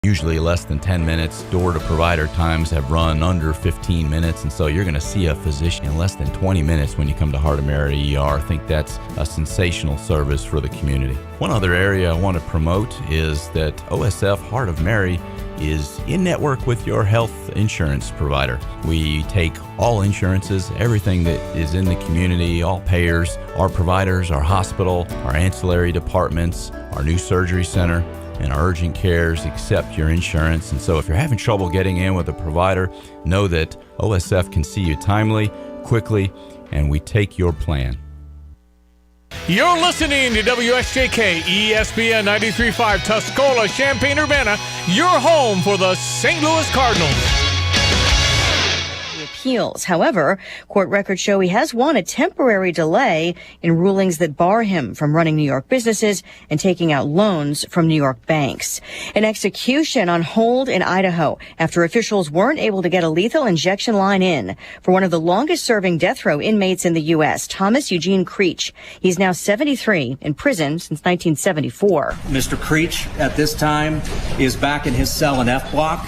Usually less than 10 minutes. Door-to-provider times have run under 15 minutes, and so you're going to see a physician in less than 20 minutes when you come to Heart of Mary ER. I think that's a sensational service for the community. One other area I want to promote is that OSF Heart of Mary is in network with your health insurance provider. We take all insurances, everything that is in the community, all payers, our providers, our hospital, our ancillary departments, our new surgery center, and our urgent cares accept your insurance. And so if you're having trouble getting in with a provider, know that OSF can see you timely, quickly, and we take your plan. You're listening to WSJK ESPN 93.5 Tuscola, Champaign-Urbana, your home for the St. Louis Cardinals. Appeals. However, court records show he has won a temporary delay in rulings that bar him from running New York businesses and taking out loans from New York banks. An execution on hold in Idaho after officials weren't able to get a lethal injection line in for one of the longest serving death row inmates in the U.S., Thomas Eugene Creech. He's now 73 in prison since 1974. Mr. Creech at this time is back in his cell in F block.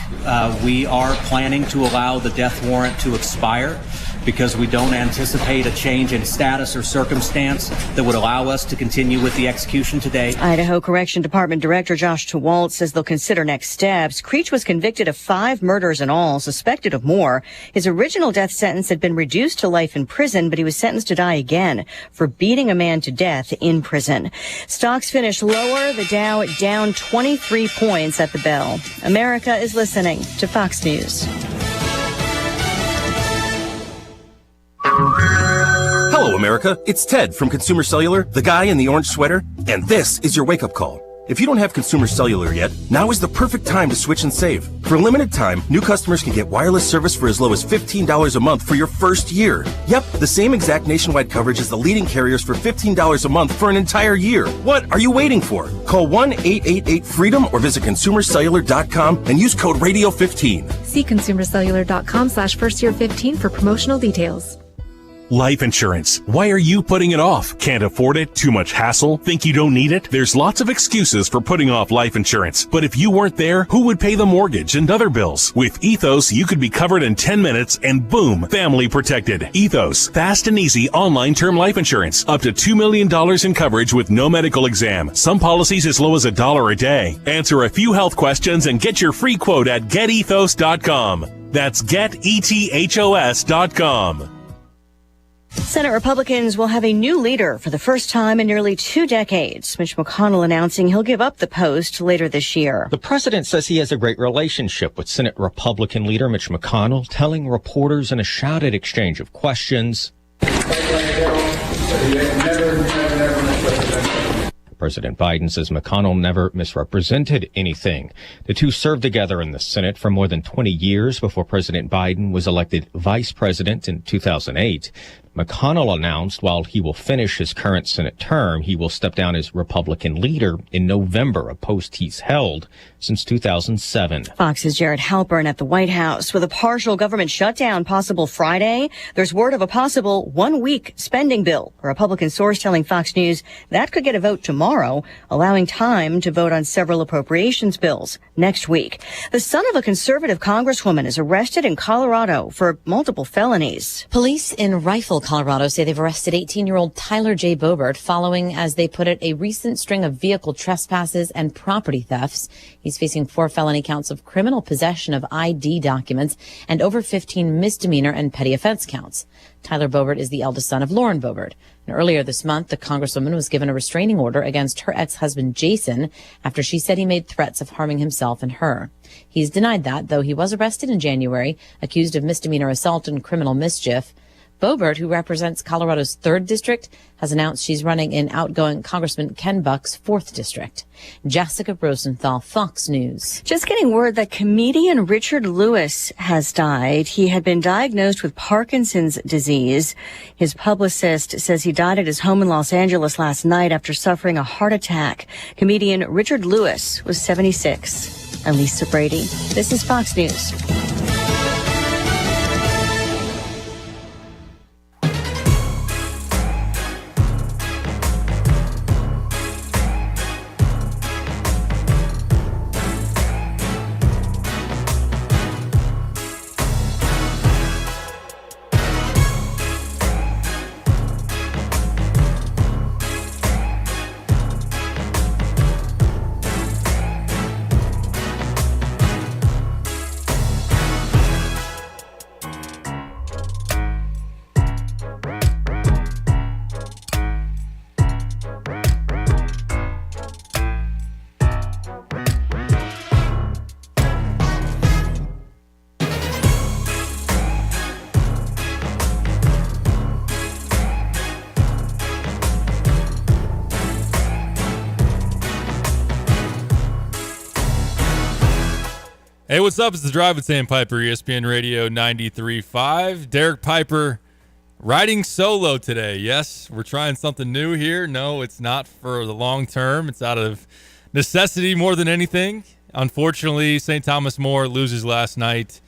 We are planning to allow the death warrant to expire because we don't anticipate a change in status or circumstance that would allow us to continue with the execution today. Idaho Correction Department Director Josh Tewalt says they'll consider next steps. Creech was convicted of 5 murders in all, suspected of more. His original death sentence had been reduced to life in prison, but he was sentenced to die again for beating a man to death in prison. Stocks finished lower, the Dow down 23 points at the bell. America is listening to Fox News. Hello, America. It's Ted from Consumer Cellular, the guy in the orange sweater, and this is your wake-up call. If you don't have Consumer Cellular yet, now is the perfect time to switch and save. For a limited time, new customers can get wireless service for as low as $15 a month for your first year. Yep, the same exact nationwide coverage as the leading carriers for $15 a month for an entire year. What are you waiting for? Call 1-888-FREEDOM or visit ConsumerCellular.com and use code RADIO15. See ConsumerCellular.com/firstyear15 for promotional details. Life insurance. Why are you putting it off? Can't afford it? Too much hassle? Think you don't need it? There's lots of excuses for putting off life insurance. But if you weren't there, who would pay the mortgage and other bills? With Ethos, you could be covered in 10 minutes and boom, family protected. Ethos, fast and easy online term life insurance. Up to $2 million in coverage with no medical exam. Some policies as low as $1 a day. Answer a few health questions and get your free quote at getethos.com. That's getethos.com. Senate Republicans will have a new leader for the first time in nearly 2 decades. Mitch McConnell announcing he'll give up the post later this year. The president says he has a great relationship with Senate Republican leader Mitch McConnell, telling reporters in a shouted exchange of questions, President Biden says McConnell never misrepresented anything. The two served together in the Senate for more than 20 years before President Biden was elected vice president in 2008. McConnell announced while he will finish his current Senate term, he will step down as Republican leader in November, a post he's held since 2007. Fox's Jared Halpern at the White House. With a partial government shutdown possible Friday, there's word of a possible 1-week spending bill. A Republican source telling Fox News that could get a vote tomorrow, allowing time to vote on several appropriations bills next week. The son of a conservative congresswoman is arrested in Colorado for multiple felonies. Police in Rifle, Colorado say they've arrested 18-year-old Tyler J. Bobert following, as they put it, a recent string of vehicle trespasses and property thefts. He's facing 4 felony counts of criminal possession of ID documents and over 15 misdemeanor and petty offense counts. Tyler Bobert is the eldest son of Lauren Bobert. And earlier this month, the congresswoman was given a restraining order against her ex-husband, Jason, after she said he made threats of harming himself and her. He's denied that, though he was arrested in January, accused of misdemeanor assault and criminal mischief. Bobert, who represents Colorado's 3rd district, has announced she's running in outgoing Congressman Ken Buck's 4th district. Jessica Rosenthal, Fox News. Just getting word that comedian Richard Lewis has died. He had been diagnosed with Parkinson's disease. His publicist says he died at his home in Los Angeles last night after suffering a heart attack. Comedian Richard Lewis was 76. I'm Lisa Brady. This is Fox News. Hey, what's up? It's The Drive with Sandpiper, ESPN Radio 93.5. Derek Piper riding solo today. Yes, we're trying something new here. No, it's not for the long term. It's out of necessity more than anything. Unfortunately, St. Thomas More loses last night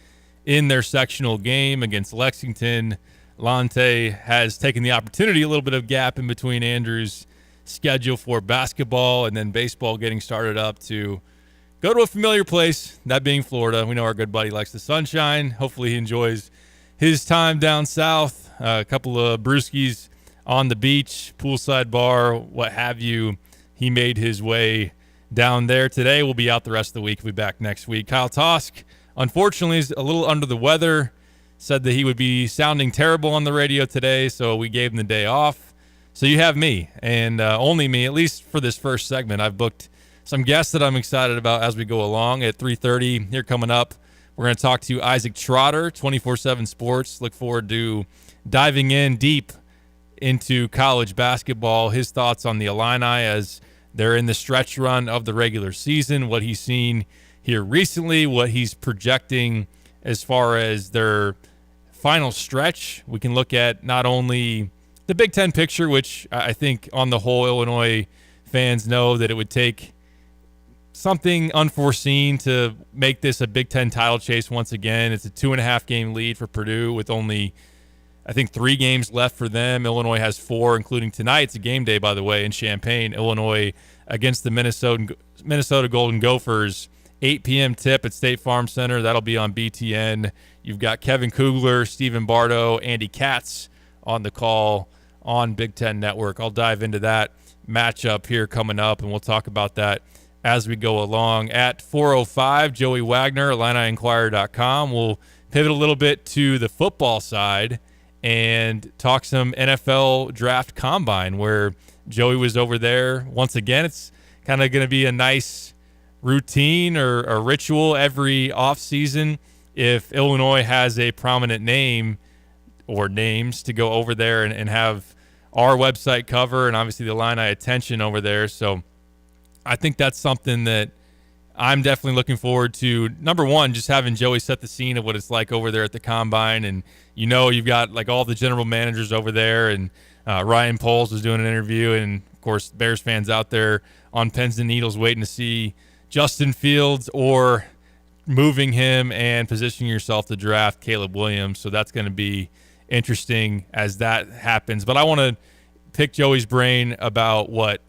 in their sectional game against Lexington. Lante has taken the opportunity, a little bit of gap in between Andrew's schedule for basketball and then baseball getting started up, to go to a familiar place, that being Florida. We know our good buddy likes the sunshine. Hopefully he enjoys his time down south. A couple of brewskis on the beach, poolside bar, what have you. He made his way down there today. We'll be out the rest of the week. We'll be back next week. Kyle Tosk, unfortunately, is a little under the weather. Said that he would be sounding terrible on the radio today, so we gave him the day off. So you have me, and only me, at least for this first segment. I've booked some guests that I'm excited about as we go along. At 3:30 here coming up, we're going to talk to Isaac Trotter, 24/7 Sports. Look forward to diving in deep into college basketball, his thoughts on the Illini as they're in the stretch run of the regular season, what he's seen here recently, what he's projecting as far as their final stretch. We can look at not only the Big Ten picture, which I think on the whole Illinois fans know that it would take something unforeseen to make this a Big Ten title chase once again. It's a 2.5 game lead for Purdue with only, I think, 3 games left for them. Illinois has 4, including tonight. It's a game day, by the way, in Champaign. Illinois against the Minnesota Golden Gophers. 8 p.m. tip at State Farm Center. That'll be on BTN. You've got Kevin Kugler, Stephen Bardo, Andy Katz on the call on Big Ten Network. I'll dive into that matchup here coming up, and we'll talk about that as we go along. At 4:05, Joey Wagner, IlliniInquirer.com. We'll pivot a little bit to the football side and talk some NFL draft combine, where Joey was over there. Once again, it's kind of going to be a nice routine or a ritual every offseason if Illinois has a prominent name or names to go over there and have our website cover, and obviously the Illini attention over there. So I think that's something that I'm definitely looking forward to. Number one, just having Joey set the scene of what it's like over there at the Combine. And, you've got like all the general managers over there, and Ryan Poles was doing an interview. And, of course, Bears fans out there on pins and needles waiting to see Justin Fields or moving him and positioning yourself to draft Caleb Williams. So that's going to be interesting as that happens. But I want to pick Joey's brain about what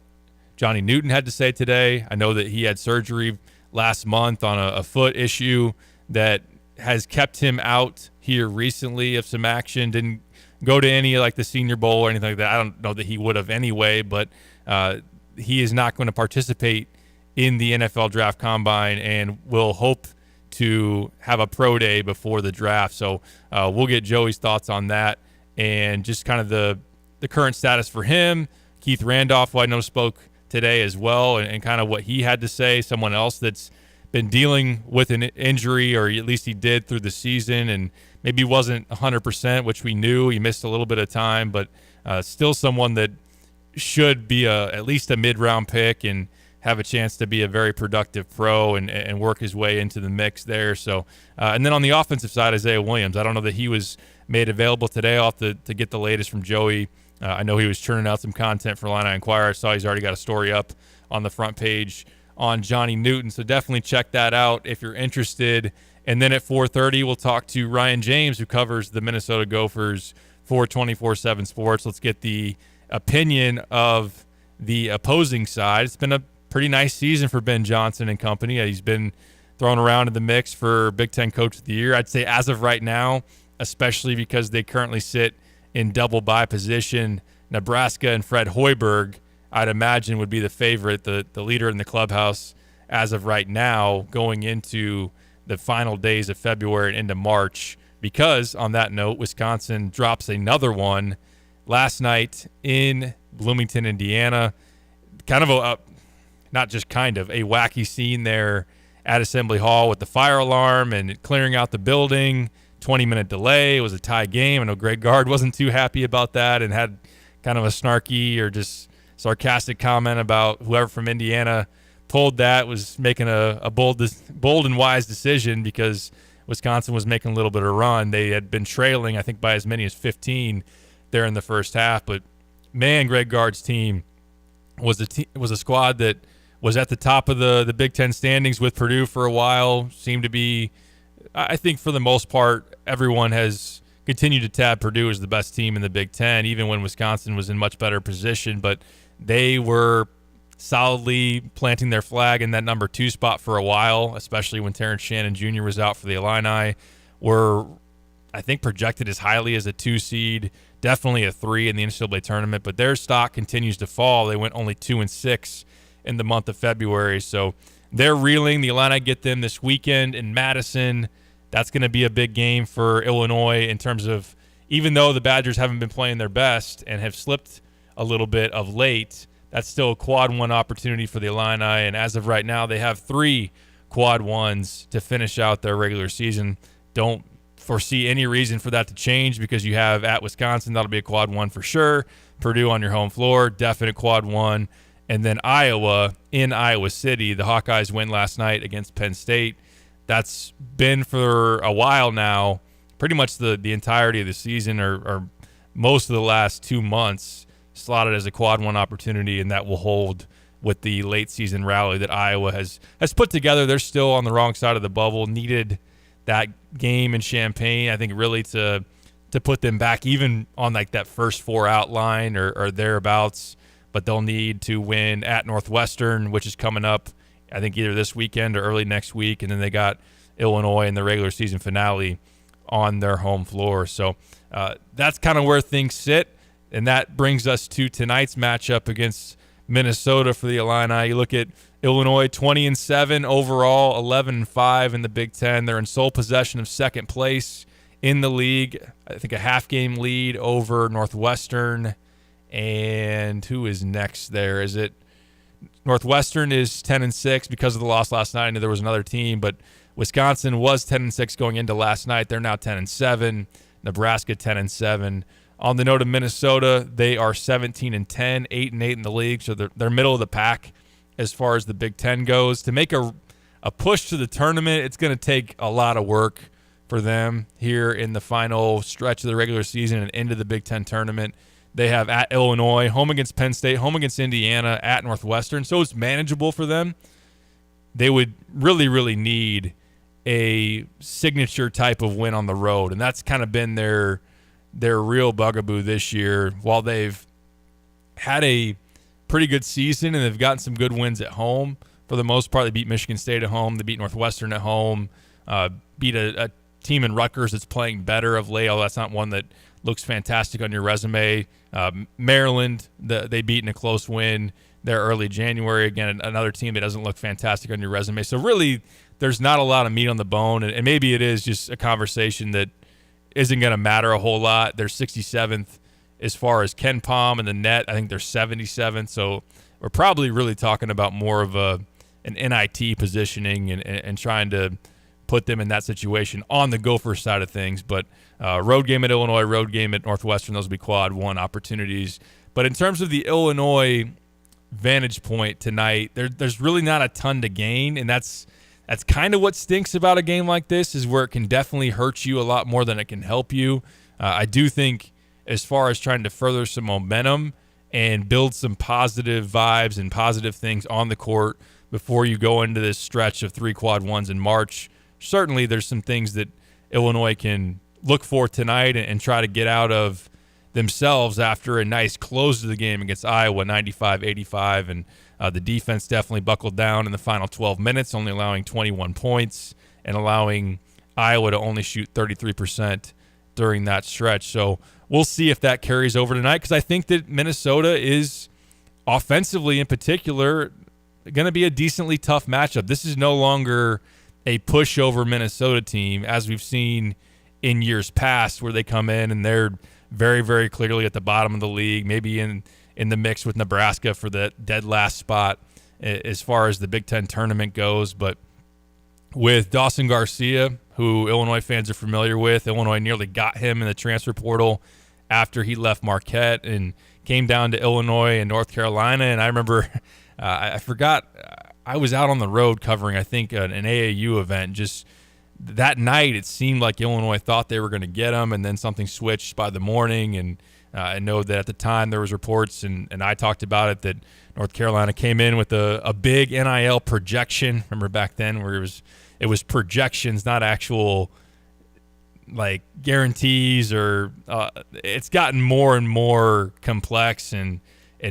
Johnny Newton had to say today. I know that he had surgery last month on a foot issue that has kept him out here recently of some action. Didn't go to any like the Senior Bowl or anything like that. I don't know that he would have anyway, but he is not going to participate in the NFL Draft Combine and will hope to have a pro day before the draft. So we'll get Joey's thoughts on that and just kind of the current status for him. Keith Randolph, who I know spoke today as well, and kind of what he had to say. Someone else that's been dealing with an injury, or at least he did through the season, and maybe wasn't 100%, which we knew. He missed a little bit of time, but still someone that should be at least a mid-round pick and have a chance to be a very productive pro and work his way into the mix there. So, and then on the offensive side, Isaiah Williams. I don't know that he was made available today. I'll have to get the latest from Joey. I know he was churning out some content for Illini Inquirer. I saw he's already got a story up on the front page on Johnny Newton. So definitely check that out if you're interested. And then at 4:30, we'll talk to Ryan James, who covers the Minnesota Gophers for 24/7 Sports. Let's get the opinion of the opposing side. It's been a pretty nice season for Ben Johnson and company. He's been thrown around in the mix for Big Ten Coach of the Year. I'd say as of right now, especially because they currently sit in double bye position, Nebraska and Fred Hoiberg, I'd imagine, would be the favorite, the leader in the clubhouse as of right now, going into the final days of February and into March. Because, on that note, Wisconsin drops another one last night in Bloomington, Indiana. Kind of a wacky scene there at Assembly Hall with the fire alarm and clearing out the building. 20-minute delay. It was a tie game. I know Greg Gard wasn't too happy about that and had kind of a snarky or just sarcastic comment about whoever from Indiana pulled that, was making a bold and wise decision because Wisconsin was making a little bit of a run. They had been trailing, I think, by as many as 15 there in the first half. But, man, Greg Gard's team was a squad that was at the top of the Big Ten standings with Purdue for a while. Seemed to be, I think for the most part, everyone has continued to tab Purdue as the best team in the Big Ten, even when Wisconsin was in much better position. But they were solidly planting their flag in that number 2 spot for a while, especially when Terrence Shannon Jr. was out for the Illini. Were, I think, projected as highly as a 2 seed, definitely a 3 in the NCAA tournament, but their stock continues to fall. They went only 2-6 in the month of February, so they're reeling. The Illini get them this weekend in Madison. That's going to be a big game for Illinois in terms of, even though the Badgers haven't been playing their best and have slipped a little bit of late, that's still a quad 1 opportunity for the Illini, and as of right now, they have 3 quad 1s to finish out their regular season. Don't foresee any reason for that to change because you have at Wisconsin, that'll be a quad 1 for sure. Purdue on your home floor, definite quad 1. And then Iowa in Iowa City. The Hawkeyes win last night against Penn State. That's been for a while now, pretty much the entirety of the season or most of the last 2 months, slotted as a quad 1 opportunity, and that will hold with the late season rally that Iowa has put together. They're still on the wrong side of the bubble, needed that game in Champaign, I think, really to put them back even on like that first 4 out line or thereabouts. But they'll need to win at Northwestern, which is coming up, I think, either this weekend or early next week. And then they got Illinois in the regular season finale on their home floor. So that's kind of where things sit. And that brings us to tonight's matchup against Minnesota for the Illini. You look at Illinois, 20-7 overall, 11-5 in the Big Ten. They're in sole possession of second place in the league. I think a half-game lead over Northwestern. And who is next there? Is it Northwestern is 10-6 because of the loss last night. I knew there was another team, but Wisconsin was 10-6 going into last night. They're now 10-7. Nebraska 10-7. On the note of Minnesota, they are 17-10, 8-8 in the league, so they're middle of the pack as far as the Big Ten goes. To make a push to the tournament, it's going to take a lot of work for them here in the final stretch of the regular season and into the Big Ten tournament. They have at Illinois, home against Penn State, home against Indiana, at Northwestern, so it's manageable for them. They would really, really need a signature type of win on the road, and that's kind of been their real bugaboo this year. While they've had a pretty good season and they've gotten some good wins at home, for the most part, they beat Michigan State at home, they beat Northwestern at home, beat a team in Rutgers that's playing better of late, although that's not one that looks fantastic on your resume. Maryland, they beat in a close win there early January. Again, another team that doesn't look fantastic on your resume. So really, there's not a lot of meat on the bone, and maybe it is just a conversation that isn't going to matter a whole lot. They're 67th as far as Ken Palm and the net. I think they're 77th. So we're probably really talking about more of an NIT positioning and trying to put them in that situation on the Gophers side of things. But road game at Illinois, road game at Northwestern, those will be quad 1 opportunities. But in terms of the Illinois vantage point tonight, there's really not a ton to gain, and that's kind of what stinks about a game like this, is where it can definitely hurt you a lot more than it can help you. I do think as far as trying to further some momentum and build some positive vibes and positive things on the court before you go into this stretch of 3 quad 1s in March, certainly there's some things that Illinois can look for tonight and try to get out of themselves after a nice close to the game against Iowa, 95-85, and the defense definitely buckled down in the final 12 minutes, only allowing 21 points and allowing Iowa to only shoot 33% during that stretch. So we'll see if that carries over tonight, because I think that Minnesota is, offensively in particular, going to be a decently tough matchup. This is no longer a pushover Minnesota team, as we've seen in years past, where they come in and they're very, very clearly at the bottom of the league, maybe in the mix with Nebraska for the dead last spot as far as the Big Ten tournament goes. But with Dawson Garcia, who Illinois fans are familiar with, Illinois nearly got him in the transfer portal after he left Marquette and came down to Illinois and North Carolina. And I remember, I forgot I was out on the road covering, I think, an AAU event. Just that night, it seemed like Illinois thought they were going to get him, and then something switched by the morning. And I know that at the time there was reports, and I talked about it, that North Carolina came in with a big NIL projection. Remember back then where it was projections, not actual like guarantees, or it's gotten more and more complex and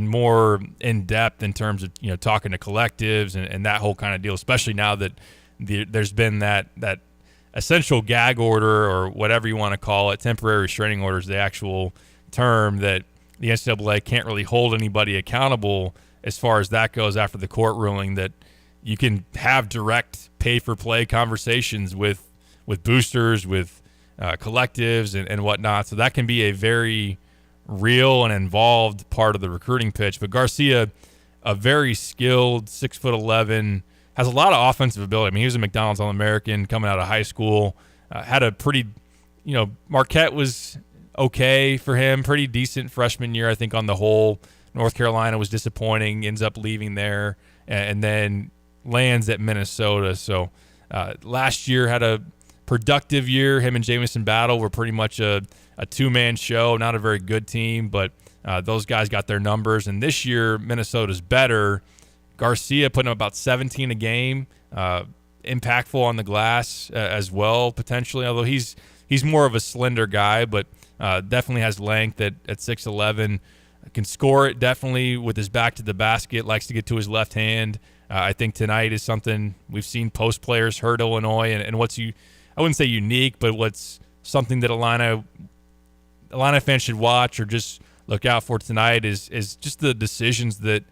more in depth in terms of, you know, talking to collectives and that whole kind of deal, especially now that there's been that essential gag order, or whatever you want to call it, temporary restraining order is the actual term, that the NCAA can't really hold anybody accountable as far as that goes after the court ruling, that you can have direct pay-for-play conversations with boosters, with collectives and whatnot. So that can be a very real and involved part of the recruiting pitch. But Garcia, a very skilled 6'11", has a lot of offensive ability. I mean, he was a McDonald's All-American coming out of high school. Had a pretty, you know, Marquette was okay for him, pretty decent freshman year, I think, on the whole. North Carolina was disappointing, ends up leaving there, and then lands at Minnesota. So last year had a productive year. Him and Jamison Battle were pretty much a two-man show, not a very good team, but those guys got their numbers. And this year, Minnesota's better. Garcia putting up about 17 a game, impactful on the glass as well, potentially, although he's more of a slender guy, but definitely has length at 6'11", can score it definitely with his back to the basket, likes to get to his left hand. I think tonight is something we've seen post players hurt Illinois, and what's I wouldn't say unique, but what's something that Illini fans should watch or just look out for tonight is just the decisions that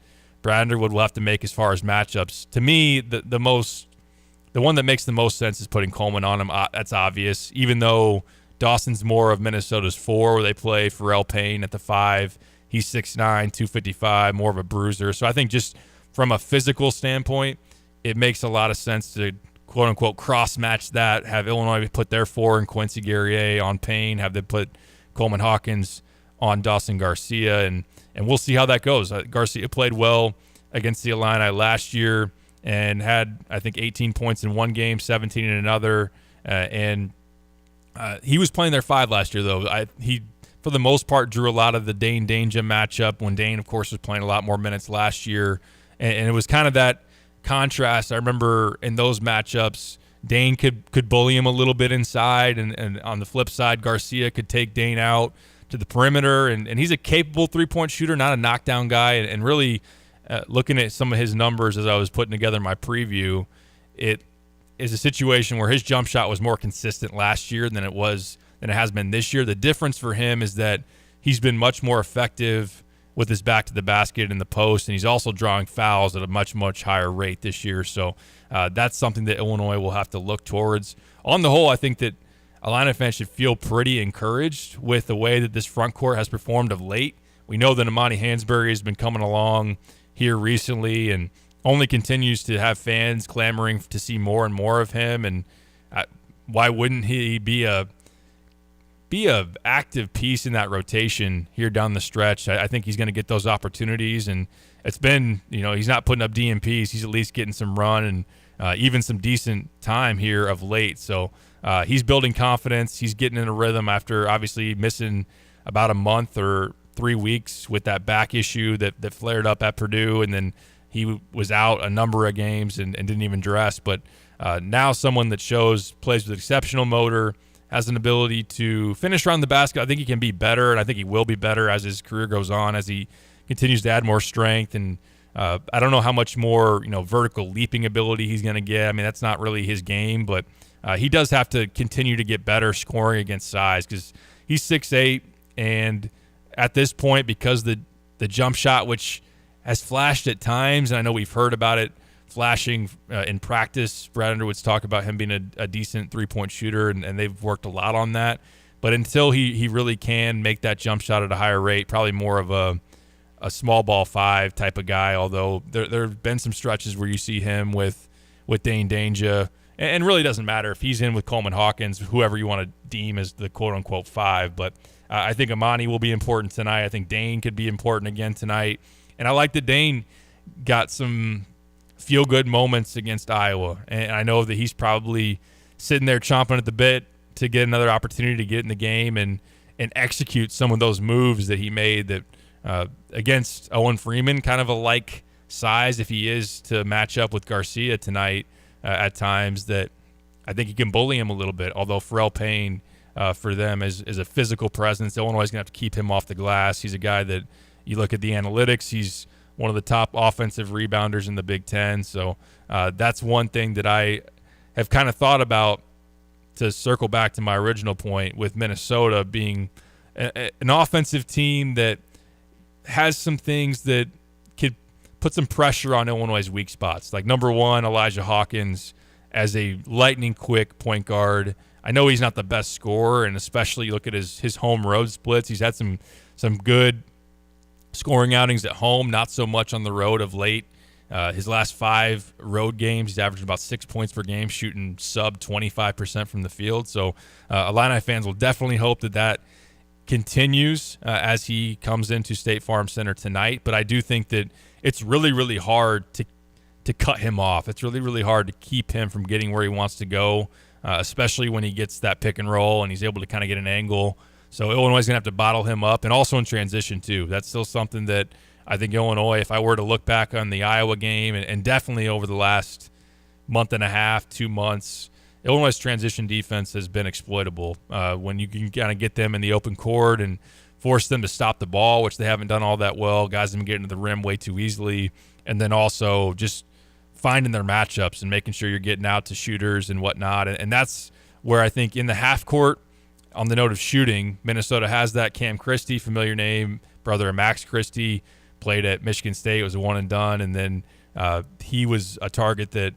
Brad Underwood will have to make as far as matchups. To me, the one that makes the most sense is putting Coleman on him. That's obvious, even though Dawson's more of Minnesota's 4, where they play Pharrell Payne at the 5. He's 6'9", 255, more of a bruiser. So I think just from a physical standpoint, it makes a lot of sense to quote-unquote cross-match that, have Illinois put their 4 in Quincy Guerrier on Payne, have them put Coleman Hawkins on Dawson Garcia, and we'll see how that goes. Garcia played well against the Illini last year and had, I think, 18 points in one game, 17 in another, and he was playing their 5 last year, though. He, for the most part, drew a lot of the Dane-Danger matchup when Dane, of course, was playing a lot more minutes last year, and it was kind of that contrast. I remember in those matchups, Dane could bully him a little bit inside, and on the flip side, Garcia could take Dane out to the perimeter, and he's a capable three-point shooter, not a knockdown guy, and really looking at some of his numbers as I was putting together my preview, it is a situation where his jump shot was more consistent last year than it has been this year. The difference for him is that he's been much more effective with his back to the basket in the post, and he's also drawing fouls at a much, much higher rate this year. So that's something that Illinois will have to look towards. On the whole, I think that Illini fans should feel pretty encouraged with the way that this front court has performed of late. We know that Amani Hansberry has been coming along here recently and only continues to have fans clamoring to see more and more of him. And why wouldn't he be a active piece in that rotation here down the stretch? I think he's going to get those opportunities, and it's been, he's not putting up DMPs. He's at least getting some run and even some decent time here of late. So he's building confidence. He's getting in a rhythm after obviously missing about a month or 3 weeks with that back issue that flared up at Purdue, and then he was out a number of games and didn't even dress. But now someone that plays with exceptional motor, has an ability to finish around the basket. I think he can be better, and I think he will be better as his career goes on, as he continues to add more strength. And I don't know how much more vertical leaping ability he's going to get. I mean, that's not really his game, but he does have to continue to get better scoring against size, because he's 6'8", and at this point, because the jump shot, which has flashed at times, and I know we've heard about it flashing in practice. Brad Underwood's talked about him being a decent three-point shooter, and they've worked a lot on that. But until he really can make that jump shot at a higher rate, probably more of a small ball 5 type of guy, although there have been some stretches where you see him with Dane-Danger, and really doesn't matter if he's in with Coleman Hawkins, whoever you want to deem as the quote-unquote 5. But I think Amani will be important tonight. I think Dane could be important again tonight. And I like that Dane got some feel-good moments against Iowa. And I know that he's probably sitting there chomping at the bit to get another opportunity to get in the game and execute some of those moves that he made that against Owen Freeman, kind of a like size if he is to match up with Garcia tonight at times, that I think he can bully him a little bit, although Pharrell Payne for them is a physical presence. Illinois is going to have to keep him off the glass. He's a guy that you look at the analytics, he's one of the top offensive rebounders in the Big Ten. So that's one thing that I have kind of thought about, to circle back to my original point with Minnesota being an offensive team that has some things that could put some pressure on Illinois' weak spots. Like, number one, Elijah Hawkins as a lightning-quick point guard. I know he's not the best scorer, and especially look at his home road splits. He's had some good scoring outings at home, not so much on the road of late. His last 5 road games, he's averaging about 6 points per game, shooting sub 25% from the field. So Illini fans will definitely hope that continues as he comes into State Farm Center tonight. But I do think that it's really, really hard to cut him off. It's really, really hard to keep him from getting where he wants to go, especially when he gets that pick and roll and he's able to kind of get an angle. So Illinois is going to have to bottle him up, and also in transition too. That's still something that I think Illinois, if I were to look back on the Iowa game and definitely over the last month and a half, 2 months, Illinois' transition defense has been exploitable. When you can kind of get them in the open court and force them to stop the ball, which they haven't done all that well. Guys have been getting to the rim way too easily. And then also just finding their matchups and making sure you're getting out to shooters and whatnot. And that's where I think in the half court, on the note of shooting, Minnesota has that. Cam Christie, familiar name, brother of Max Christie, played at Michigan State, was a one and done. And then he was a target that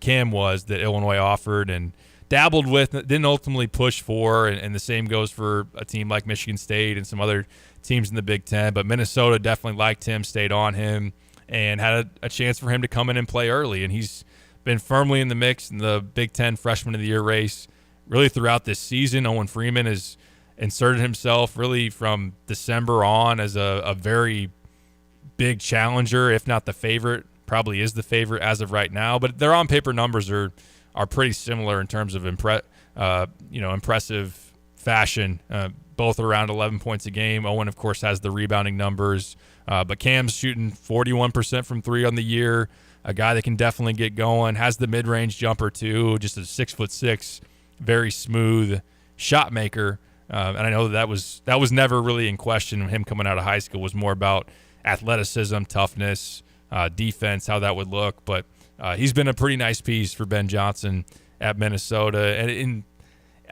Cam was, that Illinois offered and dabbled with, didn't ultimately push for, and the same goes for a team like Michigan State and some other teams in the Big Ten. But Minnesota definitely liked him, stayed on him, and had a chance for him to come in and play early. And he's been firmly in the mix in the Big Ten Freshman of the Year race really throughout this season. Owen Freeman has inserted himself really from December on as a very big challenger, if not the favorite. Probably is the favorite as of right now, but their on-paper numbers are pretty similar in terms of impressive fashion, both around 11 points a game. Owen, of course, has the rebounding numbers, but Cam's shooting 41% from 3 on the year, a guy that can definitely get going, has the mid-range jumper too, just a 6'6", very smooth shot maker. And I know that was never really in question. Him coming out of high school was more about athleticism, toughness, defense, how that would look. But he's been a pretty nice piece for Ben Johnson at Minnesota. And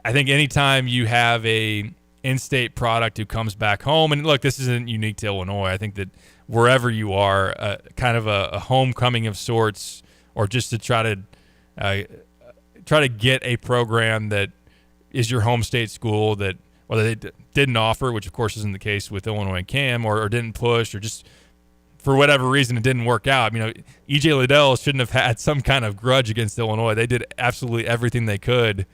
I think anytime you have a in-state product who comes back home, and look, this isn't unique to Illinois. I think that wherever you are, kind of a homecoming of sorts, or just to try to get a program that is your home state school that whether they didn't offer, which of course isn't the case with Illinois and Cam, or didn't push, or just for whatever reason it didn't work out. EJ Liddell shouldn't have had some kind of grudge against Illinois. They did absolutely everything they could,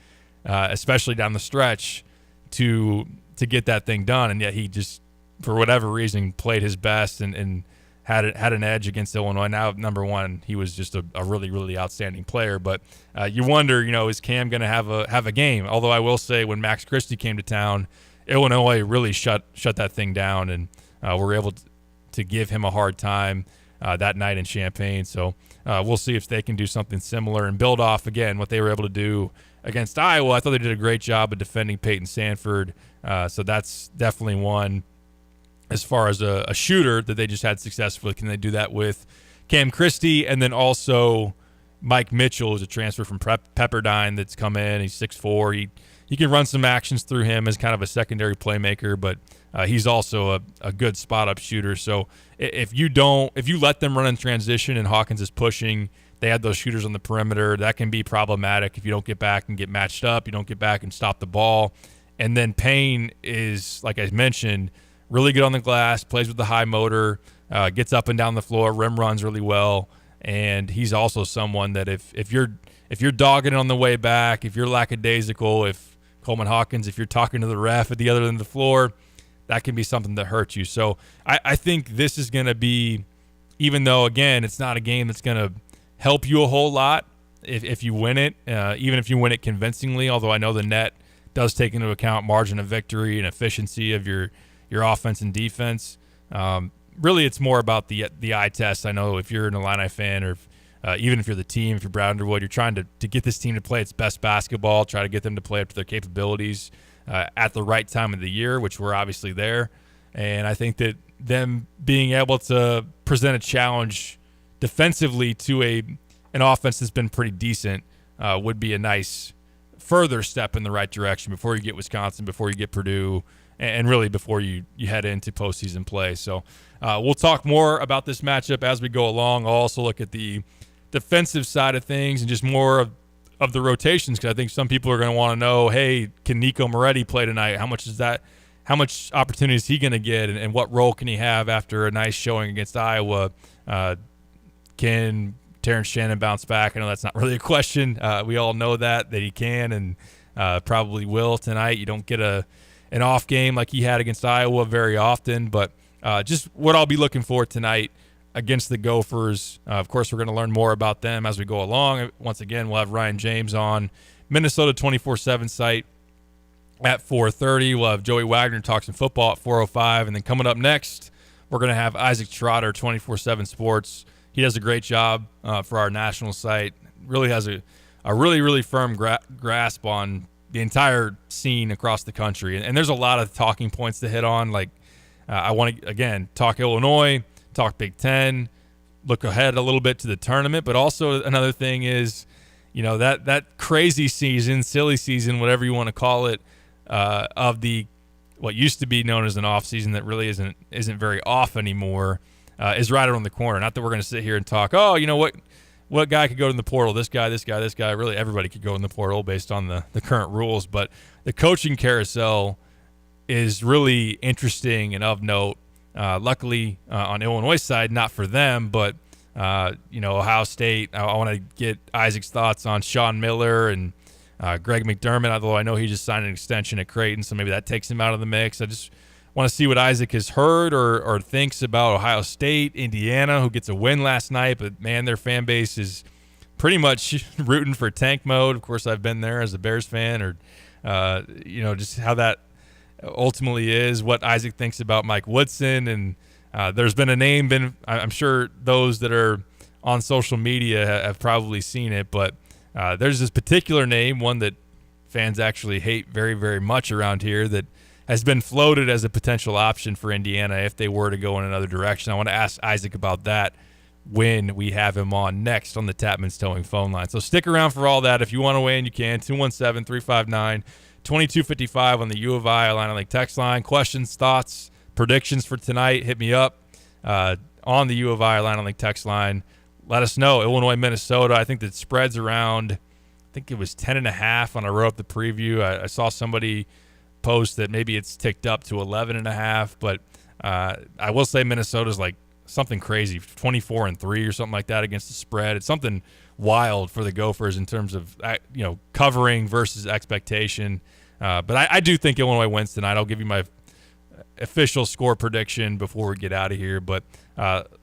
especially down the stretch, to get that thing done, and yet he just, for whatever reason, played his best and had an edge against Illinois. Now, number one, he was just a really, really outstanding player. But you wonder, is Cam going to have a game? Although I will say, when Max Christie came to town, Illinois really shut that thing down, and were able to give him a hard time that night in Champaign. So we'll see if they can do something similar and build off, again, what they were able to do against Iowa. I thought they did a great job of defending Peyton Sanford. So that's definitely one. As far as a shooter that they just had success with, can they do that with Cam Christie? And then also Mike Mitchell is a transfer from Pepperdine that's come in. He's 6'4". He can run some actions through him as kind of a secondary playmaker, but he's also a good spot-up shooter. So if you let them run in transition and Hawkins is pushing, they had those shooters on the perimeter, that can be problematic if you don't get back and get matched up, you don't get back and stop the ball. And then Payne is, like I mentioned, really good on the glass, plays with the high motor, gets up and down the floor, rim runs really well, and he's also someone that if you're dogging on the way back, if you're lackadaisical, if Coleman Hawkins, if you're talking to the ref at the other end of the floor, that can be something that hurts you. So I think this is going to be, even though, again, it's not a game that's going to help you a whole lot if you win it, even if you win it convincingly, although I know the net does take into account margin of victory and efficiency of your offense and defense. Really, it's more about the eye test. I know if you're an Illini fan or even if you're the team, if you're Brad Underwood, you're trying to get this team to play its best basketball, try to get them to play up to their capabilities at the right time of the year, which we're obviously there. And I think that them being able to present a challenge defensively to an offense that's been pretty decent would be a nice further step in the right direction before you get Wisconsin, before you get Purdue, and really before you head into postseason play. So we'll talk more about this matchup as we go along. I'll also look at the defensive side of things and just more of the rotations, because I think some people are going to want to know, hey, can Nico Moretti play tonight? How much opportunity is he going to get, and what role can he have after a nice showing against Iowa? Can Terrence Shannon bounce back? I know that's not really a question. We all know that he can and probably will tonight. You don't get an off game like he had against Iowa very often, but just what I'll be looking for tonight against the Gophers. Of course, we're going to learn more about them as we go along. Once again, we'll have Ryan James on Minnesota 24/7 site at 4:30. We'll have Joey Wagner talk some football at 4:05, and then coming up next, we're going to have Isaac Trotter 24/7 Sports. He does a great job for our national site. Really has a really, really firm grasp on the entire scene across the country. And there's a lot of talking points to hit on. Like I want to, again, talk Illinois, talk Big Ten, look ahead a little bit to the tournament. But also another thing is, that crazy season, silly season, whatever you want to call it, of what used to be known as an off season that really isn't very off anymore, is right around the corner. Not that we're going to sit here and talk, what guy could go in the portal? This guy. Really, everybody could go in the portal based on the current rules. But the coaching carousel is really interesting and of note. Luckily, on Illinois' side, not for them, but Ohio State. I want to get Isaac's thoughts on Sean Miller and Greg McDermott, although I know he just signed an extension at Creighton, so maybe that takes him out of the mix. I just want to see what Isaac has heard or thinks about Ohio State, Indiana, who gets a win last night, but, man, their fan base is pretty much rooting for tank mode. Of course, I've been there as a Bears fan, or, just how that ultimately is, what Isaac thinks about Mike Woodson. And there's been a name, I'm sure those that are on social media have probably seen it, but there's this particular name, one that fans actually hate very, very much around here, that has been floated as a potential option for Indiana if they were to go in another direction. I want to ask Isaac about that when we have him on next on the Tapman's Towing phone line. So stick around for all that. If you want to weigh in, you can. 217-359-2255 on the U of I Illini Link text line. Questions, thoughts, predictions for tonight, hit me up on the U of I Illini Link text line. Let us know. Illinois, Minnesota. I think that spreads around, I think it was 10.5 when I wrote up the preview. I saw somebody post that maybe it's ticked up to 11.5, but I will say Minnesota's like something crazy, 24-3 or something like that against the spread. It's something wild for the Gophers in terms of covering versus expectation. But I do think Illinois wins tonight. I'll give you my official score prediction before we get out of here. But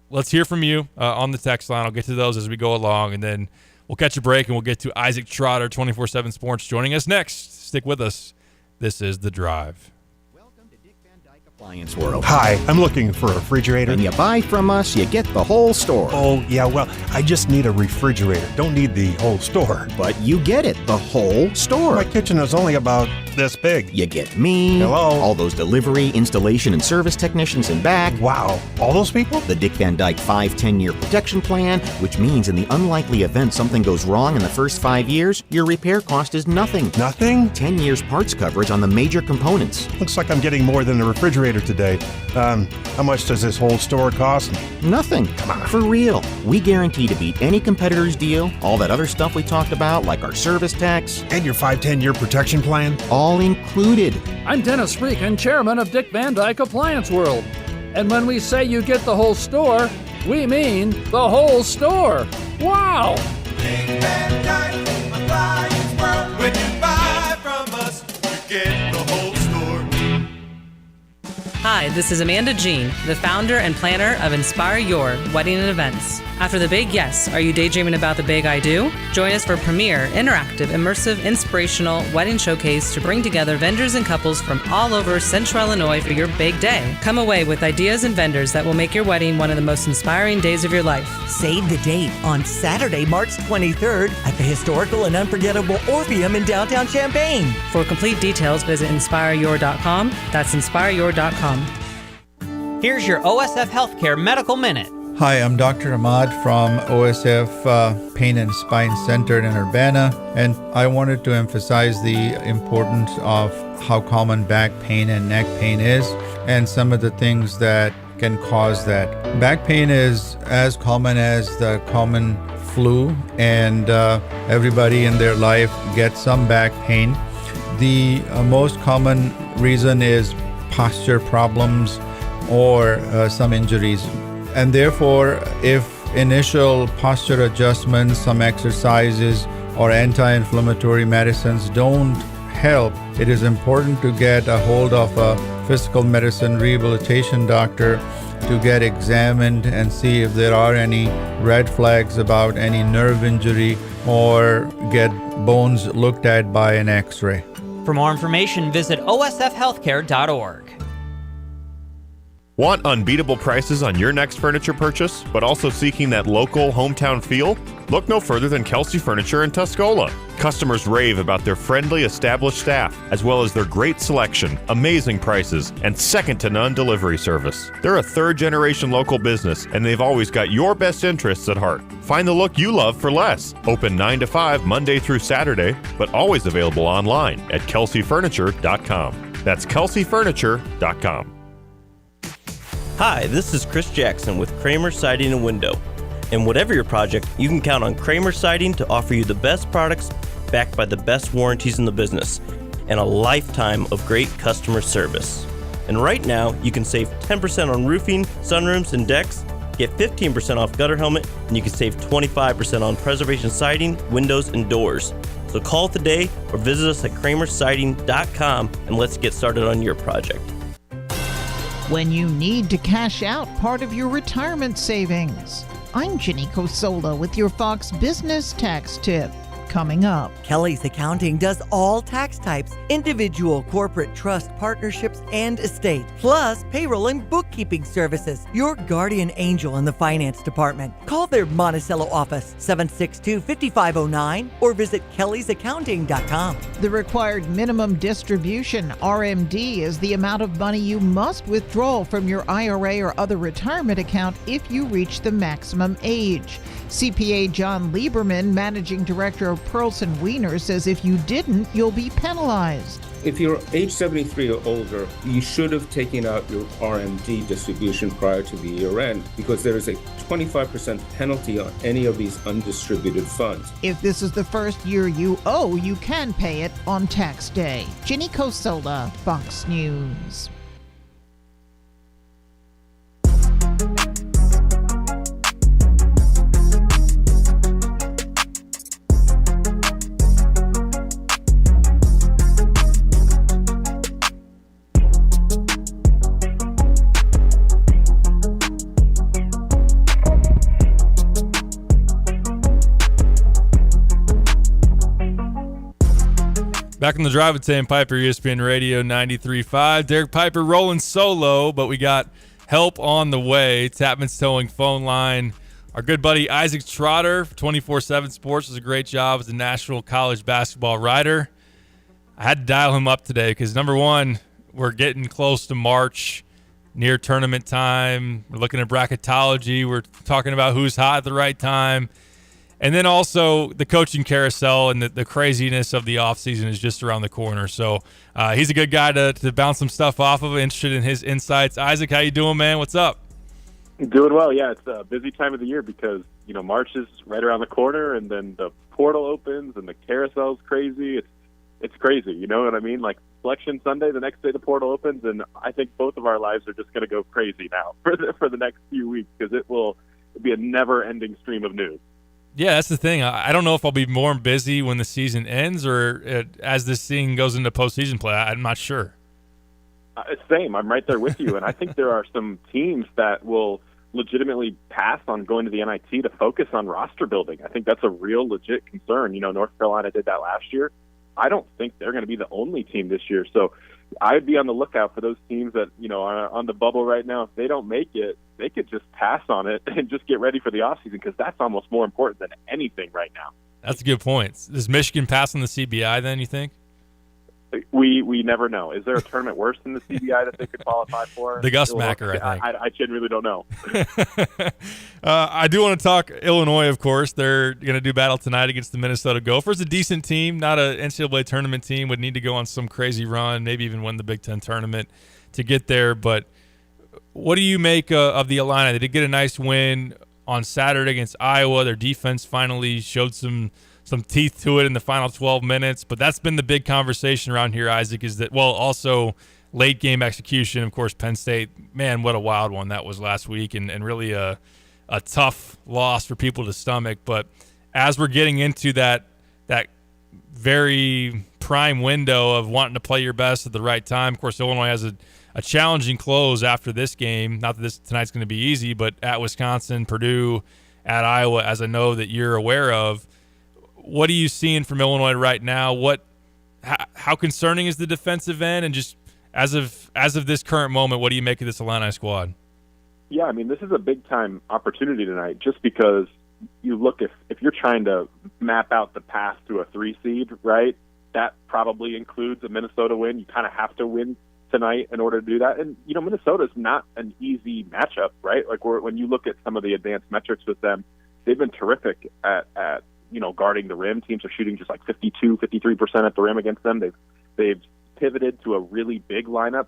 let's hear from you on the text line. I'll get to those as we go along, and then we'll catch a break and we'll get to Isaac Trotter, 24/7 Sports, joining us next. Stick with us. This is The Drive. Welcome to Dick Van Dyke Appliance World. Hi, I'm looking for a refrigerator. When you buy from us, you get the whole store. Oh, yeah, well, I just need a refrigerator. Don't need the whole store. But you get it, the whole store. My kitchen is only about this big. You get me. Hello. All those delivery, installation, and service technicians in back. Wow, all those people? The Dick Van Dyke 5-10-year protection plan, which means in the unlikely event something goes wrong in the first 5 years, your repair cost is nothing. Nothing? 10 years parts coverage on the major components. Looks like I'm getting more than a refrigerator today. How much does this whole store cost? Nothing. Come on. For real. We guarantee to beat any competitor's deal, all that other stuff we talked about, like our service tax. And your 5-10-year protection plan? All included. I'm Dennis Freakin, chairman of Dick Van Dyke Appliance World. And when we say you get the whole store, we mean the whole store. Wow! Dick Van Dyke Appliance World. When you buy from us, you get the whole store. Hi, this is Amanda Jean, the founder and planner of Inspire Your Wedding and Events. After the big yes, are you daydreaming about the big I do? Join us for Premier, interactive, immersive, inspirational wedding showcase to bring together vendors and couples from all over Central Illinois for your big day. Come away with ideas and vendors that will make your wedding one of the most inspiring days of your life. Save the date on Saturday, March 23rd at the historical and unforgettable Orpheum in downtown Champaign. For complete details, visit inspireyour.com. That's inspireyour.com. Here's your OSF Healthcare Medical Minute. Hi, I'm Dr. Ahmad from OSF Pain and Spine Center in Urbana, and I wanted to emphasize the importance of how common back pain and neck pain is and some of the things that can cause that. Back pain is as common as the common flu, and everybody in their life gets some back pain. The most common reason is posture problems or some injuries. And therefore, if initial posture adjustments, some exercises, or anti-inflammatory medicines don't help, it is important to get a hold of a physical medicine rehabilitation doctor to get examined and see if there are any red flags about any nerve injury, or get bones looked at by an x-ray. For more information, visit osfhealthcare.org. Want unbeatable prices on your next furniture purchase, but also seeking that local hometown feel? Look no further than Kelsey Furniture in Tuscola. Customers rave about their friendly, established staff, as well as their great selection, amazing prices, and second-to-none delivery service. They're a third-generation local business, and they've always got your best interests at heart. Find the look you love for less. Open 9 to 5 Monday through Saturday, but always available online at kelseyfurniture.com. That's kelseyfurniture.com. Hi, this is Chris Jackson with Kramer Siding and Window. And whatever your project, you can count on Kramer Siding to offer you the best products backed by the best warranties in the business and a lifetime of great customer service. And right now, you can save 10% on roofing, sunrooms, and decks, get 15% off gutter helmet, and you can save 25% on preservation siding, windows, and doors. So call today or visit us at kramersiding.com and let's get started on your project. When you need to cash out part of your retirement savings. I'm Ginny Cosola with your Fox Business Tax Tip. Coming up. Kelly's Accounting does all tax types, individual, corporate, trust, partnerships, and estate, plus payroll and bookkeeping services. Your guardian angel in the finance department. Call their Monticello office, 762-5509, or visit kellysaccounting.com. The required minimum distribution, RMD, is the amount of money you must withdraw from your IRA or other retirement account if you reach the maximum age. CPA John Lieberman, Managing Director of Pearlson Wiener, says if you didn't, you'll be penalized. If you're age 73 or older, you should have taken out your RMD distribution prior to the year end, because there is a 25% penalty on any of these undistributed funds. If this is the first year you owe, you can pay it on tax day. Ginny Cosola, Fox News. Back on the drive with Sam Piper, ESPN Radio 93.5. Derek Piper rolling solo, but we got help on the way. Tapman's Towing phone line. Our good buddy Isaac Trotter, 24/7 Sports, does a great job as a national college basketball writer. I had to dial him up today because, number one, we're getting close to March, near tournament time. We're looking at bracketology. We're talking about who's hot at the right time. And then also the coaching carousel and the craziness of the offseason is just around the corner. So he's a good guy to bounce some stuff off of, interested in his insights. Isaac, how you doing, man? What's up? Doing well, yeah. It's a busy time of the year because, March is right around the corner, and then the portal opens and the carousel's crazy. It's crazy, you know what I mean? Like Selection Sunday, the next day the portal opens, and I think both of our lives are just going to go crazy now for the next few weeks because it'll be a never-ending stream of news. Yeah, that's the thing. I don't know if I'll be more busy when the season ends or as this thing goes into postseason play. I'm not sure. Same. I'm right there with you. And I think there are some teams that will legitimately pass on going to the NIT to focus on roster building. I think that's a real legit concern. You know, North Carolina did that last year. I don't think they're going to be the only team this year. So I'd be on the lookout for those teams that, you know, are on the bubble right now. If they don't make it, they could just pass on it and just get ready for the offseason, because that's almost more important than anything right now. That's a good point. Does Michigan pass on the CBI then, you think? We never know. Is there a tournament worse than the CBI that they could qualify for? The Gus Macker, I think. I genuinely don't know. I do want to talk Illinois, of course. They're going to do battle tonight against the Minnesota Gophers. A decent team, not an NCAA tournament team. Would need to go on some crazy run, maybe even win the Big Ten tournament to get there. But what do you make of the Illini? They did get a nice win on Saturday against Iowa. Their defense finally showed some teeth to it in the final 12 minutes. But that's been the big conversation around here, Isaac, is that, well, also late game execution. Of course, Penn State, man, what a wild one that was last week, and really a tough loss for people to stomach. But as we're getting into that very prime window of wanting to play your best at the right time, of course, Illinois has a challenging close after this game. Not that tonight's going to be easy, but at Wisconsin, Purdue, at Iowa, as I know that you're aware of. What are you seeing from Illinois right now? How concerning is the defensive end? And just as of this current moment, what do you make of this Illini squad? Yeah, I mean, this is a big-time opportunity tonight, just because you look, if you're trying to map out the path to a 3 seed, right, that probably includes a Minnesota win. You kind of have to win tonight in order to do that. And, you know, Minnesota's not an easy matchup, right? Like, when you look at some of the advanced metrics with them, they've been terrific at you know, guarding the rim. Teams are shooting just like 52, 53% at the rim against them. They've pivoted to a really big lineup,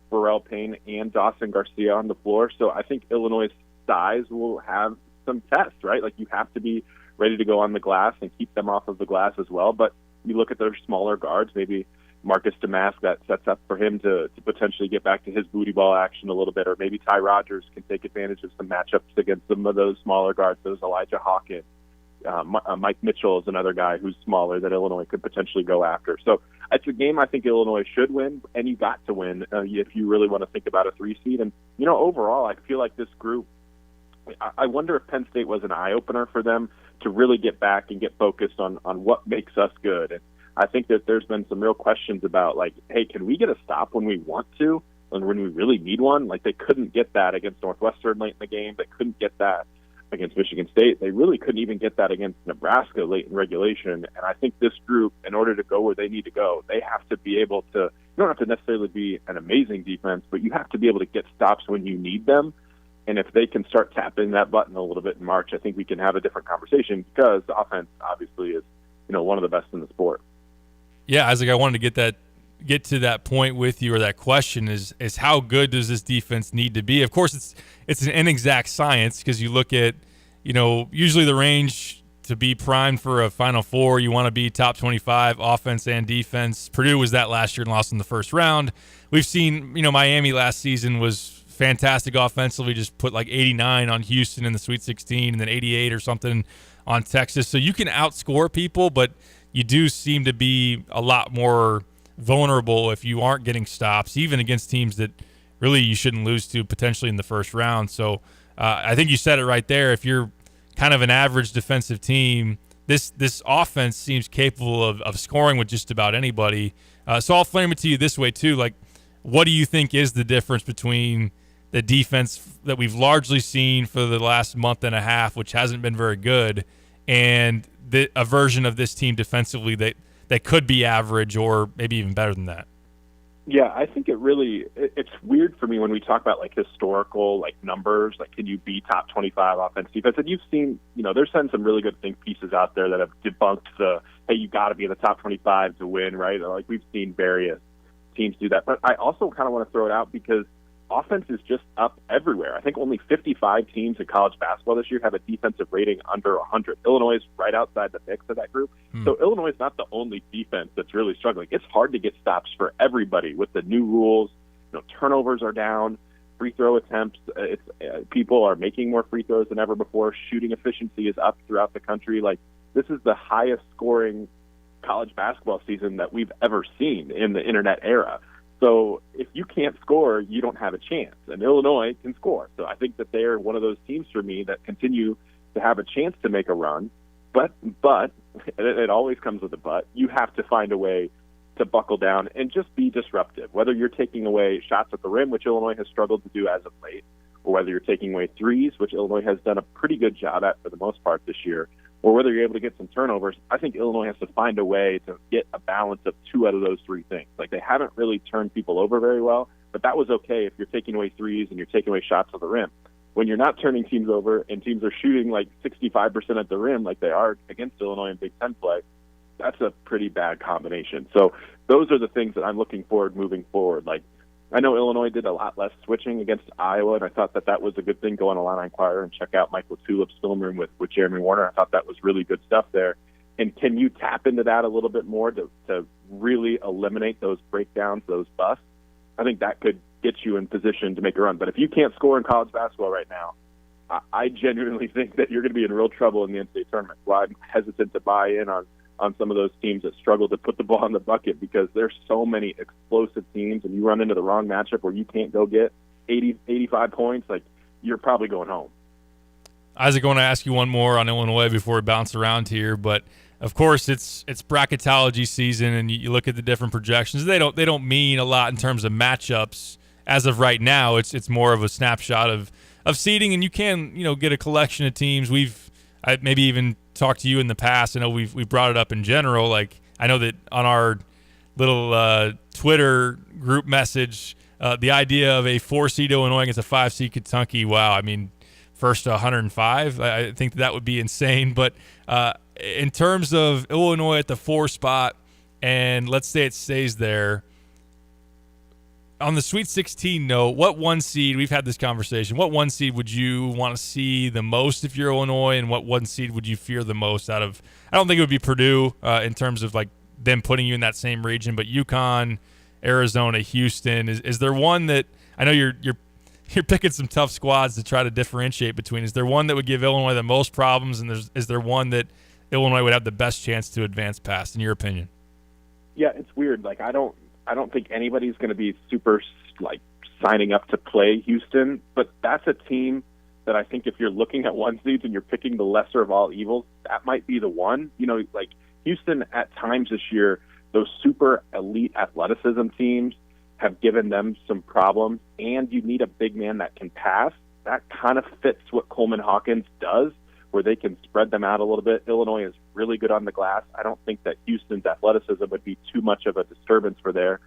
Burrell Payne and Dawson Garcia on the floor. So I think Illinois' size will have some tests, right? Like, you have to be ready to go on the glass and keep them off of the glass as well. But you look at their smaller guards, maybe Marcus Damask, that sets up for him to potentially get back to his booty ball action a little bit, or maybe Ty Rodgers can take advantage of some matchups against some of those smaller guards, those Elijah Hawkins. Mike Mitchell is another guy who's smaller that Illinois could potentially go after. So it's a game I think Illinois should win, and you got to win if you really want to think about a 3 seed. And, you know, overall, I feel like this group, I wonder if Penn State was an eye-opener for them to really get back and get focused on what makes us good. And I think that there's been some real questions about, like, hey, can we get a stop when we want to and when we really need one? Like, they couldn't get that against Northwestern late in the game. They couldn't get that against Michigan State. They really couldn't even get that against Nebraska late in regulation. And I think this group, in order to go where they need to go, they have to be able to, you don't have to necessarily be an amazing defense, but you have to be able to get stops when you need them. And if they can start tapping that button a little bit in March, I think we can have a different conversation, because the offense obviously is, you know, one of the best in the sport. Yeah, Isaac, I wanted to get to that point with you, or that question is how good does this defense need to be? Of course, it's an inexact science, because you look at, you know, usually the range to be primed for a Final Four, you want to be top 25 offense and defense. Purdue was that last year and lost in the first round. We've seen, you know, Miami last season was fantastic offensively, just put like 89 on Houston in the Sweet 16 and then 88 or something on Texas. So you can outscore people, but you do seem to be a lot more vulnerable if you aren't getting stops, even against teams that really you shouldn't lose to potentially in the first round. So I think you said it right there. If you're kind of an average defensive team, this offense seems capable of scoring with just about anybody. So I'll frame it to you this way too. Like, what do you think is the difference between the defense that we've largely seen for the last month and a half, which hasn't been very good, and a version of this team defensively that could be average or maybe even better than that? Yeah, I think it's weird for me when we talk about, like, historical, like, numbers, like, can you be top 25 offense defense? And you've seen, you know, there's been some really good think pieces out there that have debunked the, hey, you got to be in the top 25 to win, right? Like, we've seen various teams do that. But I also kind of want to throw it out because offense is just up everywhere. I think only 55 teams in college basketball this year have a defensive rating under 100. Illinois is right outside the mix of that group. So Illinois is not the only defense that's really struggling. It's hard to get stops for everybody with the new rules. You know, turnovers are down, free throw attempts. People are making more free throws than ever before. Shooting efficiency is up throughout the country. Like, this is the highest scoring college basketball season that we've ever seen in the internet era. So if you can't score, you don't have a chance. And Illinois can score. So I think that they're one of those teams for me that continue to have a chance to make a run. But it always comes with a but. You have to find a way to buckle down and just be disruptive. Whether you're taking away shots at the rim, which Illinois has struggled to do as of late, or whether you're taking away threes, which Illinois has done a pretty good job at for the most part this year, or whether you're able to get some turnovers, I think Illinois has to find a way to get a balance of 2 out of those 3 things. Like, they haven't really turned people over very well, but that was okay if you're taking away threes and you're taking away shots at the rim. When you're not turning teams over and teams are shooting like 65% at the rim like they are against Illinois in Big Ten play, that's a pretty bad combination. So those are the things that I'm looking forward moving forward. Like, I know Illinois did a lot less switching against Iowa, and I thought that was a good thing. Go on Illini Inquirer and check out Michael Tulip's film room with Jeremy Warner. I thought that was really good stuff there. And can you tap into that a little bit more to really eliminate those breakdowns, those busts? I think that could get you in position to make a run. But if you can't score in college basketball right now, I genuinely think that you're going to be in real trouble in the NCAA tournament. Well, I'm hesitant to buy in on some of those teams that struggle to put the ball in the bucket because there's so many explosive teams, and you run into the wrong matchup where you can't go get 80, 85 points, like, you're probably going home. Isaac, I want to ask you one more on Illinois before we bounce around here, but of course it's bracketology season, and you look at the different projections. They don't mean a lot in terms of matchups as of right now. It's more of a snapshot of seeding, and you can get a collection of teams. I maybe even talked to you in the past. I know we've brought it up in general. Like, I know that on our little Twitter group message, the idea of a 4-seed Illinois against a 5-seed Kentucky. Wow, I mean, first to 105. I think that would be insane. But in terms of Illinois at the 4 spot, and let's say it stays there, on the Sweet 16 note, what 1 seed, we've had this conversation, what 1 seed would you want to see the most if you're Illinois, and what 1 seed would you fear the most out of, I don't think it would be Purdue in terms of like them putting you in that same region, but UConn, Arizona, Houston, is there one that, I know you're picking some tough squads to try to differentiate between, is there one that would give Illinois the most problems, and is there one that Illinois would have the best chance to advance past, in your opinion? Yeah, it's weird. Like, I don't think anybody's going to be super like signing up to play Houston, but that's a team that I think if you're looking at 1 seeds and you're picking the lesser of all evils, that might be the one. Like Houston at times this year, those super elite athleticism teams have given them some problems, and you need a big man that can pass. That kind of fits what Coleman Hawkins does, where they can spread them out a little bit. Illinois is really good on the glass. I don't think that Houston's athleticism would be too much of a disturbance for there.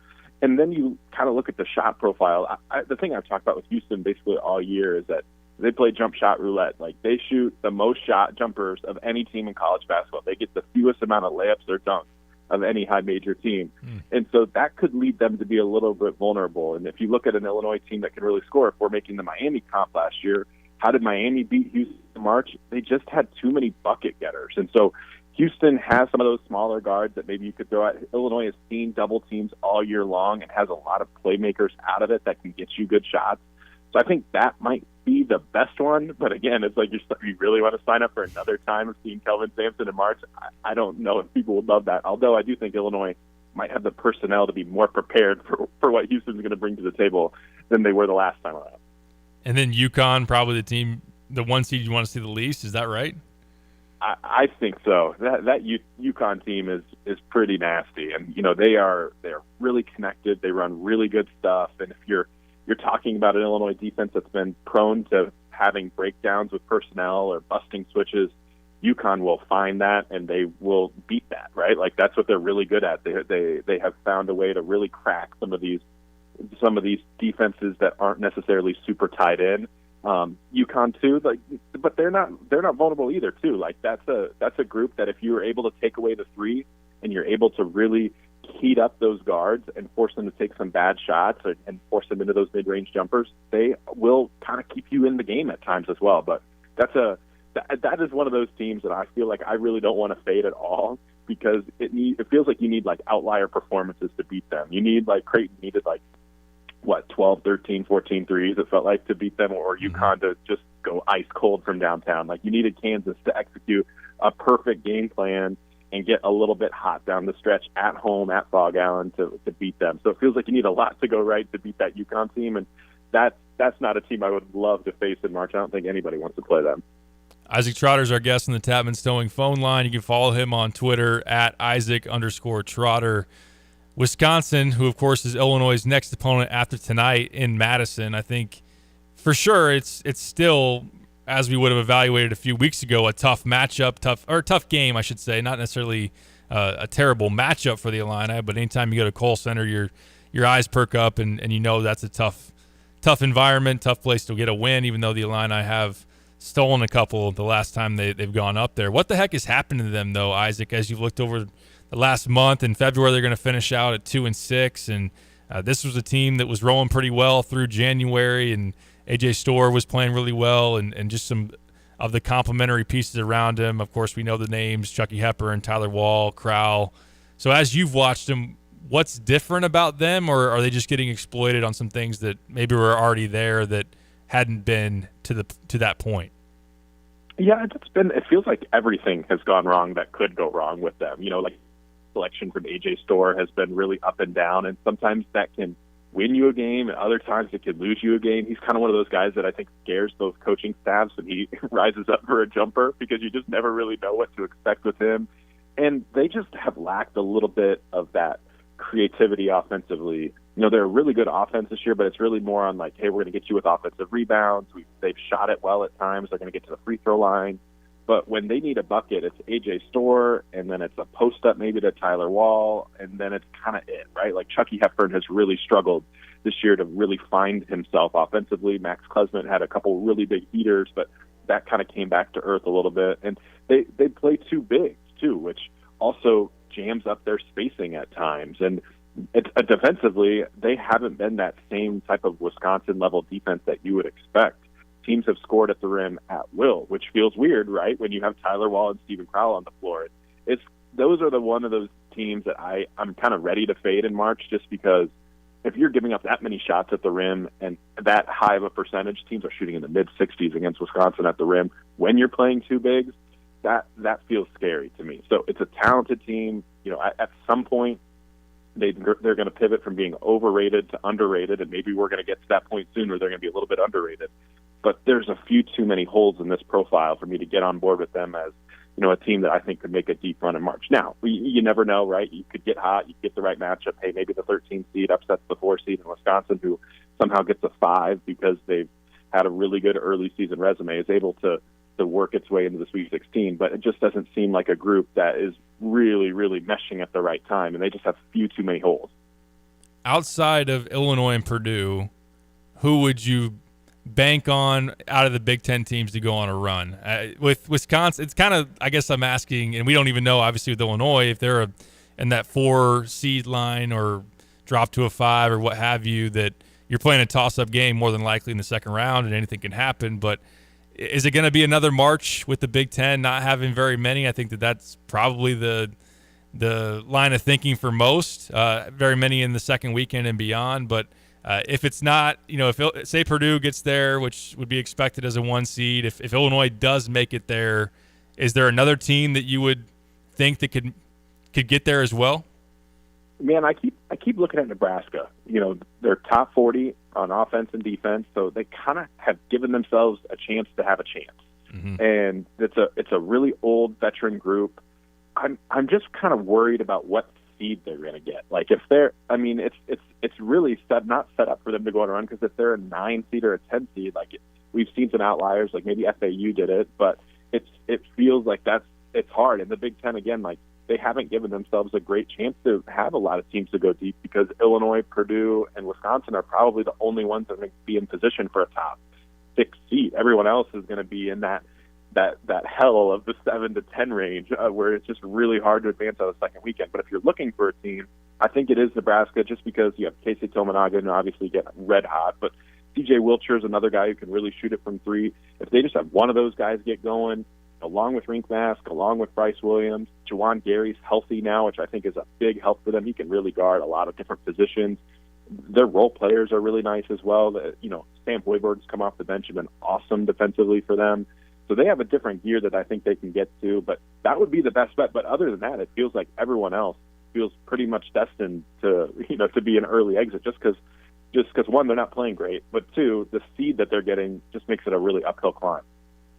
And then you kind of look at the shot profile. The thing I've talked about with Houston basically all year is that they play jump shot roulette. Like, they shoot the most shot jumpers of any team in college basketball. They get the fewest amount of layups or dunks of any high major team. And so that could lead them to be a little bit vulnerable. And if you look at an Illinois team that can really score, if we're making the Miami comp last year, how did Miami beat Houston in March? They just had too many bucket getters. And so Houston has some of those smaller guards that maybe you could throw at. Illinois has seen double teams all year long and has a lot of playmakers out of it that can get you good shots. So I think that might be the best one. But again, it's like you really want to sign up for another time of seeing Kelvin Sampson in March. I don't know if people would love that, although I do think Illinois might have the personnel to be more prepared for what Houston's going to bring to the table than they were the last time around. And then UConn, probably the team, the 1 seed you want to see the least. Is that right? I think so. That UConn team is pretty nasty, and they're really connected. They run really good stuff, and if you're talking about an Illinois defense that's been prone to having breakdowns with personnel or busting switches, UConn will find that and they will beat that. Right? Like, that's what they're really good at. They have found a way to really crack some of these defenses that aren't necessarily super tied in. UConn too, but they're not vulnerable either too. Like, that's a group that if you were able to take away the 3 and you're able to really heat up those guards and force them to take some bad shots and force them into those mid-range jumpers, they will kind of keep you in the game at times as well. But that is one of those teams that I feel like I really don't want to fade at all, because it feels like you need like outlier performances to beat them. You need, like, Creighton needed 12, 13, 14 threes, it felt like, to beat them, or UConn to just go ice cold from downtown. Like, you needed Kansas to execute a perfect game plan and get a little bit hot down the stretch at home at Fog Allen to beat them. So it feels like you need a lot to go right to beat that UConn team, and that's not a team I would love to face in March. I don't think anybody wants to play them. Isaac Trotter is our guest on the Tapman's Towing phone line. You can follow him on Twitter at Isaac_Trotter. Wisconsin, who of course is Illinois' next opponent after tonight in Madison, I think for sure it's still, as we would have evaluated a few weeks ago, a tough matchup, tough game, I should say. Not necessarily a terrible matchup for the Illini, but anytime you go to Kohl Center, your eyes perk up and you know that's a tough environment, tough place to get a win, even though the Illini have stolen a couple the last time they've gone up there. What the heck has happened to them, though, Isaac, as you've looked over the last month? In February, they're going to finish out at 2-6, and this was a team that was rolling pretty well through January, and A.J. Storr was playing really well, and just some of the complementary pieces around him. Of course, we know the names, Chucky Hepburn, Tyler Wall, Crowell. So as you've watched them, what's different about them, or are they just getting exploited on some things that maybe were already there that hadn't been to that point? Yeah, it feels like everything has gone wrong that could go wrong with them. You know, like selection from A.J. Storr has been really up and down, and sometimes that can win you a game, and other times it can lose you a game. He's kind of one of those guys that I think scares those coaching staffs when he rises up for a jumper, because you just never really know what to expect with him. And they just have lacked a little bit of that creativity offensively. You know, they're a really good offense this year, but it's really more on like, hey, we're going to get you with offensive rebounds. They've shot it well at times. They're going to get to the free throw line. But when they need a bucket, it's A.J. Storr, and then it's a post-up maybe to Tyler Wall, and then it's kind of it, right? Like Chucky Hepburn has really struggled this year to really find himself offensively. Max Klesman had a couple really big heaters, but that kind of came back to earth a little bit. And they play too big, too, which also jams up their spacing at times. And defensively, they haven't been that same type of Wisconsin-level defense that you would expect. Teams have scored at the rim at will, which feels weird, right? When you have Tyler Wall and Stephen Crowell on the floor, those are one of those teams that I'm kind of ready to fade in March, just because if you're giving up that many shots at the rim and that high of a percentage, teams are shooting in the mid-60s against Wisconsin at the rim when you're playing two bigs. That feels scary to me. So it's a talented team. You know, at some point, they're going to pivot from being overrated to underrated, and maybe we're going to get to that point soon where they're going to be a little bit underrated. But there's a few too many holes in this profile for me to get on board with them as, you know, a team that I think could make a deep run in March. Now, you never know, right? You could get hot, you get the right matchup. Hey, maybe the 13 seed upsets the 4 seed in Wisconsin, who somehow gets a 5 because they've had a really good early season resume, is able to work its way into the Sweet 16. But it just doesn't seem like a group that is really, really meshing at the right time, and they just have a few too many holes. Outside of Illinois and Purdue, who would you bank on out of the Big Ten teams to go on a run? With Wisconsin, it's kind of, I guess I'm asking, and we don't even know, obviously, with Illinois, if they're in that 4 seed line or drop to a 5 or what have you, that you're playing a toss-up game more than likely in the second round and anything can happen. But is it going to be another March with the Big Ten not having very many? I think that's probably the line of thinking for most, very many in the second weekend and beyond. But if it's not, you know, if say Purdue gets there, which would be expected as a 1 seed, if Illinois does make it there, is there another team that you would think that could get there as well? Man, I keep looking at Nebraska. You know, they're top 40 on offense and defense, so they kind of have given themselves a chance to have a chance. Mm-hmm. And it's a really old veteran group. I'm just kind of worried about what seed they're going to get. Like if they're, I mean, it's really not set up for them to go on a run, because if they're a 9 seed or a 10 seed, like we've seen some outliers, like maybe FAU did it, but it feels like it's hard. And the Big Ten, again, like they haven't given themselves a great chance to have a lot of teams to go deep, because Illinois, Purdue, and Wisconsin are probably the only ones that are going to be in position for a top 6 seed. Everyone else is going to be in that hell of the 7 to 10 range, where it's just really hard to advance on the second weekend. But if you're looking for a team, I think it is Nebraska, just because you have Casey Tominaga, obviously getting red hot, but CJ Wilcher is another guy who can really shoot it from 3. If they just have one of those guys get going, along with Rink Mask, along with Bryce Williams, Juwan Gary's healthy now, which I think is a big help for them. He can really guard a lot of different positions. Their role players are really nice as well. You know, Sam Hoiberg's come off the bench and been awesome defensively for them. So they have a different gear that I think they can get to, but that would be the best bet. But other than that, it feels like everyone else feels pretty much destined to, to be an early exit just because, one, they're not playing great, but two, the seed that they're getting just makes it a really uphill climb.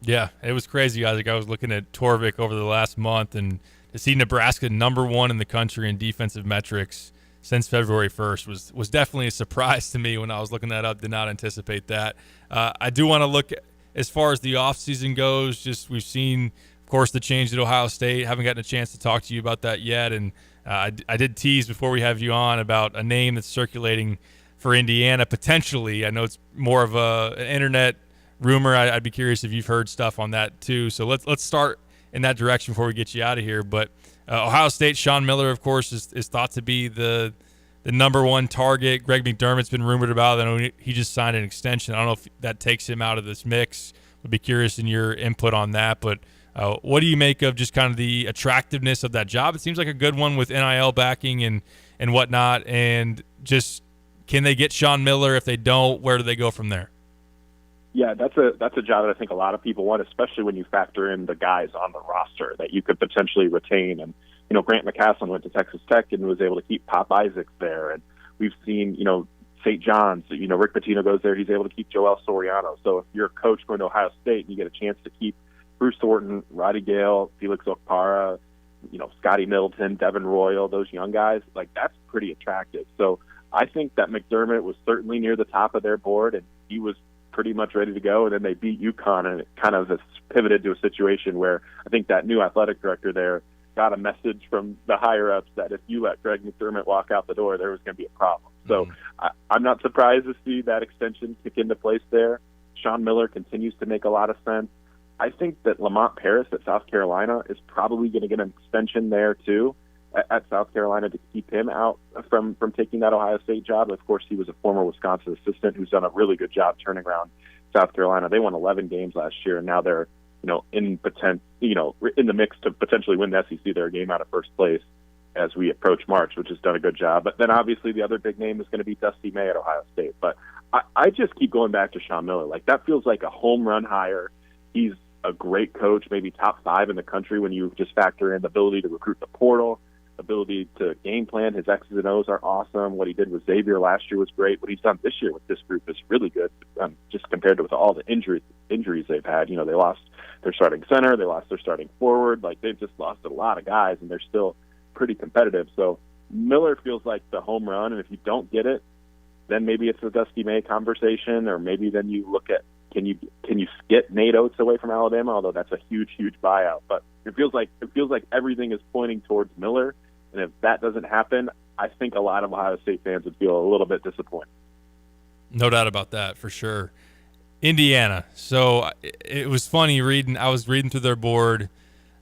Yeah, it was crazy, Isaac. I was looking at Torvik over the last month, and to see Nebraska number 1 in the country in defensive metrics since February 1st was definitely a surprise to me when I was looking that up. Did not anticipate that. I do want to look as far as the offseason goes. Just we've seen, of course, the change at Ohio State. Haven't gotten a chance to talk to you about that yet, and I did tease before we have you on about a name that's circulating for Indiana potentially. I know it's more of an internet rumor. I'd be curious if you've heard stuff on that too. So let's start in that direction before we get you out of here. But Ohio State, Sean Miller, of course, is thought to be the number 1 target. Greg McDermott's been rumored about. I know he just signed an extension. I don't know if that takes him out of this mix. Would be curious in your input on that. But what do you make of just kind of the attractiveness of that job? It seems like a good one with NIL backing and whatnot. And just, can they get Sean Miller? If they don't, where do they go from there? Yeah, that's a job that I think a lot of people want, especially when you factor in the guys on the roster that you could potentially retain. And, Grant McCasland went to Texas Tech and was able to keep Pop Isaacs there. And we've seen, St. John's, Rick Pitino goes there. He's able to keep Joel Soriano. So if you're a coach going to Ohio State and you get a chance to keep Bruce Thornton, Roddy Gale, Felix Okpara, Scotty Middleton, Devin Royal, those young guys, that's pretty attractive. So I think that McDermott was certainly near the top of their board, and he was pretty much ready to go, and then they beat UConn, and it kind of has pivoted to a situation where I think that new athletic director there got a message from the higher-ups that if you let Greg McDermott walk out the door, there was going to be a problem. So I'm not surprised to see that extension kick into place there. Sean Miller continues to make a lot of sense. I think that Lamont Paris at South Carolina is probably going to get an extension there too at South Carolina to keep him out from taking that Ohio State job. Of course, he was a former Wisconsin assistant who's done a really good job turning around South Carolina. They won 11 games last year, and now they're in the mix to potentially win the SEC. They're a game out of first place as we approach March, which has done a good job. But then obviously the other big name is going to be Dusty May at Ohio State. But I just keep going back to Sean Miller. That feels like a home run hire. He's a great coach, maybe top 5 in the country when you just factor in the ability to recruit the portal, ability to game plan. His X's and O's are awesome. What he did with Xavier last year was great. What he's done this year with this group is really good, just compared to with all the injuries they've had. They lost their starting center, they lost their starting forward. They've just lost a lot of guys, and they're still pretty competitive. So Miller feels like the home run, and if you don't get it, then maybe it's a Dusty May conversation, or maybe then you look at can you get Nate Oates away from Alabama, although that's a huge buyout. But it feels like everything is pointing towards Miller. And if that doesn't happen, I think a lot of Ohio State fans would feel a little bit disappointed. No doubt about that, for sure. Indiana. So it was funny I was reading through their board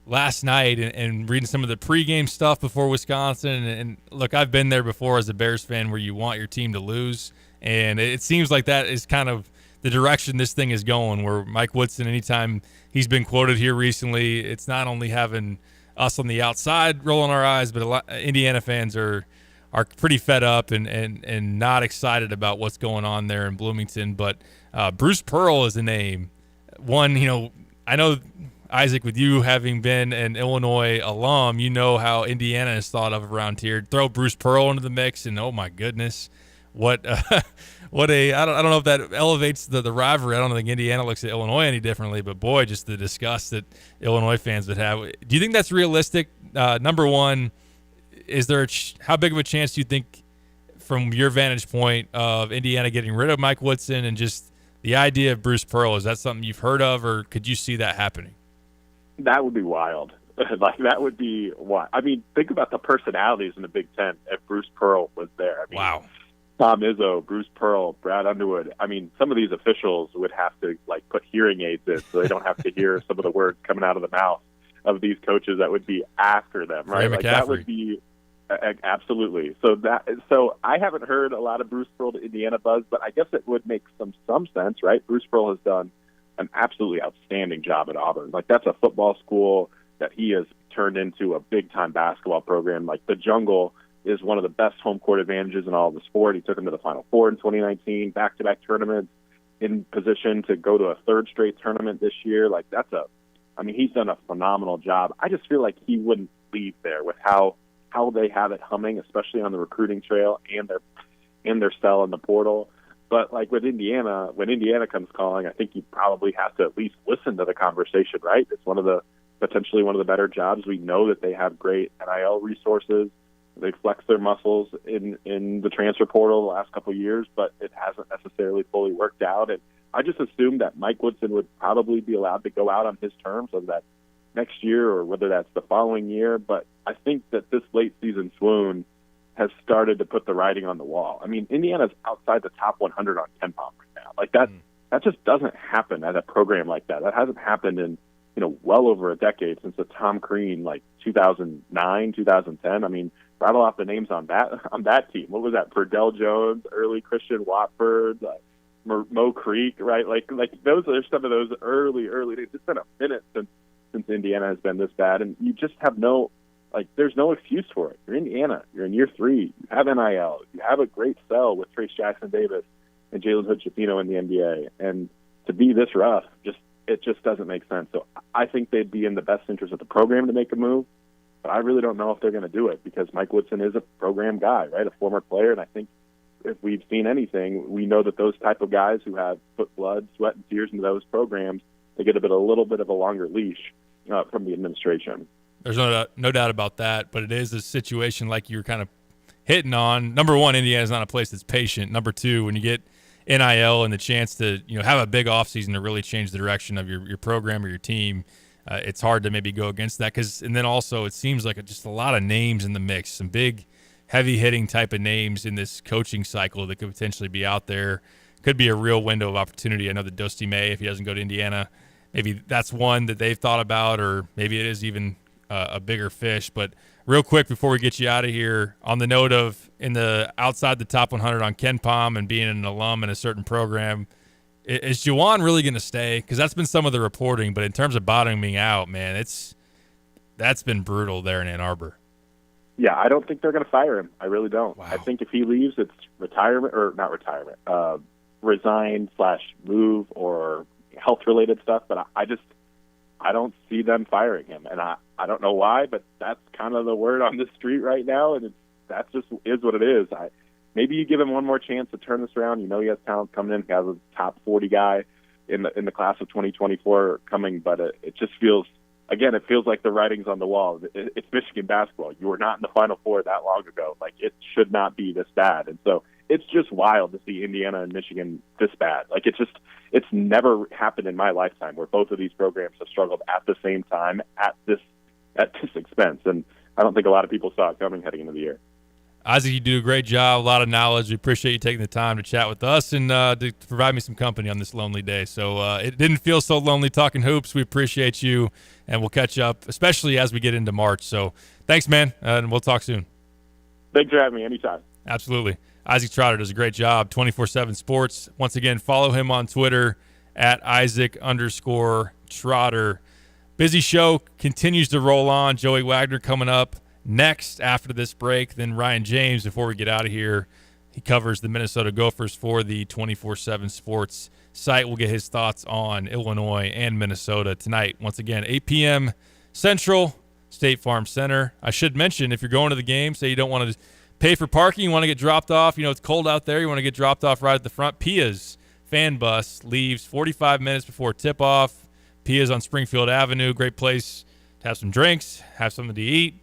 last night and reading some of the pregame stuff before Wisconsin. And look, I've been there before as a Bears fan where you want your team to lose. And it seems like that is kind of the direction this thing is going, where Mike Woodson, anytime he's been quoted here recently, it's not only having us on the outside rolling our eyes, but Indiana fans are pretty fed up and not excited about what's going on there in Bloomington. But Bruce Pearl is a name. One, I know, Isaac, with you having been an Illinois alum, how Indiana is thought of around here. Throw Bruce Pearl into the mix, and oh my goodness, what I don't know if that elevates the rivalry. I don't think Indiana looks at Illinois any differently, but boy, just the disgust that Illinois fans would have. Do you think that's realistic? Number one, is there how big of a chance do you think, from your vantage point, of Indiana getting rid of Mike Woodson and just the idea of Bruce Pearl? Is that something you've heard of, or could you see that happening? That would be wild. That would be wild. I mean, think about the personalities in the Big Ten if Bruce Pearl was there. Wow. Tom Izzo, Bruce Pearl, Brad Underwood. I mean, some of these officials would have to put hearing aids in so they don't have to hear some of the words coming out of the mouth of these coaches that would be after them, right? That would be absolutely. So I haven't heard a lot of Bruce Pearl to Indiana buzz, but I guess it would make some sense, right? Bruce Pearl has done an absolutely outstanding job at Auburn. That's a football school that he has turned into a big-time basketball program. The Jungle is one of the best home court advantages in all of the sport. He took them to the Final Four in 2019, back-to-back tournaments. in position to go to a third straight tournament this year. Like he's done a phenomenal job. I just feel like he wouldn't leave there with how they have it humming, especially on the recruiting trail and their sell in the portal. But like with Indiana, when Indiana comes calling, I think you probably have to at least listen to the conversation, right? It's potentially one of the better jobs. We know that they have great NIL resources. They flex their muscles in the transfer portal the last couple of years, but it hasn't necessarily fully worked out. And I just assumed that Mike Woodson would probably be allowed to go out on his terms, of that next year or whether that's the following year. But I think that this late season swoon has started to put the writing on the wall. I mean, Indiana's outside the top 100 on KenPom right now. Like that just doesn't happen at a program like that. That hasn't happened in well over a decade, since the Tom Crean, like 2009, 2010. I mean, rattle off the names on that team. What was that? Perdell Jones, early Christian Watford, Mo Creek, right? Like those are some of those early days. It's been a minute since Indiana has been this bad, and you just have there's no excuse for it. You're Indiana. You're in year 3. You have NIL. You have a great sell with Trace Jackson-Davis and Jalen Hood-Schifino in the NBA, and to be this rough, it just doesn't make sense. So I think they'd be in the best interest of the program to make a move, but I really don't know if they're going to do it, because Mike Woodson is a program guy, right? A former player. And I think if we've seen anything, we know that those type of guys who have put blood, sweat, and tears into those programs, they get a little bit of a longer leash from the administration. There's no doubt about that, but it is a situation like you're kind of hitting on. Number one, Indiana's not a place that's patient. Number two, when you get NIL and the chance to have a big offseason to really change the direction of your program or your team, it's hard to maybe go against that. And then also it seems like just a lot of names in the mix, some big heavy-hitting type of names in this coaching cycle that could potentially be out there. Could be a real window of opportunity. I know that Dusty May, if he doesn't go to Indiana, maybe that's one that they've thought about, or maybe it is even a bigger fish. But real quick before we get you out of here, on the note of outside the top 100 on KenPom and being an alum in a certain program, is Juwan really going to stay? Because that's been some of the reporting, but in terms of bottoming out, man, that's been brutal there in Ann Arbor. Yeah, I don't think they're going to fire him. I really don't. Wow. I think if he leaves, it's retirement, or not retirement, resign/move or health-related stuff. But I don't see them firing him, and I don't know why, but that's kind of the word on the street right now, and that just is what it is. Maybe you give him one more chance to turn this around. He has talent coming in. He has a top 40 guy in the class of 2024 coming, but it just feels like the writing's on the wall. It's Michigan basketball. You were not in the Final Four that long ago. Like, it should not be this bad, and so it's just wild to see Indiana and Michigan this bad. Like, it's never happened in my lifetime where both of these programs have struggled at the same time at this expense. And I don't think a lot of people saw it coming heading into the year. Isaac, you do a great job, a lot of knowledge. We appreciate you taking the time to chat with us and to provide me some company on this lonely day. So it didn't feel so lonely talking hoops. We appreciate you, and we'll catch up, especially as we get into March. So thanks, man, and we'll talk soon. Thanks for having me. Anytime. Absolutely. Isaac Trotter does a great job, 24/7 Sports. Once again, follow him on Twitter at Isaac_Trotter. Busy show continues to roll on. Joey Wagner coming up next after this break. Then Ryan James, before we get out of here, he covers the Minnesota Gophers for the 24/7 Sports site. We'll get his thoughts on Illinois and Minnesota tonight. Once again, 8 p.m. Central, State Farm Center. I should mention, if you're going to the game, say you don't want to pay for parking, you want to get dropped off, it's cold out there, you want to get dropped off right at the front, Pia's fan bus leaves 45 minutes before tip-off. Pia's on Springfield Avenue, great place to have some drinks, have something to eat.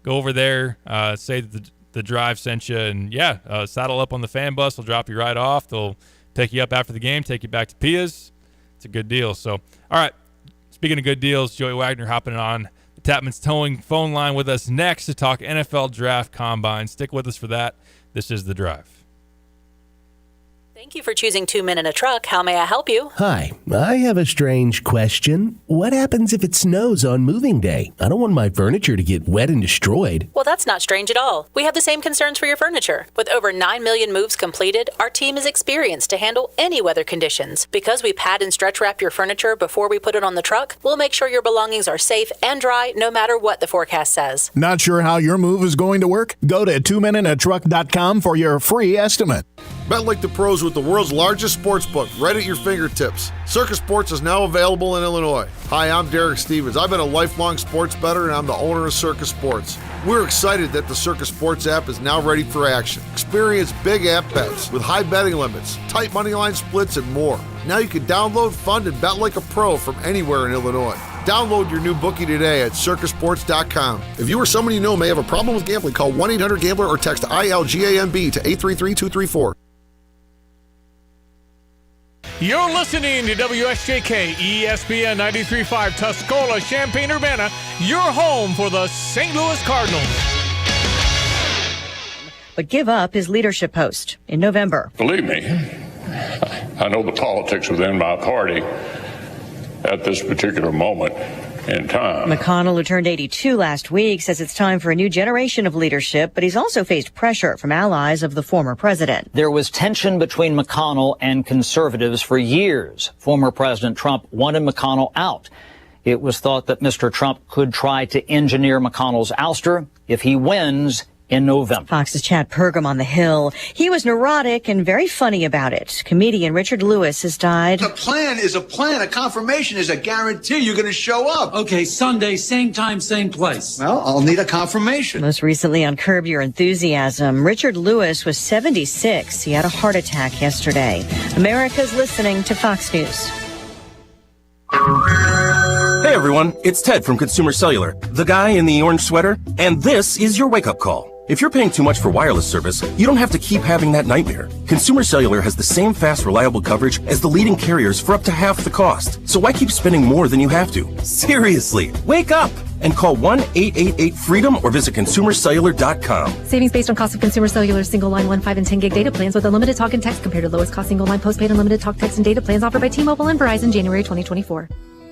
Go over there, say that the drive sent you, and saddle up on the fan bus. They'll drop you right off. They'll pick you up after the game, take you back to Pia's. It's a good deal. So, all right, speaking of good deals, Joey Wagner hopping on the Tapman's Towing phone line with us next to talk NFL Draft Combine. Stick with us for that. This is The Drive. Thank you for choosing 2 Men in a Truck. How may I help you? Hi, I have a strange question. What happens if it snows on moving day? I don't want my furniture to get wet and destroyed. Well, that's not strange at all. We have the same concerns for your furniture. With over 9 million moves completed, our team is experienced to handle any weather conditions. Because we pad and stretch wrap your furniture before we put it on the truck, we'll make sure your belongings are safe and dry no matter what the forecast says. Not sure how your move is going to work? Go to 2minuteatruck.com for your free estimate. Bet like the pros with the world's largest sports book right at your fingertips. Circus Sports is now available in Illinois. Hi, I'm Derek Stevens. I've been a lifelong sports bettor, and I'm the owner of Circus Sports. We're excited that the Circus Sports app is now ready for action. Experience big app bets with high betting limits, tight money line splits, and more. Now you can download, fund, and bet like a pro from anywhere in Illinois. Download your new bookie today at circusports.com. If you or someone you know may have a problem with gambling, call 1-800-GAMBLER or text ILGAMB to 833-234. You're listening to WSJK ESPN 93.5 Tuscola, Champaign-Urbana, your home for the St. Louis Cardinals. But give up his leadership post in November. Believe me, I know the politics within my party at this particular moment in time. McConnell, who turned 82 last week, says it's time for a new generation of leadership, but he's also faced pressure from allies of the former president. There was tension between McConnell and conservatives for years. Former President Trump wanted McConnell out. It was thought that Mr. Trump could try to engineer McConnell's ouster if he wins in November. Fox's Chad Pergam on the Hill. He was neurotic and very funny about it. Comedian Richard Lewis has died. A plan is a plan. A confirmation is a guarantee you're going to show up. Okay, Sunday, same time, same place. Well, I'll need a confirmation. Most recently on Curb Your Enthusiasm, Richard Lewis was 76. He had a heart attack yesterday. America's listening to Fox News. Hey everyone, it's Ted from Consumer Cellular, the guy in the orange sweater, and this is your wake-up call. If you're paying too much for wireless service, you don't have to keep having that nightmare. Consumer Cellular has the same fast, reliable coverage as the leading carriers for up to half the cost. So why keep spending more than you have to? Seriously, wake up and call 1-888-FREEDOM or visit consumercellular.com. Savings based on cost of Consumer Cellular single line 1, 5, and 10 gig data plans with unlimited talk and text compared to lowest cost single line postpaid unlimited talk, text, and data plans offered by T-Mobile and Verizon January 2024.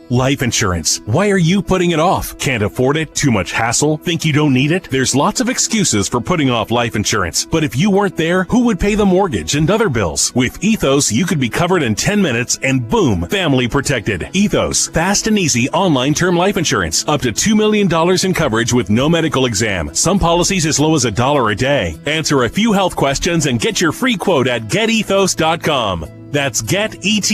Life insurance. Why are you putting it off? Can't afford it? Too much hassle? Think you don't need it? There's lots of excuses for putting off life insurance. But if you weren't there, who would pay the mortgage and other bills? With Ethos, you could be covered in 10 minutes and boom, family protected. Ethos, fast and easy online term life insurance. Up to $2 million in coverage with no medical exam. Some policies as low as $1 a day. Answer a few health questions and get your free quote at getethos.com. That's getethos.com.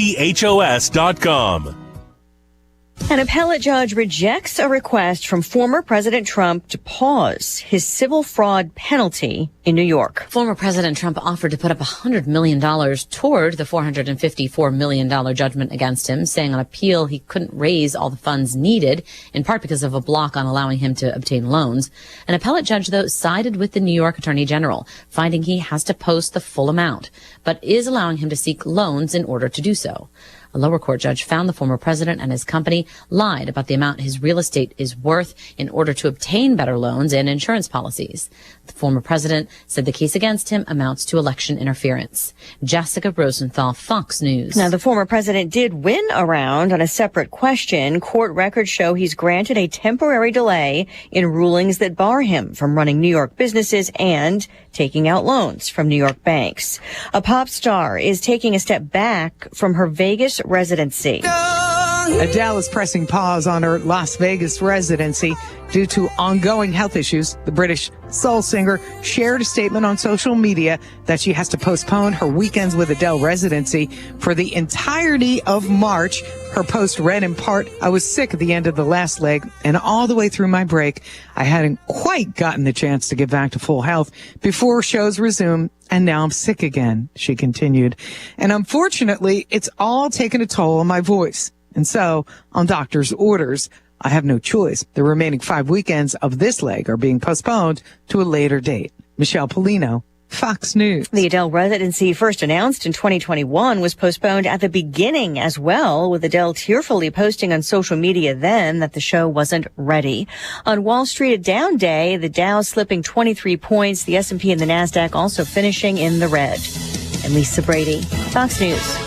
An appellate judge rejects a request from former President Trump to pause his civil fraud penalty in New York. Former President Trump offered to put up $100 million toward the $454 million judgment against him, saying on appeal he couldn't raise all the funds needed, in part because of a block on allowing him to obtain loans. An appellate judge, though, sided with the New York Attorney General, finding he has to post the full amount, but is allowing him to seek loans in order to do so. A lower court judge found the former president and his company lied about the amount his real estate is worth in order to obtain better loans and insurance policies. The former president said the case against him amounts to election interference. Jessica Rosenthal, Fox News. Now, the former president did win a round on a separate question. Court records show he's granted a temporary delay in rulings that bar him from running New York businesses and taking out loans from New York banks. A pop star is taking a step back from her Vegas residency. Adele is pressing pause on her Las Vegas residency due to ongoing health issues. The British soul singer shared a statement on social media that she has to postpone her weekends with Adele residency for the entirety of March. Her post read in part, "I was sick at the end of the last leg, and all the way through my break, I hadn't quite gotten the chance to get back to full health before shows resume, and now I'm sick again," she continued. "And unfortunately, it's all taken a toll on my voice. And so, on doctor's orders, I have no choice. The remaining 5 weekends of this leg are being postponed to a later date." Michelle Polino, Fox News. The Adele residency, first announced in 2021, was postponed at the beginning as well, with Adele tearfully posting on social media then that the show wasn't ready. On Wall Street, a down day, the Dow slipping 23 points, the S&P and the NASDAQ also finishing in the red. And Lisa Brady, Fox News.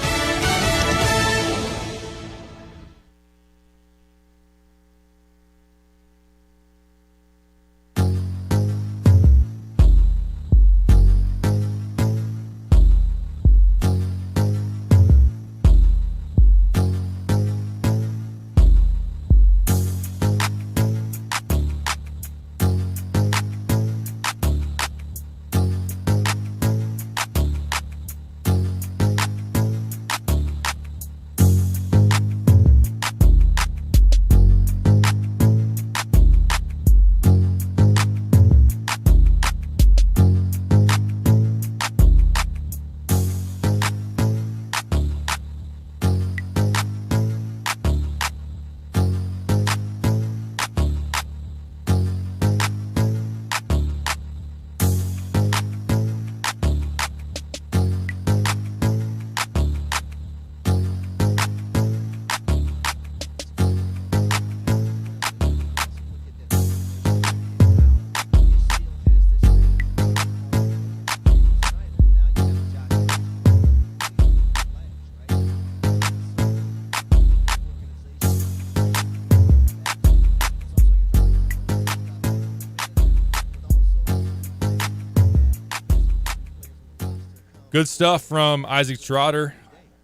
Good stuff from Isaac Trotter,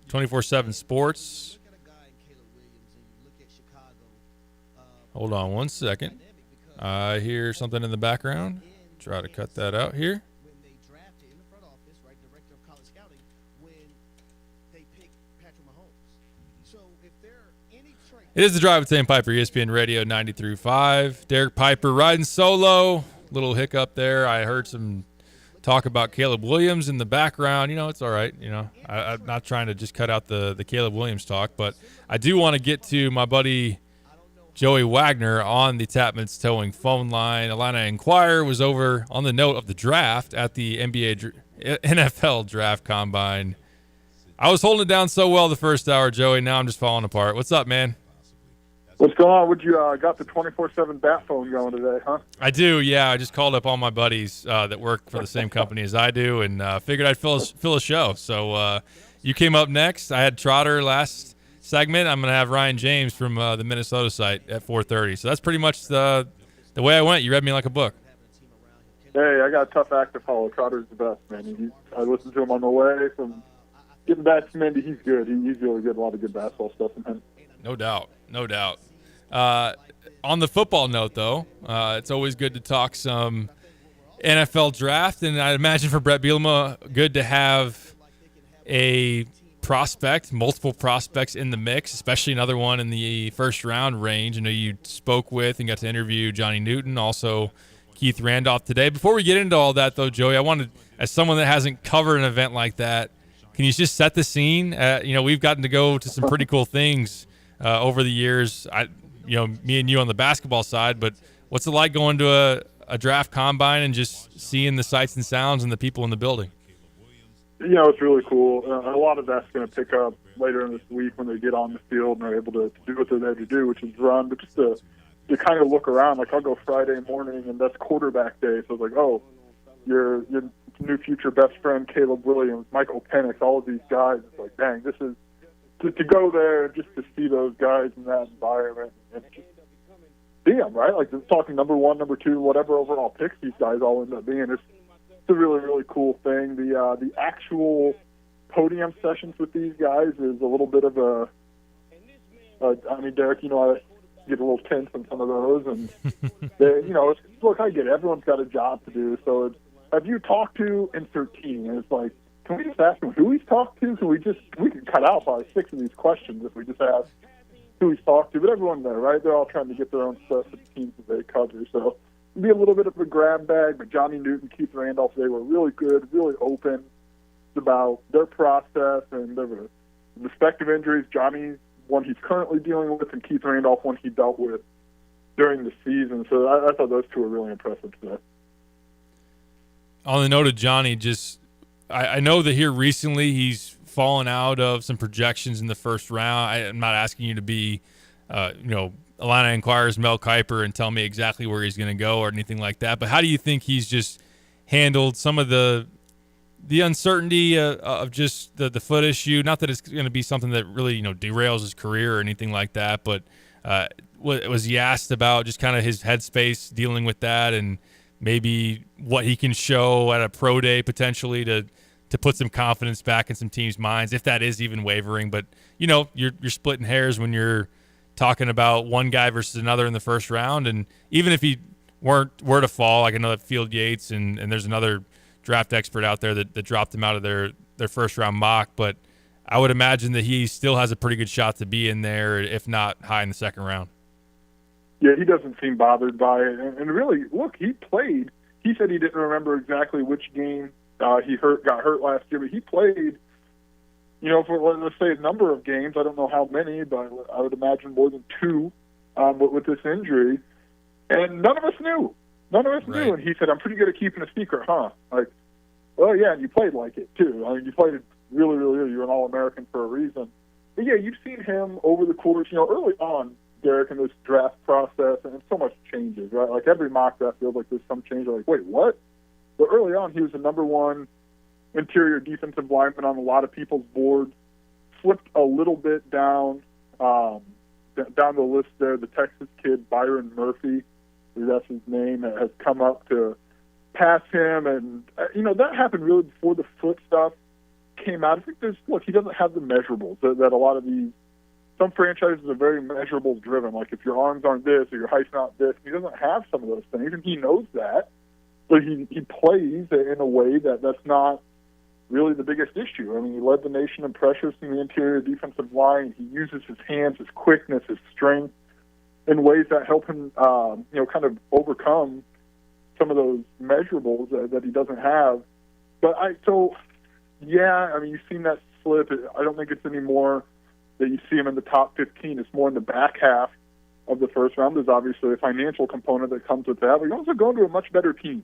24/7 Sports. Hold on one second. I hear something in the background. Try to cut that out here. It is the Drive with Sandpiper, ESPN Radio 93.5. Derek Piper riding solo. Little hiccup there. I heard some talk about Caleb Williams in the background. It's all right. I'm not trying to just cut out the Caleb Williams talk, but I do want to get to my buddy Joey Wagner on the Tapman's Towing phone line. Illini Inquirer was over on the note of the draft at the NFL Draft Combine. I was holding it down so well the first hour, Joey. Now I'm just falling apart. What's up, man? What's going on? Would you got the 24/7 bat phone going today, huh? I do, yeah. I just called up all my buddies that work for the same company as I do, and figured I'd fill a show. So you came up next. I had Trotter last segment. I'm going to have Ryan James from the Minnesota site at 4:30. So that's pretty much the way I went. You read me like a book. Hey, I got a tough act to follow. Trotter's the best, man. I listened to him on the way from getting back to Mindy. He's good. He's really good. A lot of good basketball stuff in him. No doubt. On the football note, though, it's always good to talk some NFL draft, and I'd imagine for Brett Bielema, good to have a prospect, multiple prospects in the mix, especially another one in the first round range. I know you spoke with and got to interview Johnny Newton, also Keith Randolph today. Before we get into all that, though, Joey, I wanted, as someone that hasn't covered an event like that, can you just set the scene? We've gotten to go to some pretty cool things over the years. Me and you on the basketball side, but what's it like going to a draft combine and just seeing the sights and sounds and the people in the building? It's really cool. A lot of that's going to pick up later in this week when they get on the field and are able to do what they're there to do, which is run, but just to kind of look around. Like, I'll go Friday morning, and that's quarterback day, so it's like, oh, your new future best friend, Caleb Williams, Michael Penix, all of these guys. It's like, dang, this is to go there just to see those guys in that environment and just see them, right? Like, just talking number one, number two, whatever overall picks these guys all end up being. It's a really, really cool thing. The actual podium sessions with these guys is a little bit of Derek, I get a little tense on some of those, and look, I get it. Everyone's got a job to do. So have you talked to insert team? And it's like, can we just ask him who he's talked to? We can cut out probably 6 of these questions if we just ask who he's talked to. But everyone there, right? They're all trying to get their own stuff to the teams that they cover. So it'll be a little bit of a grab bag. But Johnny Newton, Keith Randolph, they were really good, really open about their process and their respective injuries. Johnny, one he's currently dealing with, and Keith Randolph, one he dealt with during the season. So I thought those two were really impressive today. On the note of Johnny, I know that here recently he's fallen out of some projections in the first round. I'm not asking you to be, Illini Inquirer's Mel Kiper and tell me exactly where he's going to go or anything like that. But how do you think he's just handled some of the uncertainty of just the foot issue? Not that it's going to be something that really derails his career or anything like that, but was he asked about just kind of his headspace dealing with that and maybe what he can show at a pro day potentially to put some confidence back in some teams' minds, if that is even wavering? But you're splitting hairs when you're talking about one guy versus another in the first round, and even if he were to fall, like another Field Yates, and there's another draft expert out there that dropped him out of their first round mock, but I would imagine that he still has a pretty good shot to be in there, if not high in the second round. Yeah, he doesn't seem bothered by it. And really, look, he played. He said he didn't remember exactly which game he got hurt last year, but he played, for, let's say, a number of games. I don't know how many, but I would imagine more than 2 with this injury. And none of us knew. None of us knew. And he said, I'm pretty good at keeping a secret, huh? Like, well, yeah, and you played like it, too. I mean, you played it really, really good. You're an All-American for a reason. But, yeah, you've seen him over the course, early on, Derek, in this draft process, and so much changes, right? Like, every mock draft feels like there's some change. Like, wait, what? But early on, he was the number 1 interior defensive lineman on a lot of people's boards. Flipped a little bit down the list there. The Texas kid, Byron Murphy, that's his name, that has come up to pass him. And, that happened really before the foot stuff came out. I think he doesn't have the measurables that a lot of these. Some franchises are very measurable driven. Like if your arms aren't this or your height's not this, he doesn't have some of those things, and he knows that. But he plays in a way that's not really the biggest issue. I mean, he led the nation in pressures from the interior defensive line. He uses his hands, his quickness, his strength in ways that help him, kind of overcome some of those measurables that he doesn't have. But you've seen that slip. I don't think it's any more that you see him in the top 15. It's more in the back half of the first round. There's obviously a financial component that comes with that. But you're also going to a much better team,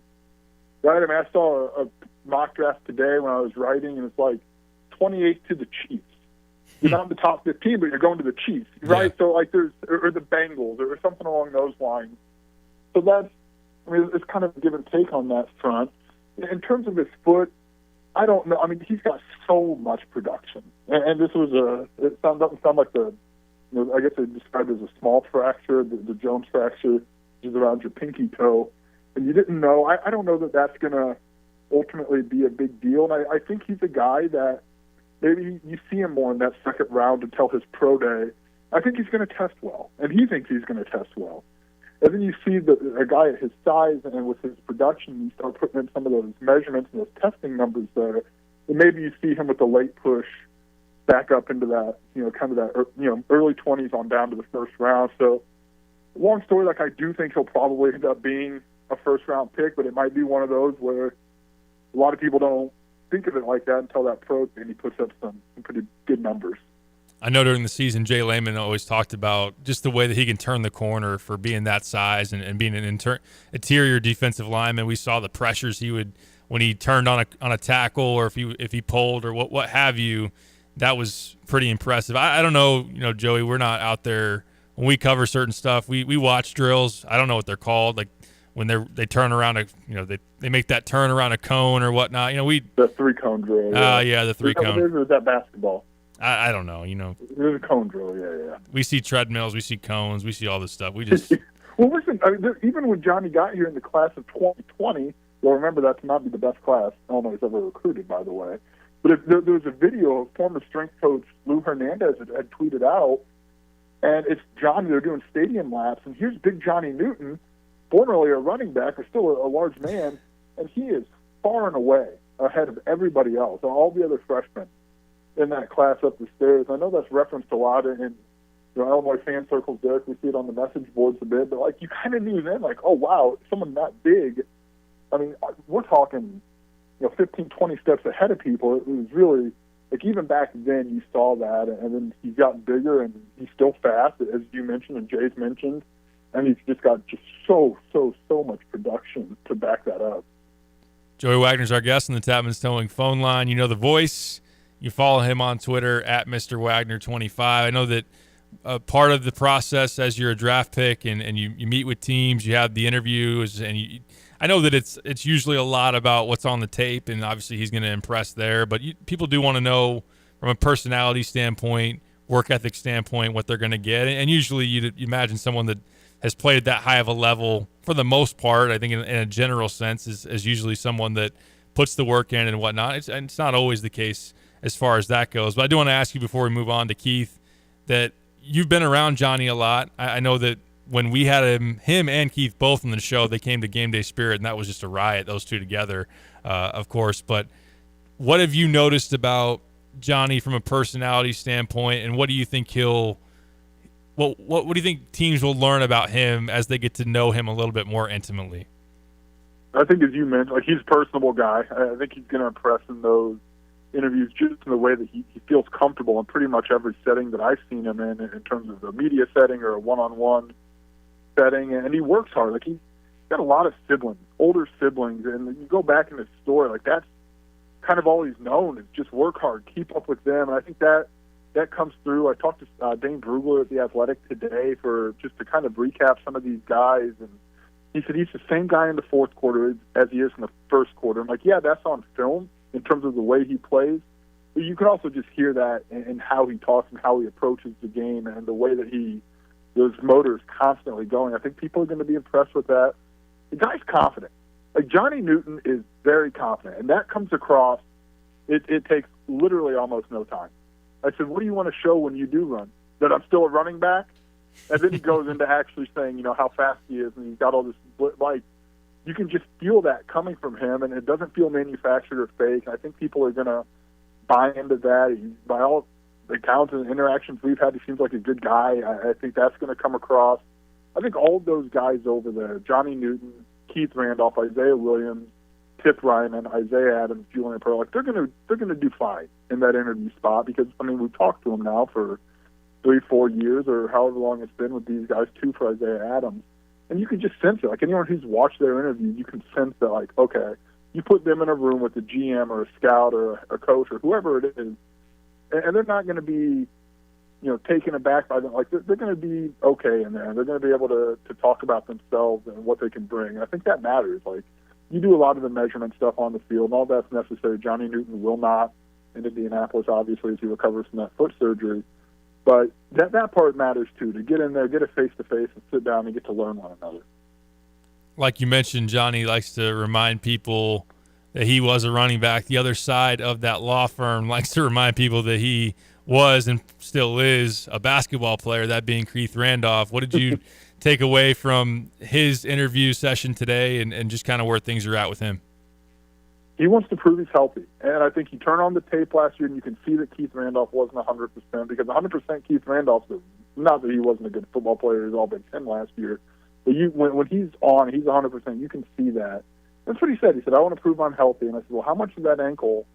right? I mean, I saw a mock draft today when I was writing, and it's like 28 to the Chiefs. You're not in the top 15, but you're going to the Chiefs, right? Yeah. So, like, or the Bengals or something along those lines. So it's kind of a give and take on that front. In terms of his foot, I don't know. I mean, he's got so much production, and this was it doesn't sound like I guess they described it as a small fracture, the Jones fracture, which is around your pinky toe, and you didn't know. I don't know that that's going to ultimately be a big deal, and I think he's a guy that maybe you see him more in that second round until his pro day. I think he's going to test well, and he thinks he's going to test well. And then you see a guy at his size and with his production, you start putting in some of those measurements and those testing numbers there. And maybe you see him with the late push back up into that, early 20s on down to the first round. So, long story, I do think he'll probably end up being a first-round pick, but it might be one of those where a lot of people don't think of it like that until that pro, and he puts up some pretty good numbers. I know during the season, Jay Lehman always talked about just the way that he can turn the corner for being that size and being an interior defensive lineman. We saw the pressures he would when he turned on a tackle or if he pulled or what have you. That was pretty impressive. I don't know, Joey, we're not out there when we cover certain stuff. We watch drills. I don't know what they're called, like when they turn around they make that turn around a cone or whatnot. The 3-cone drill. The 3-cone. There's that basketball. I don't know, There's a cone drill, yeah. We see treadmills, we see cones, we see all this stuff. We just well, listen. I mean, even when Johnny got here in the class of 2020, well, remember that to not be the best class Illinois ever recruited, by the way. But there was a video of former strength coach Lou Hernandez had tweeted out, and it's Johnny. They're doing stadium laps, and here's big Johnny Newton, formerly a running back, or still a large man, and he is far and away ahead of everybody else, all the other freshmen in that class up the stairs. I know that's referenced a lot in Illinois fan circles, Derek. We see it on the message boards a bit, but you kind of knew then, oh wow, someone that big. I mean, we're talking, 15, 20 steps ahead of people. It was really even back then you saw that, and then he's gotten bigger and he's still fast, as you mentioned and Jay's mentioned, and he's just got so much production to back that up. Joey Wagner's our guest on the Tapman's Towing phone line. You know the voice. You follow him on Twitter at Mr. Wagner25. I know that part of the process as you're a draft pick and you meet with teams, you have the interviews, and I know that it's usually a lot about what's on the tape, and obviously he's going to impress there. But people do want to know from a personality standpoint, work ethic standpoint, what they're going to get. And usually you imagine someone that has played at that high of a level for the most part, I think in a general sense, is usually someone that puts the work in and whatnot. It's not always the case as far as that goes. But I do want to ask you before we move on to Keith that you've been around Johnny a lot. I know that when we had him and Keith both on the show, they came to Game Day Spirit, and that was just a riot, those two together, of course. But what have you noticed about Johnny from a personality standpoint, and what do you think what do you think teams will learn about him as they get to know him a little bit more intimately? I think, as you mentioned, he's a personable guy. I think he's going to impress in those interviews just in the way that he feels comfortable in pretty much every setting that I've seen him in terms of a media setting or a one-on-one setting, and he works hard. He's got a lot of siblings, older siblings, and you go back in his story, that's kind of all he's known is just work hard, keep up with them, and I think that comes through. I talked to Dane Brugler at The Athletic today for just to kind of recap some of these guys, and he said he's the same guy in the fourth quarter as he is in the first quarter. I'm like, yeah, that's on film in terms of the way he plays, but you can also just hear that in how he talks and how he approaches the game and the way that those motors constantly going. I think people are going to be impressed with that. The guy's confident. Johnny Newton is very confident, and that comes across. It takes literally almost no time. I said, what do you want to show when you do run? That I'm still a running back? And then he goes into actually saying, how fast he is, and he's got all this, like, you can just feel that coming from him, and it doesn't feel manufactured or fake. I think people are going to buy into that. By all accounts and interactions we've had, he seems like a good guy. I think that's going to come across. I think all of those guys over there, Johnny Newton, Keith Randolph, Isaiah Williams, Tip Ryman, Isaiah Adams, Julian Pearl, like they're gonna do fine in that interview spot because we've talked to them now for 3-4 years or however long it's been with these guys, 2 for Isaiah Adams, and you can just sense it. Like anyone who's watched their interviews, you can sense that. Like, okay, you put them in a room with a GM or a scout or a coach or whoever it is, and they're not going to be, taken aback by them. Like they're going to be okay in there. They're going to be able to talk about themselves and what they can bring. And I think that matters. Like, you do a lot of the measurement stuff on the field, and all that's necessary. Johnny Newton will not in Indianapolis, obviously, as he recovers from that foot surgery. But that part matters, too, to get in there, get a face-to-face, and sit down and get to learn one another. Like you mentioned, Johnny likes to remind people that he was a running back. The other side of that law firm likes to remind people that he was and still is a basketball player, that being Keith Randolph. What did you take away from his interview session today and just kind of where things are at with him? He wants to prove he's healthy. And I think you turn on the tape last year and you can see that Keith Randolph wasn't 100% because 100% Keith Randolph, not that he wasn't a good football player, he was all Big Ten last year, but when he's on, he's 100%. You can see that. That's what he said. He said, I want to prove I'm healthy. And I said, well, how much did that ankle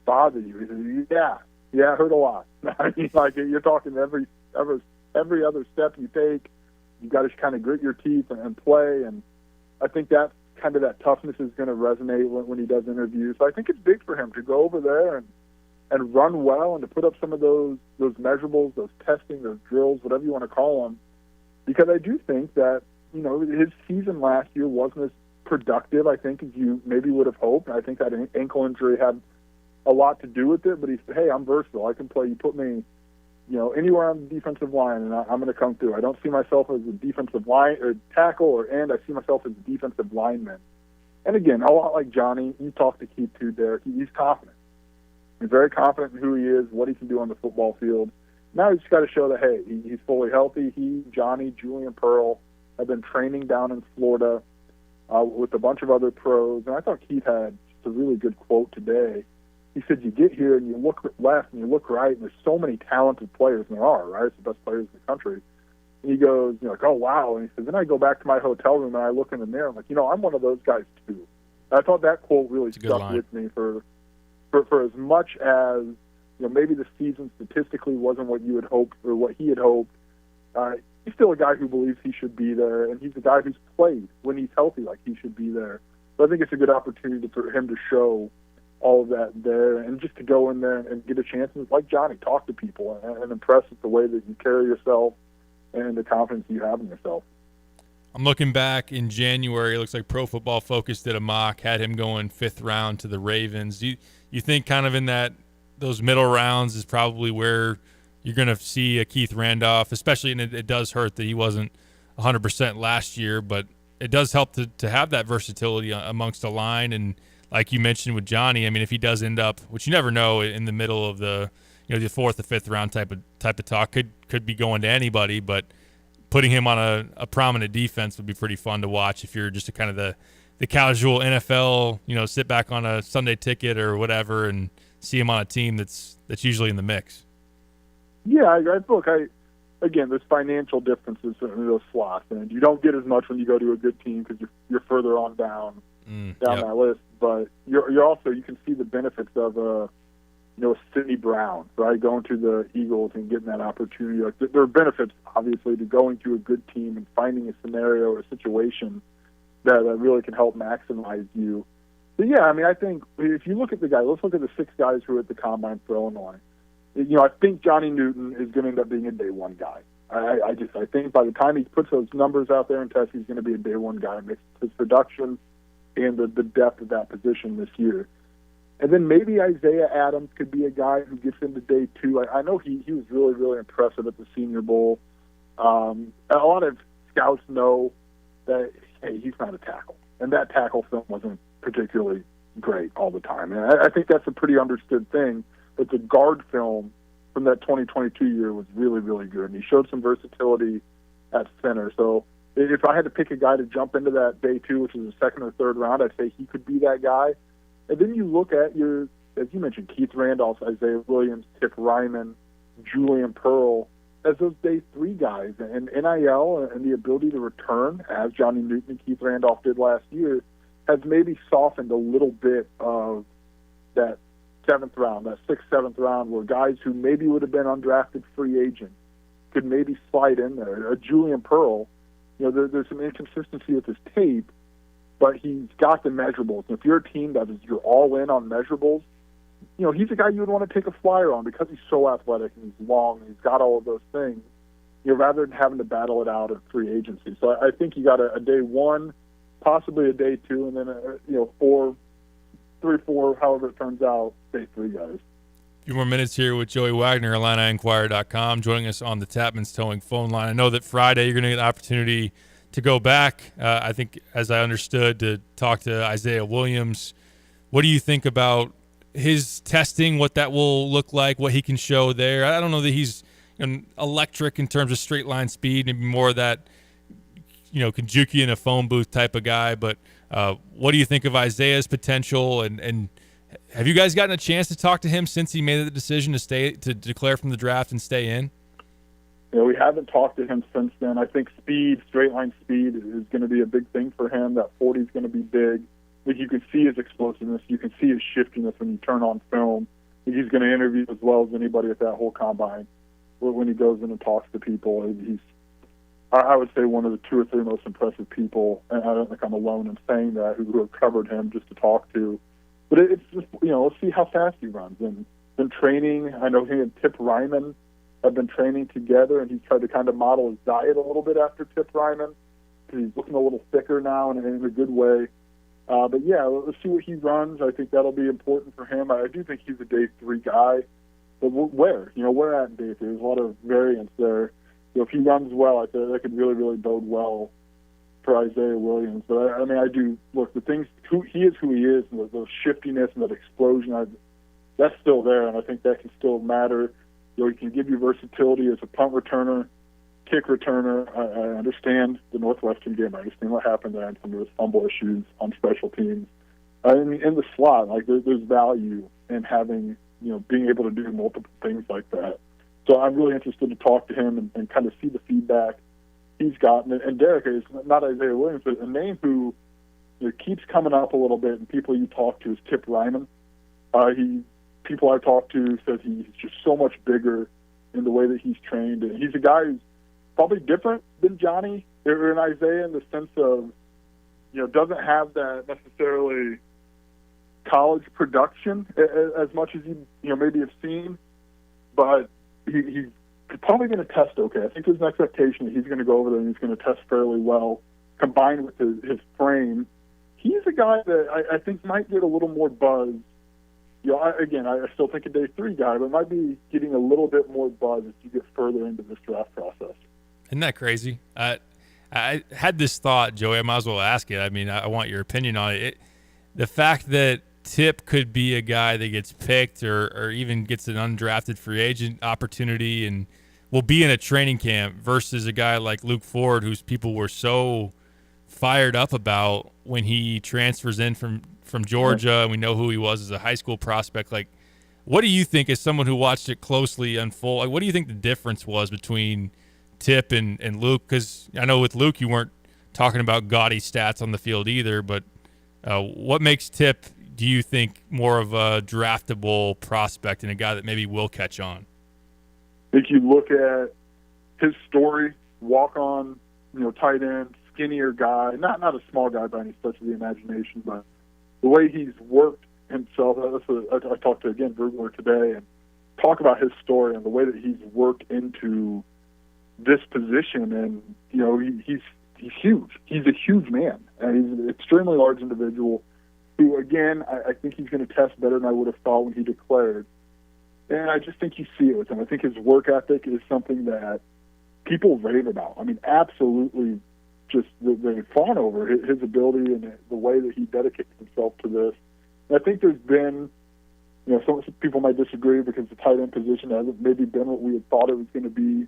bother you? He said, yeah, it hurt a lot. I mean, like, you're talking every other step you take, you got to kind of grit your teeth and play. And I think that kind of that toughness is going to resonate when he does interviews. So I think it's big for him to go over there and run well and to put up some of those measurables, those testing, those drills, whatever you want to call them. Because I do think that, his season last year wasn't as productive, I think, as you maybe would have hoped. I think that ankle injury had a lot to do with it, but he said, hey, I'm versatile. I can play. You put me, anywhere on the defensive line, and I'm going to come through. I don't see myself as a defensive line or tackle or end. I see myself as a defensive lineman. And again, a lot like Johnny, you talk to Keith too, Derek. He's confident. He's very confident in who he is, what he can do on the football field. Now he's just got to show that, hey, he's fully healthy. He, Johnny, Julian Pearl have been training down in Florida with a bunch of other pros. And I thought Keith had just a really good quote today. He said, you get here and you look left and you look right, and there's so many talented players, and there are, right? It's the best players in the country. And he goes, oh, wow. And he said, then I go back to my hotel room and I look in the mirror. I'm like, I'm one of those guys too. And I thought that quote really stuck with me for as much as, maybe the season statistically wasn't what you had hoped or what he had hoped. He's still a guy who believes he should be there, and he's a guy who's played when he's healthy like he should be there. So I think it's a good opportunity for him to show all of that there and just to go in there and get a chance and, like Johnny, talk to people and impress with the way that you carry yourself and the confidence you have in yourself. I'm looking back in January. It looks like Pro Football Focus did a mock, had him going 5th round to the Ravens. You think kind of in those middle rounds is probably where you're going to see a Keith Randolph, especially, and it does hurt that he wasn't 100% last year, but it does help to have that versatility amongst a line. And like you mentioned with Johnny, I mean, if he does end up, which you never know, in the middle of the 4th or 5th round type of talk, could be going to anybody, but putting him on a prominent defense would be pretty fun to watch if you're just a kind of the casual NFL, sit back on a Sunday ticket or whatever and see him on a team that's usually in the mix. Yeah, again, there's financial differences in those slots, and you don't get as much when you go to a good team because you're further on down that list. But you're also, you can see the benefits of a Sidney Brown, right, going to the Eagles and getting that opportunity. Like, there are benefits, obviously, to going to a good team and finding a scenario or a situation that really can help maximize you. But yeah, I mean, I think if you look at the guy, let's look at the 6 guys who are at the Combine for Illinois. I think Johnny Newton is going to end up being a day one guy. I think by the time he puts those numbers out there and tests, he's going to be a day one guy. Makes his production and the depth of that position this year. And then maybe Isaiah Adams could be a guy who gets into day 2. I know he was really, really impressive at the Senior Bowl. A lot of scouts know that, hey, he's not a tackle. And that tackle film wasn't particularly great all the time. And I think that's a pretty understood thing. but the guard film from that 2022 year was really, really good. And he showed some versatility at center. So if I had to pick a guy to jump into that day two, which is the second or third round, I'd say he could be that guy. And then you look at your, as you mentioned, Keith Randolph, Isaiah Williams, Tip Ryman, Julian Pearl, as those day three guys. And NIL and the ability to return, as Johnny Newton and Keith Randolph did last year, has maybe softened a little bit of that seventh round, that sixth, seventh round, where guys who maybe would have been undrafted free agents could maybe slide in there. Julian Pearl, there's some inconsistency with his tape, but he's got the measurables. And if you're a team that is you're all in on measurables, he's a guy you would want to take a flyer on because he's so athletic and he's long and he's got all of those things, rather than having to battle it out at free agency. So I think you got a day one, possibly a day two, and then, 3, 4, however it turns out, day three guys. A few more minutes here with Joey Wagner, IlliniInquirer.com, joining us on the Tapman's Towing phone line. I know that Friday you're going to get an opportunity to go back, I think, as I understood, to talk to Isaiah Williams. What do you think about his testing, what that will look like, what he can show there? I don't know that he's electric in terms of straight line speed, maybe more of that, Kanjuki in a phone booth type of guy. But what do you think of Isaiah's potential? And have you guys gotten a chance to talk to him since he made the decision to declare from the draft and stay in? We haven't talked to him since then. I think speed, straight line speed, is going to be a big thing for him. That 40 is going to be big. You can see his explosiveness. You can see his shiftiness when you turn on film. He's going to interview as well as anybody at that whole combine. When he goes in and talks to people, he's, I would say, one of the 2 or 3 most impressive people, and I don't think I'm alone in saying that, who have covered him just to talk to. But it's just, let's see how fast he runs. And been training. I know he and Tip Ryman have been training together, and he's tried to kind of model his diet a little bit after Tip Ryman, because he's looking a little thicker now and in a good way. But yeah, let's see what he runs. I think that'll be important for him. I do think he's a day three guy. But where? Where at day three? There's a lot of variance there. If he runs well, I think that could really, really bode well for Isaiah Williams. But I do look, the things, he is, and the shiftiness and that explosion, that's still there, and I think that can still matter. He can give you versatility as a punt returner, kick returner. I understand the Northwestern game. I understand what happened there and some of those fumble issues on special teams. In the slot, there's value in having, being able to do multiple things like that. So I'm really interested to talk to him and kind of see the feedback he's gotten. And Derek is not Isaiah Williams, but a name who keeps coming up a little bit, and people you talk to is Tip Ryman. People I talk to says he's just so much bigger in the way that he's trained. And he's a guy who's probably different than Johnny or Isaiah in the sense of, doesn't have that necessarily college production as much as you maybe have seen, but he's probably going to test okay. I think there's an expectation that he's going to go over there and he's going to test fairly well, combined with his frame. He's a guy that I think might get a little more buzz. I still think a day three guy, but might be getting a little bit more buzz as you get further into this draft process. Isn't that crazy? I had this thought, Joey. I might as well ask it. I mean, I want your opinion on it. The fact that Tip could be a guy that gets picked or even gets an undrafted free agent opportunity and will be in a training camp versus a guy like Luke Ford, whose people were so fired up about when he transfers in from Georgia, and we know who he was as a high school prospect. What do you think, as someone who watched it closely unfold, what do you think the difference was between Tip and Luke? Because I know with Luke you weren't talking about gaudy stats on the field either, but what makes Tip, do you think, more of a draftable prospect and a guy that maybe will catch on? I think you look at his story, walk-on, tight end, skinnier guy, not a small guy by any stretch of the imagination, but the way he's worked himself. I talked to, again, Vergler today, and talk about his story and the way that he's worked into this position. And, he's huge. He's a huge man, and he's an extremely large individual who, again, I think he's going to test better than I would have thought when he declared. And I just think you see it with him. I think his work ethic is something that people rave about. I mean, absolutely just they fawn over his ability and the way that he dedicates himself to this. And I think there's been some people might disagree because the tight end position hasn't maybe been what we had thought it was going to be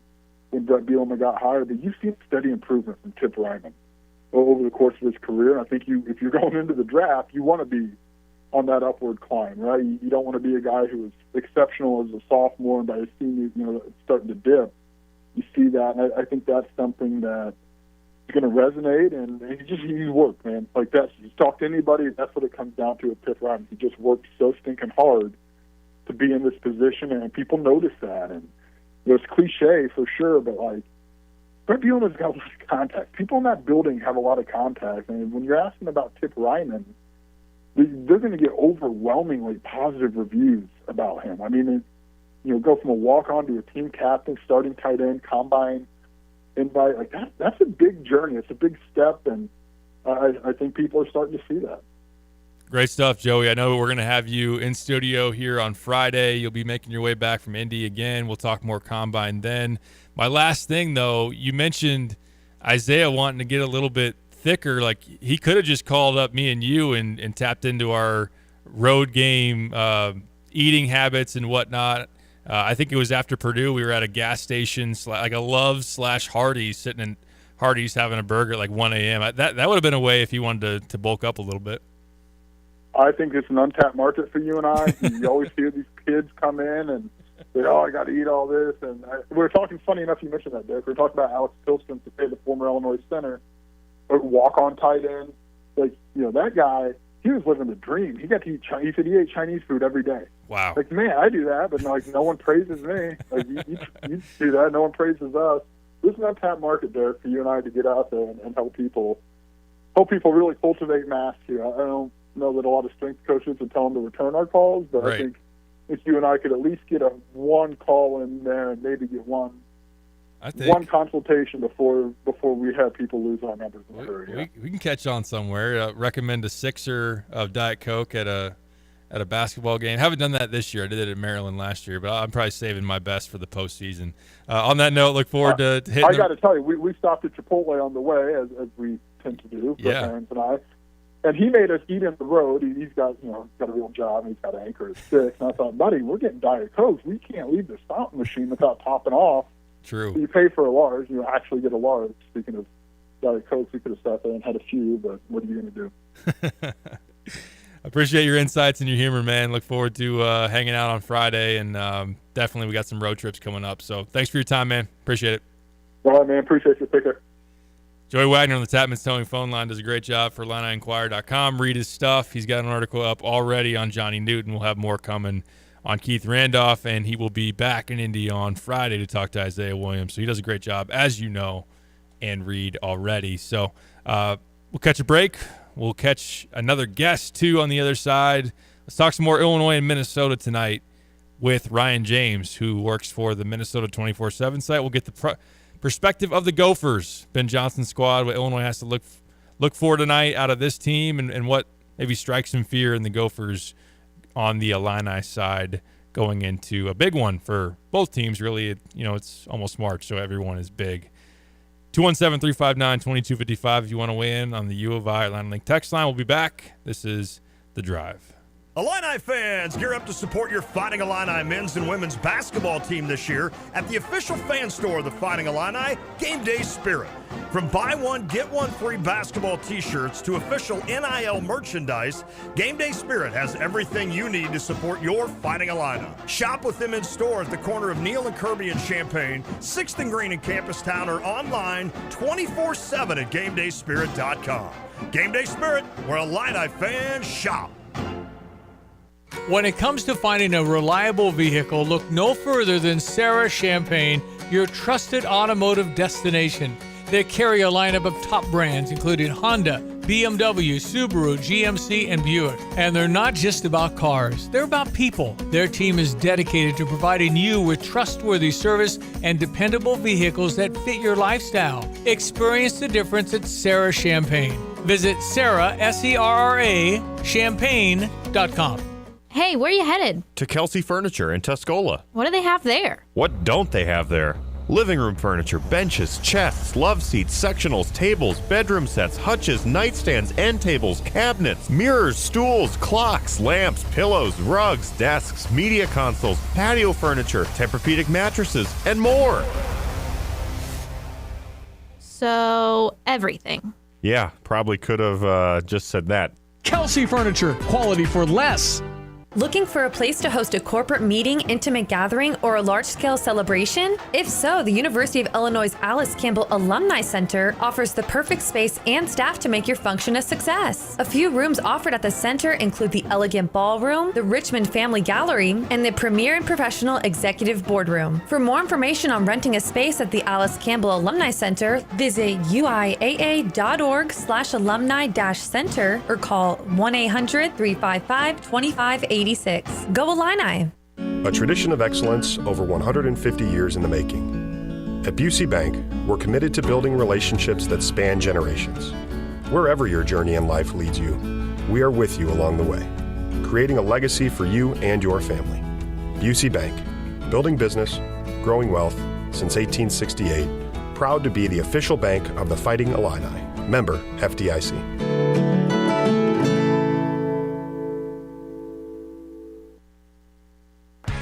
when Brett Bielema got hired. But you've seen steady improvement from Tip Reiman over the course of his career. And I think if you're going into the draft, you want to be on that upward climb, right? You don't want to be a guy who was exceptional as a sophomore and by his senior, it's starting to dip. You see that, and I think that's something that is going to resonate. And he worked, man. Like that's, you talk to anybody, that's what it comes down to with Tip Reiman. He just worked so stinking hard to be in this position, and people notice that. And it's cliche for sure, but like Brett Bielema's got a lot of contacts. People in that building have a lot of contacts, and when you're asking about Tip Reiman, they're going to get overwhelmingly positive reviews about him. I mean, go from a walk-on to a team captain, starting tight end, combine invite, like that's a big journey. It's a big step, and I think people are starting to see that. Great stuff, Joey. I know we're going to have you in studio here on Friday. You'll be making your way back from Indy again. We'll talk more combine then. My last thing, though, you mentioned Isaiah wanting to get a little bit thicker. Like, he could have just called up me and you and tapped into our road game eating habits and whatnot. I think it was after Purdue. We were at a gas station, like a Love's/Hardee's, sitting in Hardee's having a burger at like 1 a.m. That would have been a way if you wanted to bulk up a little bit. I think it's an untapped market for you and I. You always hear these kids come in and say, I got to eat all this. And we're talking, funny enough, you mentioned that, Derek. We're talking about Alex Pilsen, the former Illinois center, walk-on tight end. Like, that guy, he was living the dream. He got to eat Chinese. He said he ate Chinese food every day. Wow. Like, man, I do that, but like no one praises me. Like, you do that, no one praises us. This is an untapped market, Derek, for you and I to get out there and help people really cultivate mass here. I don't know that a lot of strength coaches would tell them to return our calls, but right. I think if you and I could at least get one call in there and maybe get one consultation before we have people lose our numbers in a hurry. We can catch on somewhere. Recommend a sixer of Diet Coke at a basketball game. Haven't done that this year. I did it at Maryland last year, but I'm probably saving my best for the postseason. On that note, look forward to hitting. I got to tell you, we stopped at Chipotle on the way, as we tend to do, parents and I. And he made us eat in the road. He's got, got a real job. And he's got an anchor at 6. And I thought, buddy, we're getting Diet Coke. We can't leave this fountain machine without topping off. True. So you pay for a large. You actually get a large. Speaking of Diet Coke, we could have sat there and had a few, but what are you going to do? Appreciate your insights and your humor, man. Look forward to hanging out on Friday. And definitely we got some road trips coming up. So thanks for your time, man. Appreciate it. All right, man. Appreciate you. Take care. Joey Wagner on the Tapman's Towing phone line does a great job for IlliniInquirer.com. Read his stuff. He's got an article up already on Johnny Newton. We'll have more coming on Keith Randolph, and he will be back in Indy on Friday to talk to Isaiah Williams. So he does a great job, as you know, and read already. So we'll catch a break. We'll catch another guest, too, on the other side. Let's talk some more Illinois and Minnesota tonight with Ryan James, who works for the Minnesota 24/7 site. We'll get the perspective of the Gophers, Ben Johnson's squad, what Illinois has to look for tonight out of this team, and what maybe strikes some fear in the Gophers on the Illini side going into a big one for both teams. Really, it's almost March, so everyone is big. 217-359-2255 if you want to weigh in on the U of I Atlanta Link text line. We'll be back. This is The Drive. Illini fans, gear up to support your Fighting Illini men's and women's basketball team this year at the official fan store of the Fighting Illini, Game Day Spirit. From buy one, get one free basketball t-shirts to official NIL merchandise, Game Day Spirit has everything you need to support your Fighting Illini. Shop with them in store at the corner of Neal and Kirby in Champaign, 6th and Green in Campustown, or online 24/7 at GameDaySpirit.com. Game Day Spirit, where Illini fans shop. When it comes to finding a reliable vehicle, look no further than Sarah Champagne, your trusted automotive destination. They carry a lineup of top brands, including Honda, BMW, Subaru, GMC, and Buick. And they're not just about cars, they're about people. Their team is dedicated to providing you with trustworthy service and dependable vehicles that fit your lifestyle. Experience the difference at Sarah Champagne. Visit Sarah, S-E-R-R-A, Champagne.com. Hey, where are you headed? To Kelsey Furniture in Tuscola. What do they have there? What don't they have there? Living room furniture, benches, chests, love seats, sectionals, tables, bedroom sets, hutches, nightstands, end tables, cabinets, mirrors, stools, clocks, lamps, pillows, rugs, desks, media consoles, patio furniture, Tempur-Pedic mattresses, and more. So, everything. Yeah, probably could have just said that. Kelsey Furniture, quality for less. Looking for a place to host a corporate meeting, intimate gathering, or a large-scale celebration? If so, the University of Illinois' Alice Campbell Alumni Center offers the perfect space and staff to make your function a success. A few rooms offered at the center include the Elegant Ballroom, the Richmond Family Gallery, and the Premier and Professional Executive Boardroom. For more information on renting a space at the Alice Campbell Alumni Center, visit uiaa.org/alumni-center or call 1-800-355-2580. Go Illini! A tradition of excellence over 150 years in the making. At Busey Bank, we're committed to building relationships that span generations. Wherever your journey in life leads you, we are with you along the way, creating a legacy for you and your family. Busey Bank, building business, growing wealth since 1868, proud to be the official bank of the Fighting Illini. Member FDIC.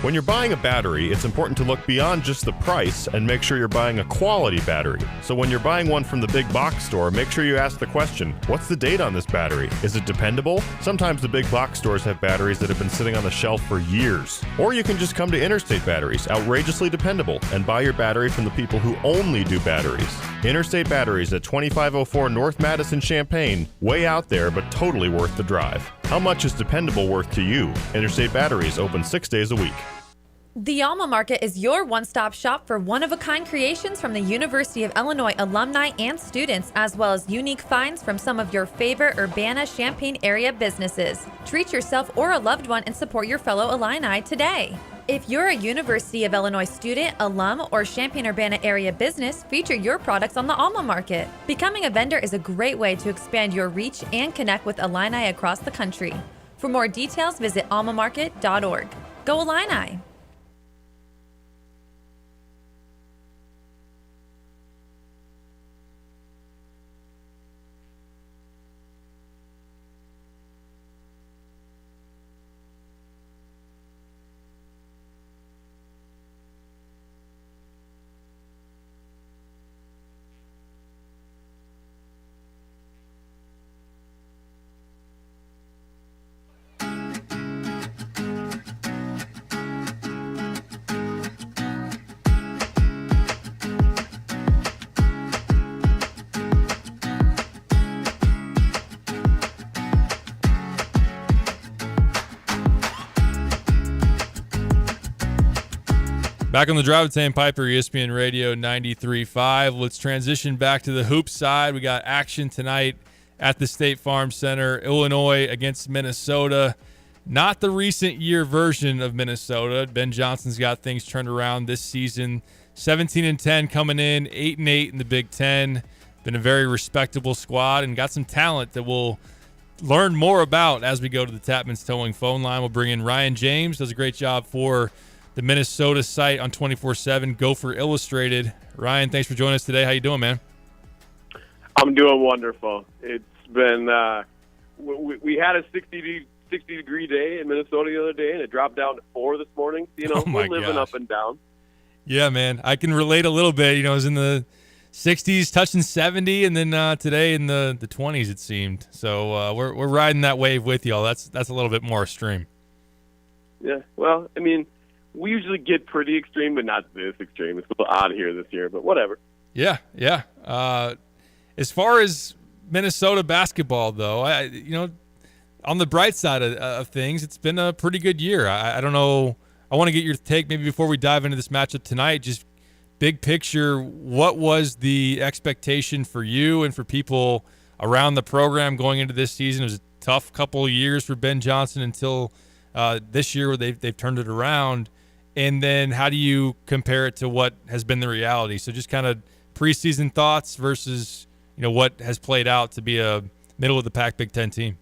When you're buying a battery, it's important to look beyond just the price and make sure you're buying a quality battery. So when you're buying one from the big box store, make sure you ask the question, what's the date on this battery? Is it dependable? Sometimes the big box stores have batteries that have been sitting on the shelf for years. Or you can just come to Interstate Batteries, outrageously dependable, and buy your battery from the people who only do batteries. Interstate Batteries at 2504 North Madison, Champaign, way out there, but totally worth the drive. How much is dependable worth to you? Interstate Batteries open 6 days a week. The Alma Market is your one-stop shop for one-of-a-kind creations from the University of Illinois alumni and students, as well as unique finds from some of your favorite Urbana-Champaign area businesses. Treat yourself or a loved one and support your fellow Illini today. If you're a University of Illinois student, alum, or Champaign-Urbana area business, feature your products on the Alma Market. Becoming a vendor is a great way to expand your reach and connect with Illini across the country. For more details, visit almamarket.org. Go Illini! Back on the drive with Sam Piper, ESPN Radio 93.5. Let's transition back to the hoop side. We got action tonight at the State Farm Center. Illinois against Minnesota. Not the recent year version of Minnesota. Ben Johnson's got things turned around this season. 17-10 coming in, 8-8 in the Big Ten. Been a very respectable squad and got some talent that we'll learn more about as we go to the Tapman's Towing phone line. We'll bring in Ryan James, does a great job for the Minnesota site on 24/7, Gopher Illustrated. Ryan, thanks for joining us today. How you doing, man? I'm doing wonderful. It's been we had a 60-degree day in Minnesota the other day, and it dropped down to 4 this morning. You know, we're living up and down. Yeah, man. I can relate a little bit. You know, it was in the 60s, touching 70, and then today in the 20s, it seemed. So we're riding that wave with y'all. That's a little bit more extreme. Yeah, well, I mean, we usually get pretty extreme, but not this extreme. It's a little odd here this year, but whatever. Yeah. As far as Minnesota basketball, though, on the bright side of things, it's been a pretty good year. I don't know. I want to get your take maybe before we dive into this matchup tonight. Just big picture, what was the expectation for you and for people around the program going into this season? It was a tough couple of years for Ben Johnson until this year where they've turned it around. And then how do you compare it to what has been the reality? So just kind of preseason thoughts versus, what has played out to be a middle-of-the-pack Big Ten team.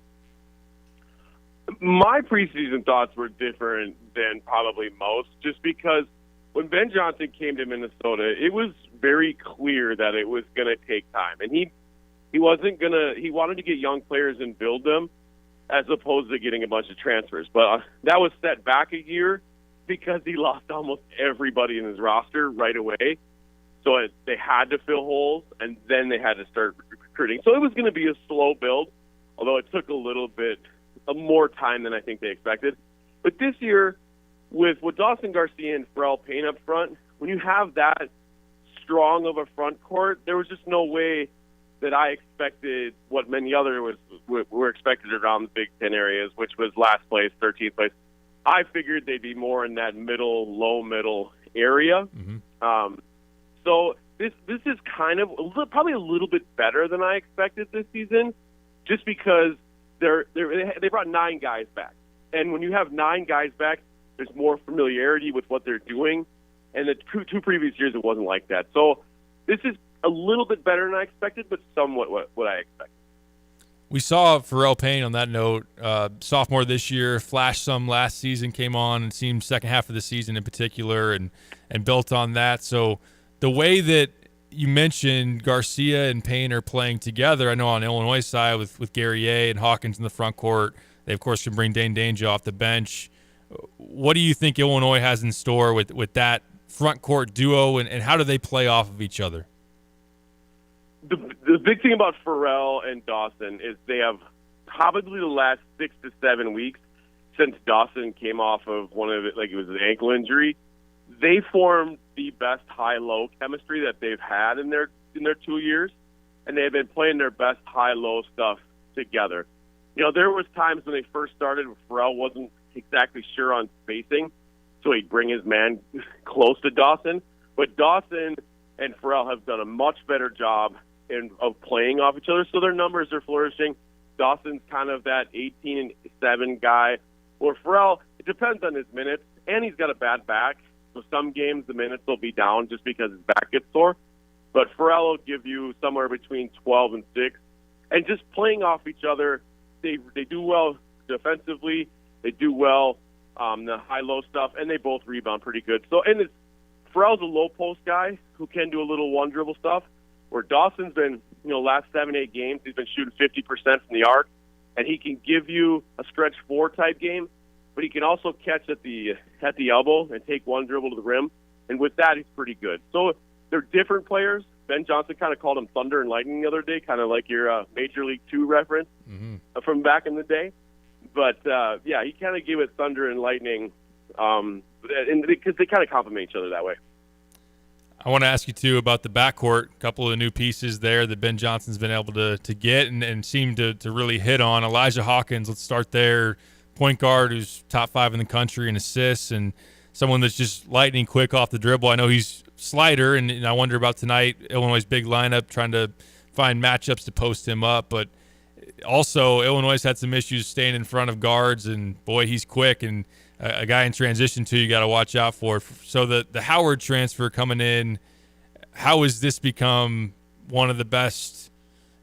My preseason thoughts were different than probably most, just because when Ben Johnson came to Minnesota, it was very clear that it was going to take time. And he wanted to get young players and build them as opposed to getting a bunch of transfers. But that was set back a year because he lost almost everybody in his roster right away. So they had to fill holes, and then they had to start recruiting. So it was going to be a slow build, although it took a little bit more time than I think they expected. But this year, with Dawson Garcia and Pharrell Payne up front, when you have that strong of a front court, there was just no way that I expected what many others were expected around the Big Ten areas, which was last place, 13th place. I figured they'd be more in that low middle area. Mm-hmm. So this is kind of probably a little bit better than I expected this season, just because they brought 9 guys back. And when you have 9 guys back, there's more familiarity with what they're doing. And the two previous years, it wasn't like that. So this is a little bit better than I expected, but somewhat what I expected. We saw Pharrell Payne on that note, sophomore this year, flashed some last season, came on and seemed second half of the season in particular and built on that. So the way that you mentioned Garcia and Payne are playing together, I know on Illinois side with Guerrier and Hawkins in the front court, they of course can bring Dane Danger off the bench. What do you think Illinois has in store with that front court duo, and how do they play off of each other? The big thing about Pharrell and Dawson is they have probably the last 6 to 7 weeks since Dawson came off of it was an ankle injury. They formed the best high-low chemistry that they've had in their 2 years, and they've been playing their best high-low stuff together. There was times when they first started, Pharrell wasn't exactly sure on spacing, so he'd bring his man close to Dawson. But Dawson and Pharrell have done a much better job of playing off each other, so their numbers are flourishing. Dawson's kind of that 18-7 guy, where Pharrell, it depends on his minutes, and he's got a bad back. So some games the minutes will be down just because his back gets sore. But Pharrell will give you somewhere between 12 and 6. And just playing off each other, they do well defensively. They do well the high-low stuff, and they both rebound pretty good. So, and Pharrell's a low-post guy who can do a little one-dribble stuff, where Dawson's been, last 7-8 games, he's been shooting 50% from the arc, and he can give you a stretch 4 type game, but he can also catch at the elbow and take one dribble to the rim, and with that, he's pretty good. So they're different players. Ben Johnson kind of called him Thunder and Lightning the other day, kind of like your Major League 2 reference from back in the day. But, he kind of gave it Thunder and Lightning because they kind of complement each other that way. I want to ask you, too, about the backcourt. A couple of the new pieces there that Ben Johnson's been able to get and seem to really hit on. Elijah Hawkins, let's start there. Point guard who's top 5 in the country in assists, and someone that's just lightning quick off the dribble. I know he's slider, and I wonder about tonight, Illinois' big lineup, trying to find matchups to post him up. But also, Illinois had some issues staying in front of guards, and, boy, he's quick. And a guy in transition, too, you got to watch out for. So the Howard transfer coming in, how has this become one of the best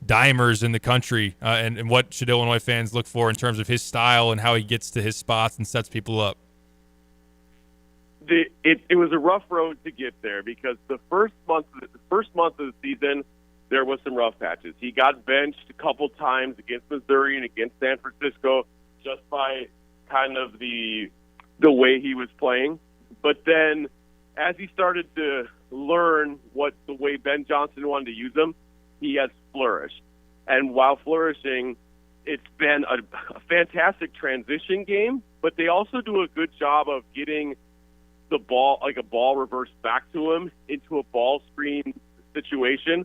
dimers in the country, and what should Illinois fans look for in terms of his style and how he gets to his spots and sets people up? It was a rough road to get there because the first month of the season, there was some rough patches. He got benched a couple times against Missouri and against San Francisco just by kind of the way he was playing. But then as he started to learn the way Ben Johnson wanted to use him, he has flourished. And while flourishing, it's been a fantastic transition game, but they also do a good job of getting the ball, like a ball reversed back to him into a ball screen situation.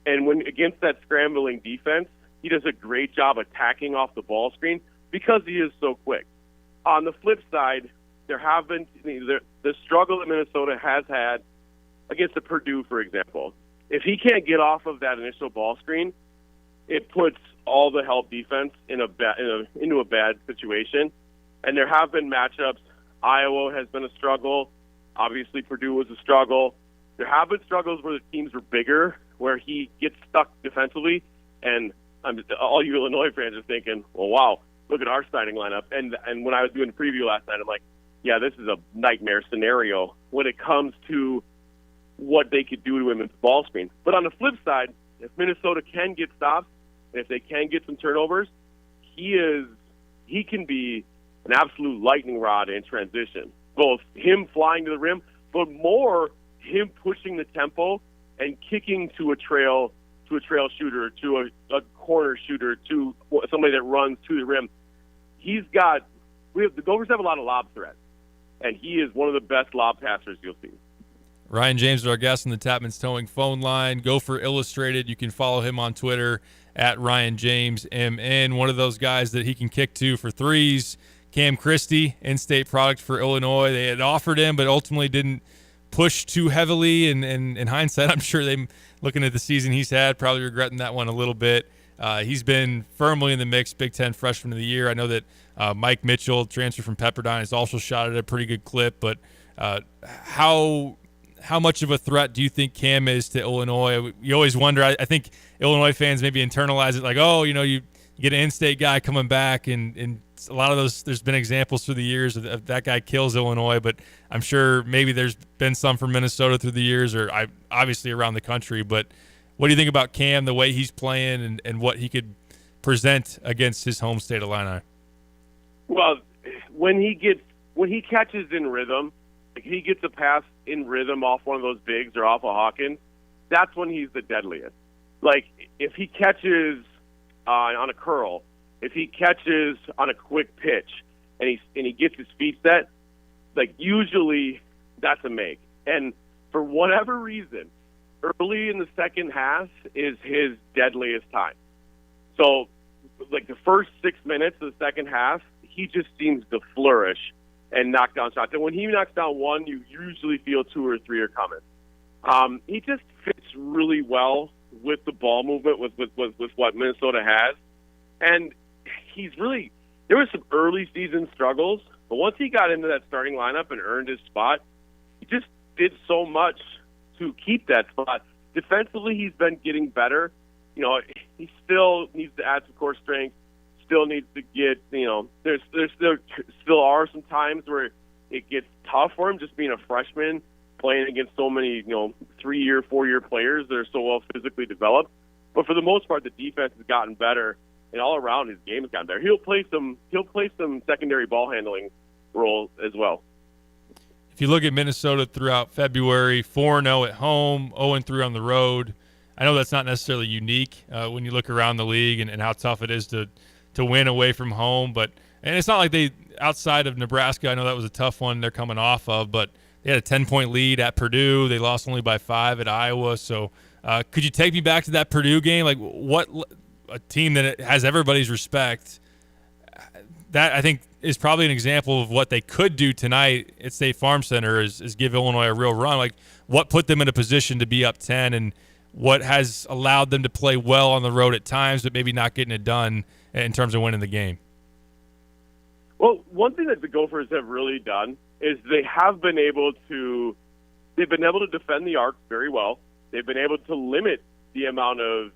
And when against that scrambling defense, he does a great job attacking off the ball screen because he is so quick. On the flip side, there have been the struggle that Minnesota has had against the Purdue, for example. If he can't get off of that initial ball screen, it puts all the help defense into a bad situation. And there have been matchups. Iowa has been a struggle. Obviously, Purdue was a struggle. There have been struggles where the teams were bigger, where he gets stuck defensively. And all you Illinois fans are thinking, well, wow, look at our starting lineup. And when I was doing the preview last night, I'm like, yeah, this is a nightmare scenario when it comes to what they could do to him in the ball screen. But on the flip side, if Minnesota can get stops, and if they can get some turnovers, he can be an absolute lightning rod in transition. Both him flying to the rim, but more him pushing the tempo and kicking to a trail shooter, to a corner shooter, to somebody that runs to the rim. The Gophers have a lot of lob threats, and he is one of the best lob passers you'll see. Ryan James is our guest on the Tapman's Towing phone line. Gopher Illustrated. You can follow him on Twitter at RyanJamesMN. One of those guys that he can kick to for threes. Cam Christie, in-state product for Illinois. They had offered him, but ultimately didn't push too heavily. And in hindsight, I'm sure they, looking at the season he's had, probably regretting that one a little bit. He's been firmly in the mix, Big Ten Freshman of the Year. I know that Mike Mitchell, transfer from Pepperdine, has also shot at a pretty good clip. But how much of a threat do you think Cam is to Illinois? You always wonder. I think Illinois fans maybe internalize it like, oh, you get an in-state guy coming back, and a lot of those, there's been examples through the years of that guy kills Illinois, but I'm sure maybe there's been some from Minnesota through the years, or obviously around the country. But what do you think about Cam, the way he's playing, and what he could present against his home state Illini? Well, when he catches in rhythm, like he gets a pass in rhythm off one of those bigs or off of Hawkins, that's when he's the deadliest. Like, if he catches on a curl, if he catches on a quick pitch, and he gets his feet set, like, usually that's a make. And for whatever reason, early in the second half is his deadliest time. So, like, the first 6 minutes of the second half, he just seems to flourish and knock down shots. And when he knocks down one, you usually feel two or three are coming. He just fits really well with the ball movement, with what Minnesota has. And there was some early season struggles, but once he got into that starting lineup and earned his spot, he just did so much to keep that spot. Defensively, he's been getting better. He still needs to add some core strength. Still needs to get, there still are some times where it gets tough for him, just being a freshman, playing against so many, 3-year, 4-year players that are so well physically developed. But for the most part, the defense has gotten better, and all around his game has gotten better. He'll play some secondary ball handling role as well. If you look at Minnesota throughout February, 4-0 at home, 0-3 on the road. I know that's not necessarily unique when you look around the league and how tough it is to win away from home. And it's not like they, outside of Nebraska, I know that was a tough one they're coming off of, but they had a 10-point lead at Purdue. They lost only by 5 at Iowa. So could you take me back to that Purdue game? Like, what a team that has everybody's respect, that I think is probably an example of what they could do tonight at State Farm Center is give Illinois a real run. Like, what put them in a position to be up 10, and what has allowed them to play well on the road at times, but maybe not getting it done in terms of winning the game? Well, one thing that the Gophers have really done is they've been able to defend the arc very well. They've been able to limit the amount of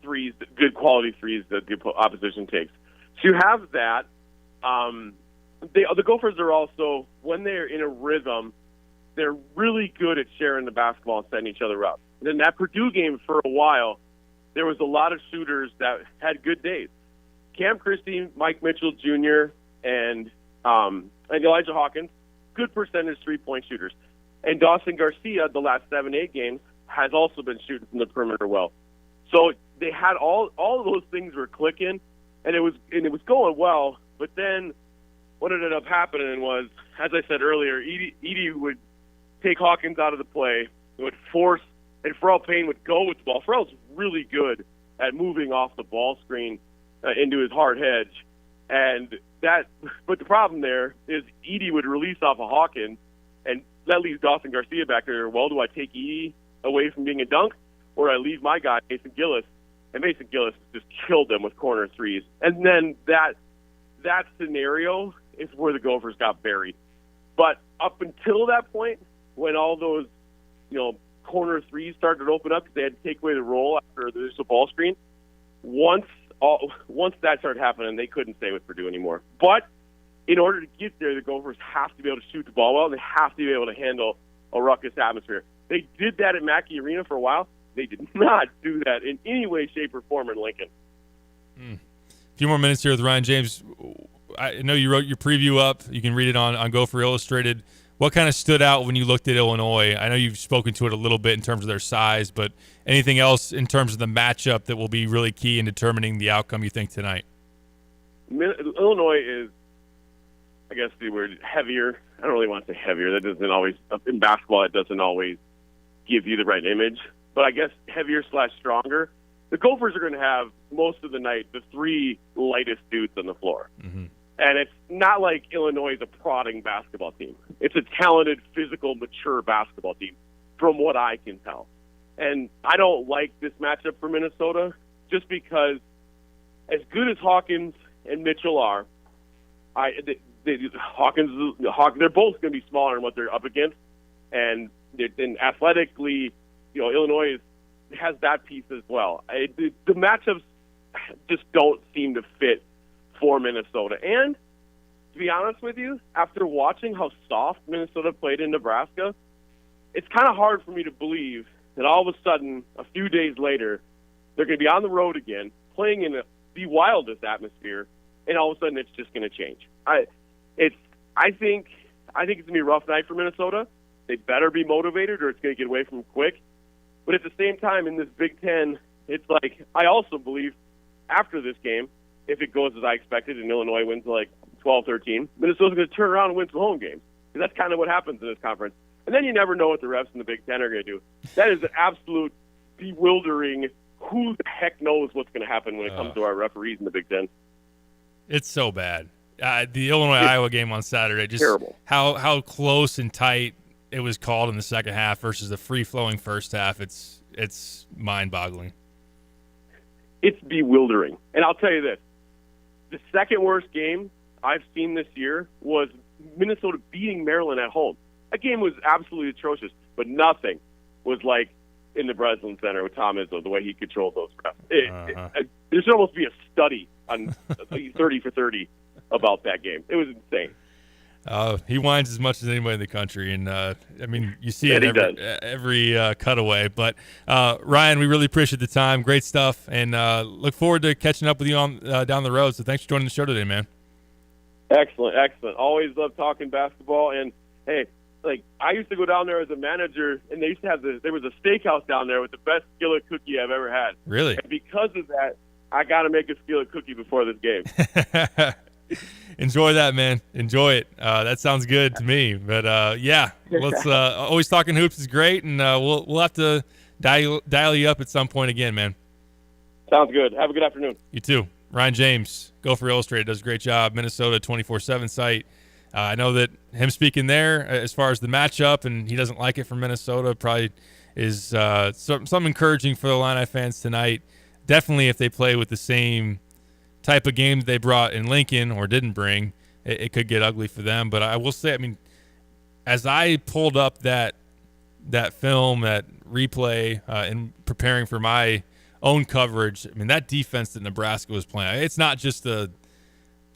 threes, good quality threes, that the opposition takes. So you have that. The Gophers are also, when they're in a rhythm, they're really good at sharing the basketball and setting each other up. And in that Purdue game, for a while, there was a lot of shooters that had good days. Cam Christie, Mike Mitchell Jr., and Elijah Hawkins, good percentage three-point shooters. And Dawson Garcia, the last 7-8 games, has also been shooting from the perimeter well. So they had all of those things were clicking, and it was going well. But then what ended up happening was, as I said earlier, Edey would take Hawkins out of the play, would force, and Pharrell Payne would go with the ball. Pharrell's really good at moving off the ball screen into his hard hedge, but the problem there is Edey would release off of Hawkins, and that leaves Dawson Garcia back there. Well, do I take Edey away from being a dunk, or do I leave my guy, Mason Gillis? And Mason Gillis just killed them with corner threes. And then that scenario is where the Gophers got buried. But up until that point, when all those, corner threes started to open up because they had to take away the roll after the initial ball screen, once that started happening, they couldn't stay with Purdue anymore. But in order to get there, the Gophers have to be able to shoot the ball well, and they have to be able to handle a ruckus atmosphere. They did that at Mackey Arena for a while. They did not do that in any way, shape, or form in Lincoln. A few more minutes here with Ryan James. I know you wrote your preview up. You can read it on Gopher Illustrated. What kind of stood out when you looked at Illinois? I know you've spoken to it a little bit in terms of their size, but anything else in terms of the matchup that will be really key in determining the outcome you think tonight? Illinois is, I guess the word heavier. I don't really want to say heavier. That doesn't always, in basketball, it doesn't always give you the right image. But I guess heavier/stronger. The Gophers are going to have most of the night the three lightest dudes on the floor. Mm-hmm. And it's not like Illinois is a prodding basketball team. It's a talented, physical, mature basketball team, from what I can tell. And I don't like this matchup for Minnesota just because as good as Hawkins and Mitchell are, Hawkins, they're both going to be smaller than what they're up against. And athletically, Illinois has that piece as well. The matchups just don't seem to fit for Minnesota. And to be honest with you, after watching how soft Minnesota played in Nebraska, it's kind of hard for me to believe that all of a sudden, a few days later, they're going to be on the road again, playing in the wildest atmosphere, and all of a sudden it's just going to change. I think it's going to be a rough night for Minnesota. They better be motivated or it's going to get away from them quick. But at the same time, in this Big Ten, it's like I also believe after this game, if it goes as I expected and Illinois wins like 12-13, Minnesota's going to turn around and win some home games. Because that's kind of what happens in this conference. And then you never know what the refs in the Big Ten are going to do. That is an absolute bewildering, who the heck knows what's going to happen when it comes to our referees in the Big Ten. It's so bad. The Illinois-Iowa game on Saturday, just terrible. How close and tight it was called in the second half versus the free-flowing first half. It's mind-boggling. It's bewildering. And I'll tell you this. The second worst game I've seen this year was Minnesota beating Maryland at home. That game was absolutely atrocious, but nothing was like in the Breslin Center with Tom Izzo, the way he controlled those refs. There should almost be a study on 30 for 30 about that game. It was insane. He whines as much as anybody in the country, and you see it every cutaway. But Ryan, we really appreciate the time. Great stuff, and look forward to catching up with you on down the road. So thanks for joining the show today, man. Excellent. Always love talking basketball. And hey, I used to go down there as a manager, and they used to have there was a steakhouse down there with the best skillet cookie I've ever had. Really? And because of that, I got to make a skillet cookie before this game. Enjoy that, man. Enjoy it. That sounds good to me. But let's always talking hoops is great, and we'll have to dial you up at some point again, man. Sounds good. Have a good afternoon. You too. Ryan James, Gopher Illustrated, does a great job. Minnesota 24/7 site. I know that him speaking there as far as the matchup, and he doesn't like it from Minnesota, probably is some encouraging for the Illini fans tonight. Definitely if they play with the same type of game they brought in Lincoln or didn't bring, it could get ugly for them. But I will say, as I pulled up that film, that replay, in preparing for my own coverage, that defense that Nebraska was playing, it's not just a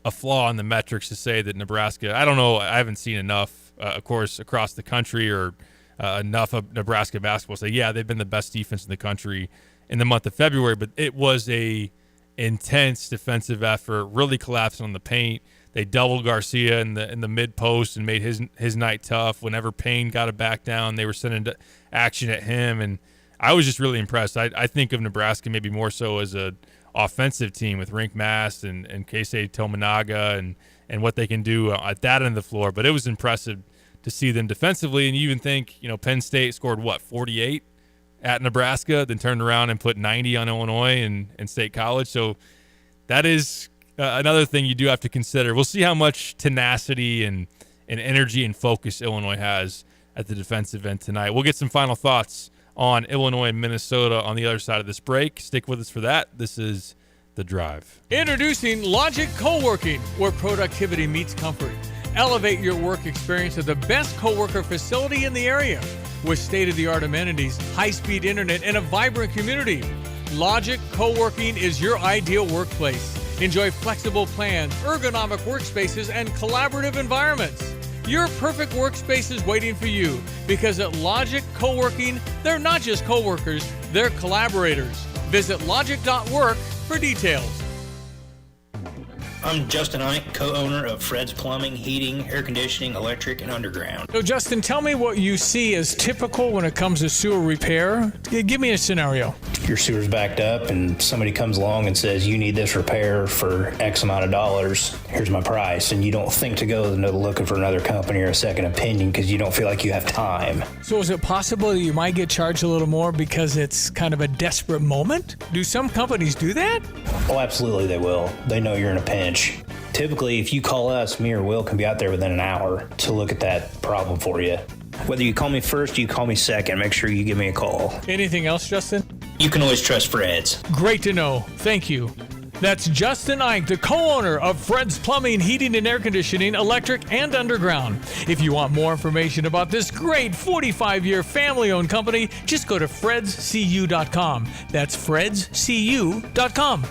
flaw in the metrics to say that Nebraska, I don't know, I haven't seen enough, of course, across the country or enough of Nebraska basketball say, yeah, they've been the best defense in the country in the month of February, but it was a intense defensive effort, really collapsing on the paint. They doubled Garcia in the mid post and made his night tough. Whenever Payne got it back down, they were sending action at him, and I was just really impressed. I think of Nebraska maybe more so as a offensive team with Rink Mast and Keisei Tominaga and what they can do at that end of the floor. But it was impressive to see them defensively, and you even think Penn State scored 48 at Nebraska, then turned around and put 90 on Illinois and State College. So that is another thing you do have to consider. We'll see how much tenacity and energy and focus Illinois has at the defensive end tonight. We'll get some final thoughts on Illinois and Minnesota on the other side of this break. Stick with us for that. This is The Drive. Introducing Logic Co-working, where productivity meets comfort. Elevate your work experience at the best co-worker facility in the area. With state-of-the-art amenities, high-speed internet, and a vibrant community, Logic Co-working is your ideal workplace. Enjoy flexible plans, ergonomic workspaces, and collaborative environments. Your perfect workspace is waiting for you because at Logic Co-working, they're not just co-workers, they're collaborators. Visit logic.work for details. I'm Justin Ike, co-owner of Fred's Plumbing, Heating, Air Conditioning, Electric, and Underground. So, Justin, tell me what you see as typical when it comes to sewer repair. Give me a scenario. Your sewer's backed up and somebody comes along and says, you need this repair for X amount of dollars. Here's my price. And you don't think to go looking for another company or a second opinion because you don't feel like you have time. So is it possible that you might get charged a little more because it's kind of a desperate moment? Do some companies do that? Oh, absolutely they will. They know you're in a pinch. Typically, if you call us, me or Will can be out there within an hour to look at that problem for you. Whether you call me first or you call me second, make sure you give me a call. Anything else, Justin? You can always trust Fred's. Great to know. Thank you. That's Justin Ike, the co-owner of Fred's Plumbing, Heating and Air Conditioning, Electric, and Underground. If you want more information about this great 45-year family-owned company, just go to fredscu.com. That's fredscu.com.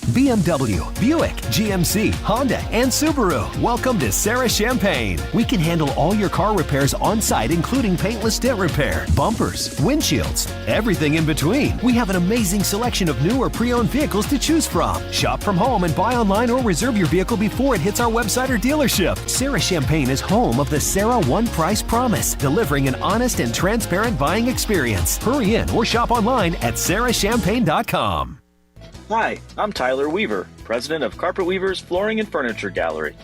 BMW, Buick, GMC, Honda, and Subaru. Welcome to Sarah Champagne. We can handle all your car repairs on site, including paintless dent repair, bumpers, windshields, everything in between. We have an amazing selection of new or pre-owned vehicles to choose from. Shop from home and buy online or reserve your vehicle before it hits our website or dealership. Sarah Champagne is home of the Sarah One Price Promise, delivering an honest and transparent buying experience. Hurry in or shop online at sarahchampagne.com. Hi, I'm Tyler Weaver, president of Carpet Weavers Flooring and Furniture Gallery.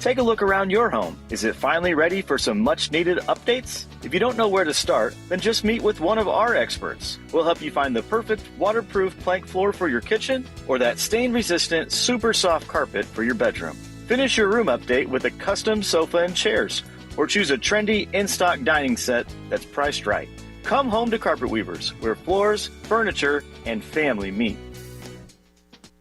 Take a look around your home. Is it finally ready for some much-needed updates? If you don't know where to start, then just meet with one of our experts. We'll help you find the perfect waterproof plank floor for your kitchen or that stain-resistant, super soft carpet for your bedroom. Finish your room update with a custom sofa and chairs, or choose a trendy in-stock dining set that's priced right. Come home to Carpet Weavers, where floors, furniture, and family meet.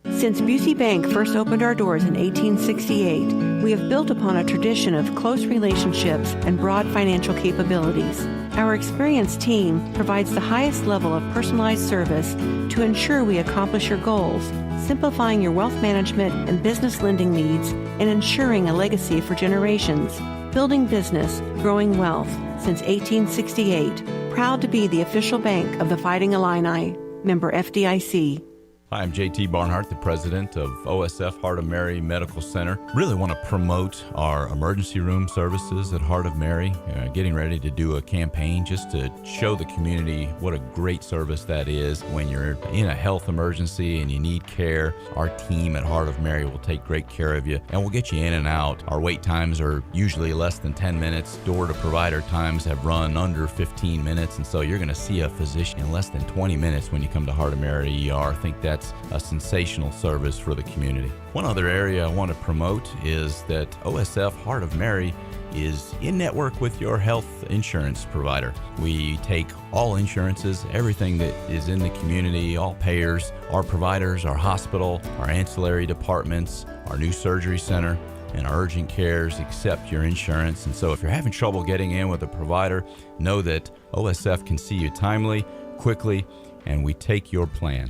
Since Busey Bank first opened our doors in 1868, we have built upon a tradition of close relationships and broad financial capabilities. Our experienced team provides the highest level of personalized service to ensure we accomplish your goals, simplifying your wealth management and business lending needs and ensuring a legacy for generations. Building business, growing wealth since 1868. Proud to be the official bank of the Fighting Illini. Member FDIC. Hi, I'm JT Barnhart, the president of OSF Heart of Mary Medical Center. Really want to promote our emergency room services at Heart of Mary. Getting ready to do a campaign just to show the community what a great service that is. When you're in a health emergency and you need care, our team at Heart of Mary will take great care of you and we'll get you in and out. Our wait times are usually less than 10 minutes. Door to provider times have run under 15 minutes, and so you're going to see a physician in less than 20 minutes when you come to Heart of Mary ER. I think that's a sensational service for the community. One other area I want to promote is that OSF Heart of Mary is in network with your health insurance provider. We take all insurances, everything that is in the community, all payers, our providers, our hospital, our ancillary departments, our new surgery center, and our urgent cares accept your insurance. And so if you're having trouble getting in with a provider, know that OSF can see you timely, quickly, and we take your plan.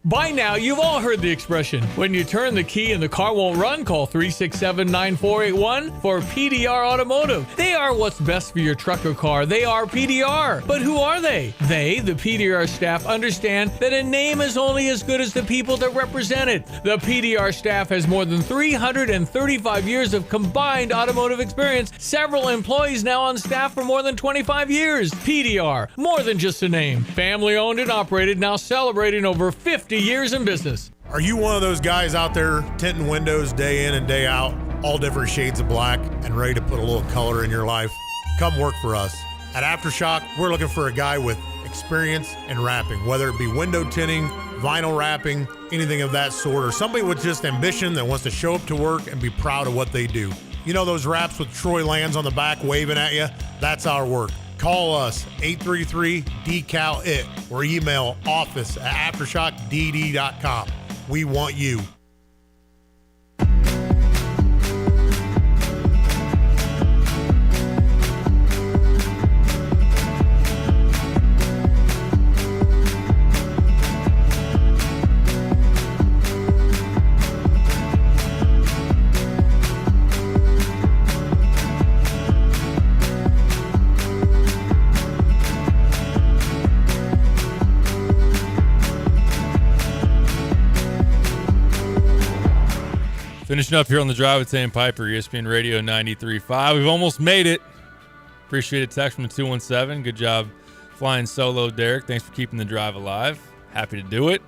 By now, you've all heard the expression, when you turn the key and the car won't run, call 367-9481 for PDR Automotive. They are what's best for your truck or car. They are PDR. But who are they? They, the PDR staff, understand that a name is only as good as the people that represent it. The PDR staff has more than 335 years of combined automotive experience, several employees now on staff for more than 25 years. PDR, more than just a name. Family owned and operated, now celebrating over 50 years in business. Are you one of those guys out there tinting windows day in and day out, all different shades of black, and ready to put a little color in your life? Come work for us. At Aftershock, we're looking for a guy with experience in wrapping, whether it be window tinting, vinyl wrapping, anything of that sort, or somebody with just ambition that wants to show up to work and be proud of what they do. You know those wraps with Troy Lands on the back waving at you? That's our work. Call us, 833-DECAL-IT, or email office@aftershockdd.com. We want you. Finishing up here on the drive with Sam Piper, ESPN Radio 93.5. We've almost made it. Appreciate a text from the 217. Good job flying solo, Derek. Thanks for keeping the drive alive. Happy to do it.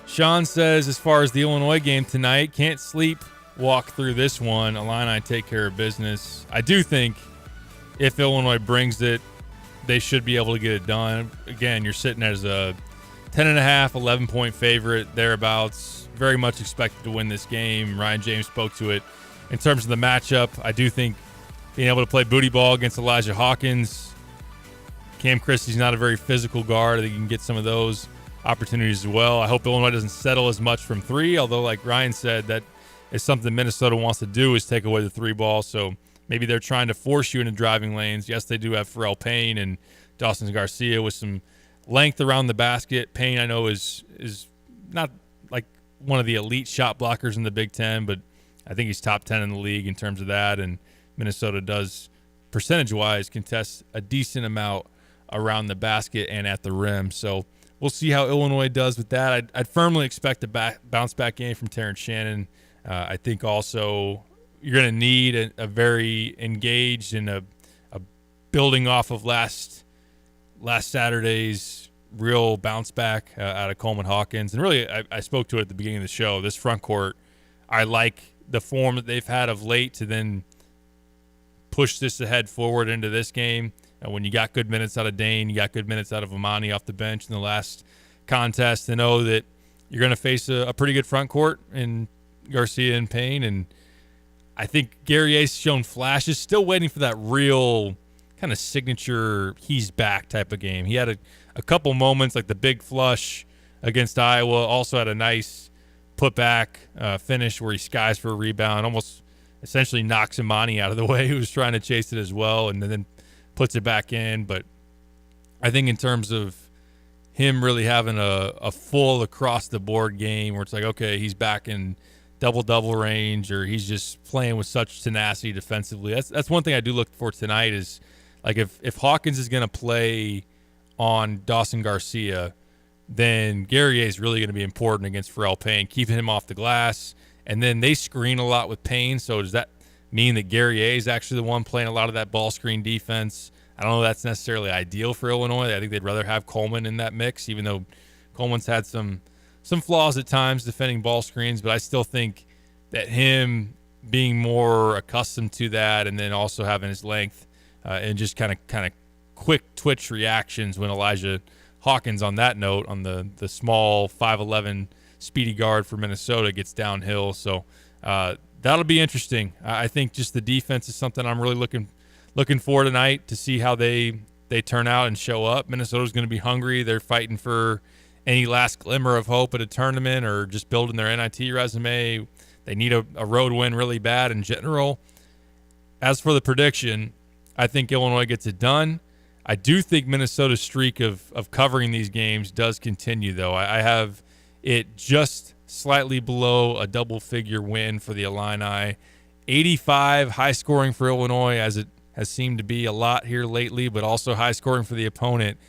Sean says, as far as the Illinois game tonight, can't sleep, walk through this one. Illini take care of business. I do think if Illinois brings it, they should be able to get it done. Again, you're sitting as a 10.5, 11-point favorite, thereabouts. Very much expected to win this game. Ryan James spoke to it. In terms of the matchup, I do think being able to play booty ball against Elijah Hawkins, Cam Christie's not a very physical guard. I think you can get some of those opportunities as well. I hope Illinois doesn't settle as much from three, although like Ryan said, that is something Minnesota wants to do, is take away the three ball. So maybe they're trying to force you into driving lanes. Yes, they do have Pharrell Payne and Dawson Garcia with some length around the basket. Payne, I know, is not like one of the elite shot blockers in the Big Ten, but I think he's top 10 in the league in terms of that. And Minnesota does, percentage-wise, contest a decent amount around the basket and at the rim. So we'll see how Illinois does with that. I'd firmly expect a bounce-back game from Terrence Shannon. I think also you're going to need a very engaged and a building off of last Saturday's real bounce-back out of Coleman Hawkins. And really, I spoke to it at the beginning of the show. This front court, I like the form that they've had of late to then push this ahead forward into this game. When you got good minutes out of Dane, you got good minutes out of Amani off the bench in the last contest, to know that you're going to face a pretty good front court in Garcia and Payne. And I think Guerrier's shown flashes, still waiting for that real kind of signature he's back type of game. He had a couple moments, like the big flush against Iowa, also had a nice put-back finish where he skies for a rebound, almost essentially knocks Imani out of the way, who was trying to chase it as well, and then puts it back in. But I think in terms of him really having a full across-the-board game where it's like, okay, he's back in double-double range, or he's just playing with such tenacity defensively. That's one thing I do look for tonight is, like, if Hawkins is going to play on Dawson Garcia, then Guerrier is really going to be important against Pharrell Payne, keeping him off the glass. And then they screen a lot with Payne, so does that mean that Guerrier is actually the one playing a lot of that ball screen defense? I don't know if that's necessarily ideal for Illinois. I think they'd rather have Coleman in that mix, even though Coleman's had some flaws at times defending ball screens. But I still think that him being more accustomed to that, and then also having his length and just kind of quick twitch reactions when Elijah Hawkins, on that note, on the small 5'11" speedy guard for Minnesota, gets downhill. So that'll be interesting. I think just the defense is something I'm really looking for tonight, to see how they turn out and show up. Minnesota's going to be hungry. They're fighting for any last glimmer of hope at a tournament, or just building their NIT resume. They need a road win really bad in general. As for the prediction, I think Illinois gets it done. I do think Minnesota's streak of covering these games does continue, though. I have it just slightly below a double-figure win for the Illini. 85, high scoring for Illinois, as it has seemed to be a lot here lately, but also high scoring for the opponent.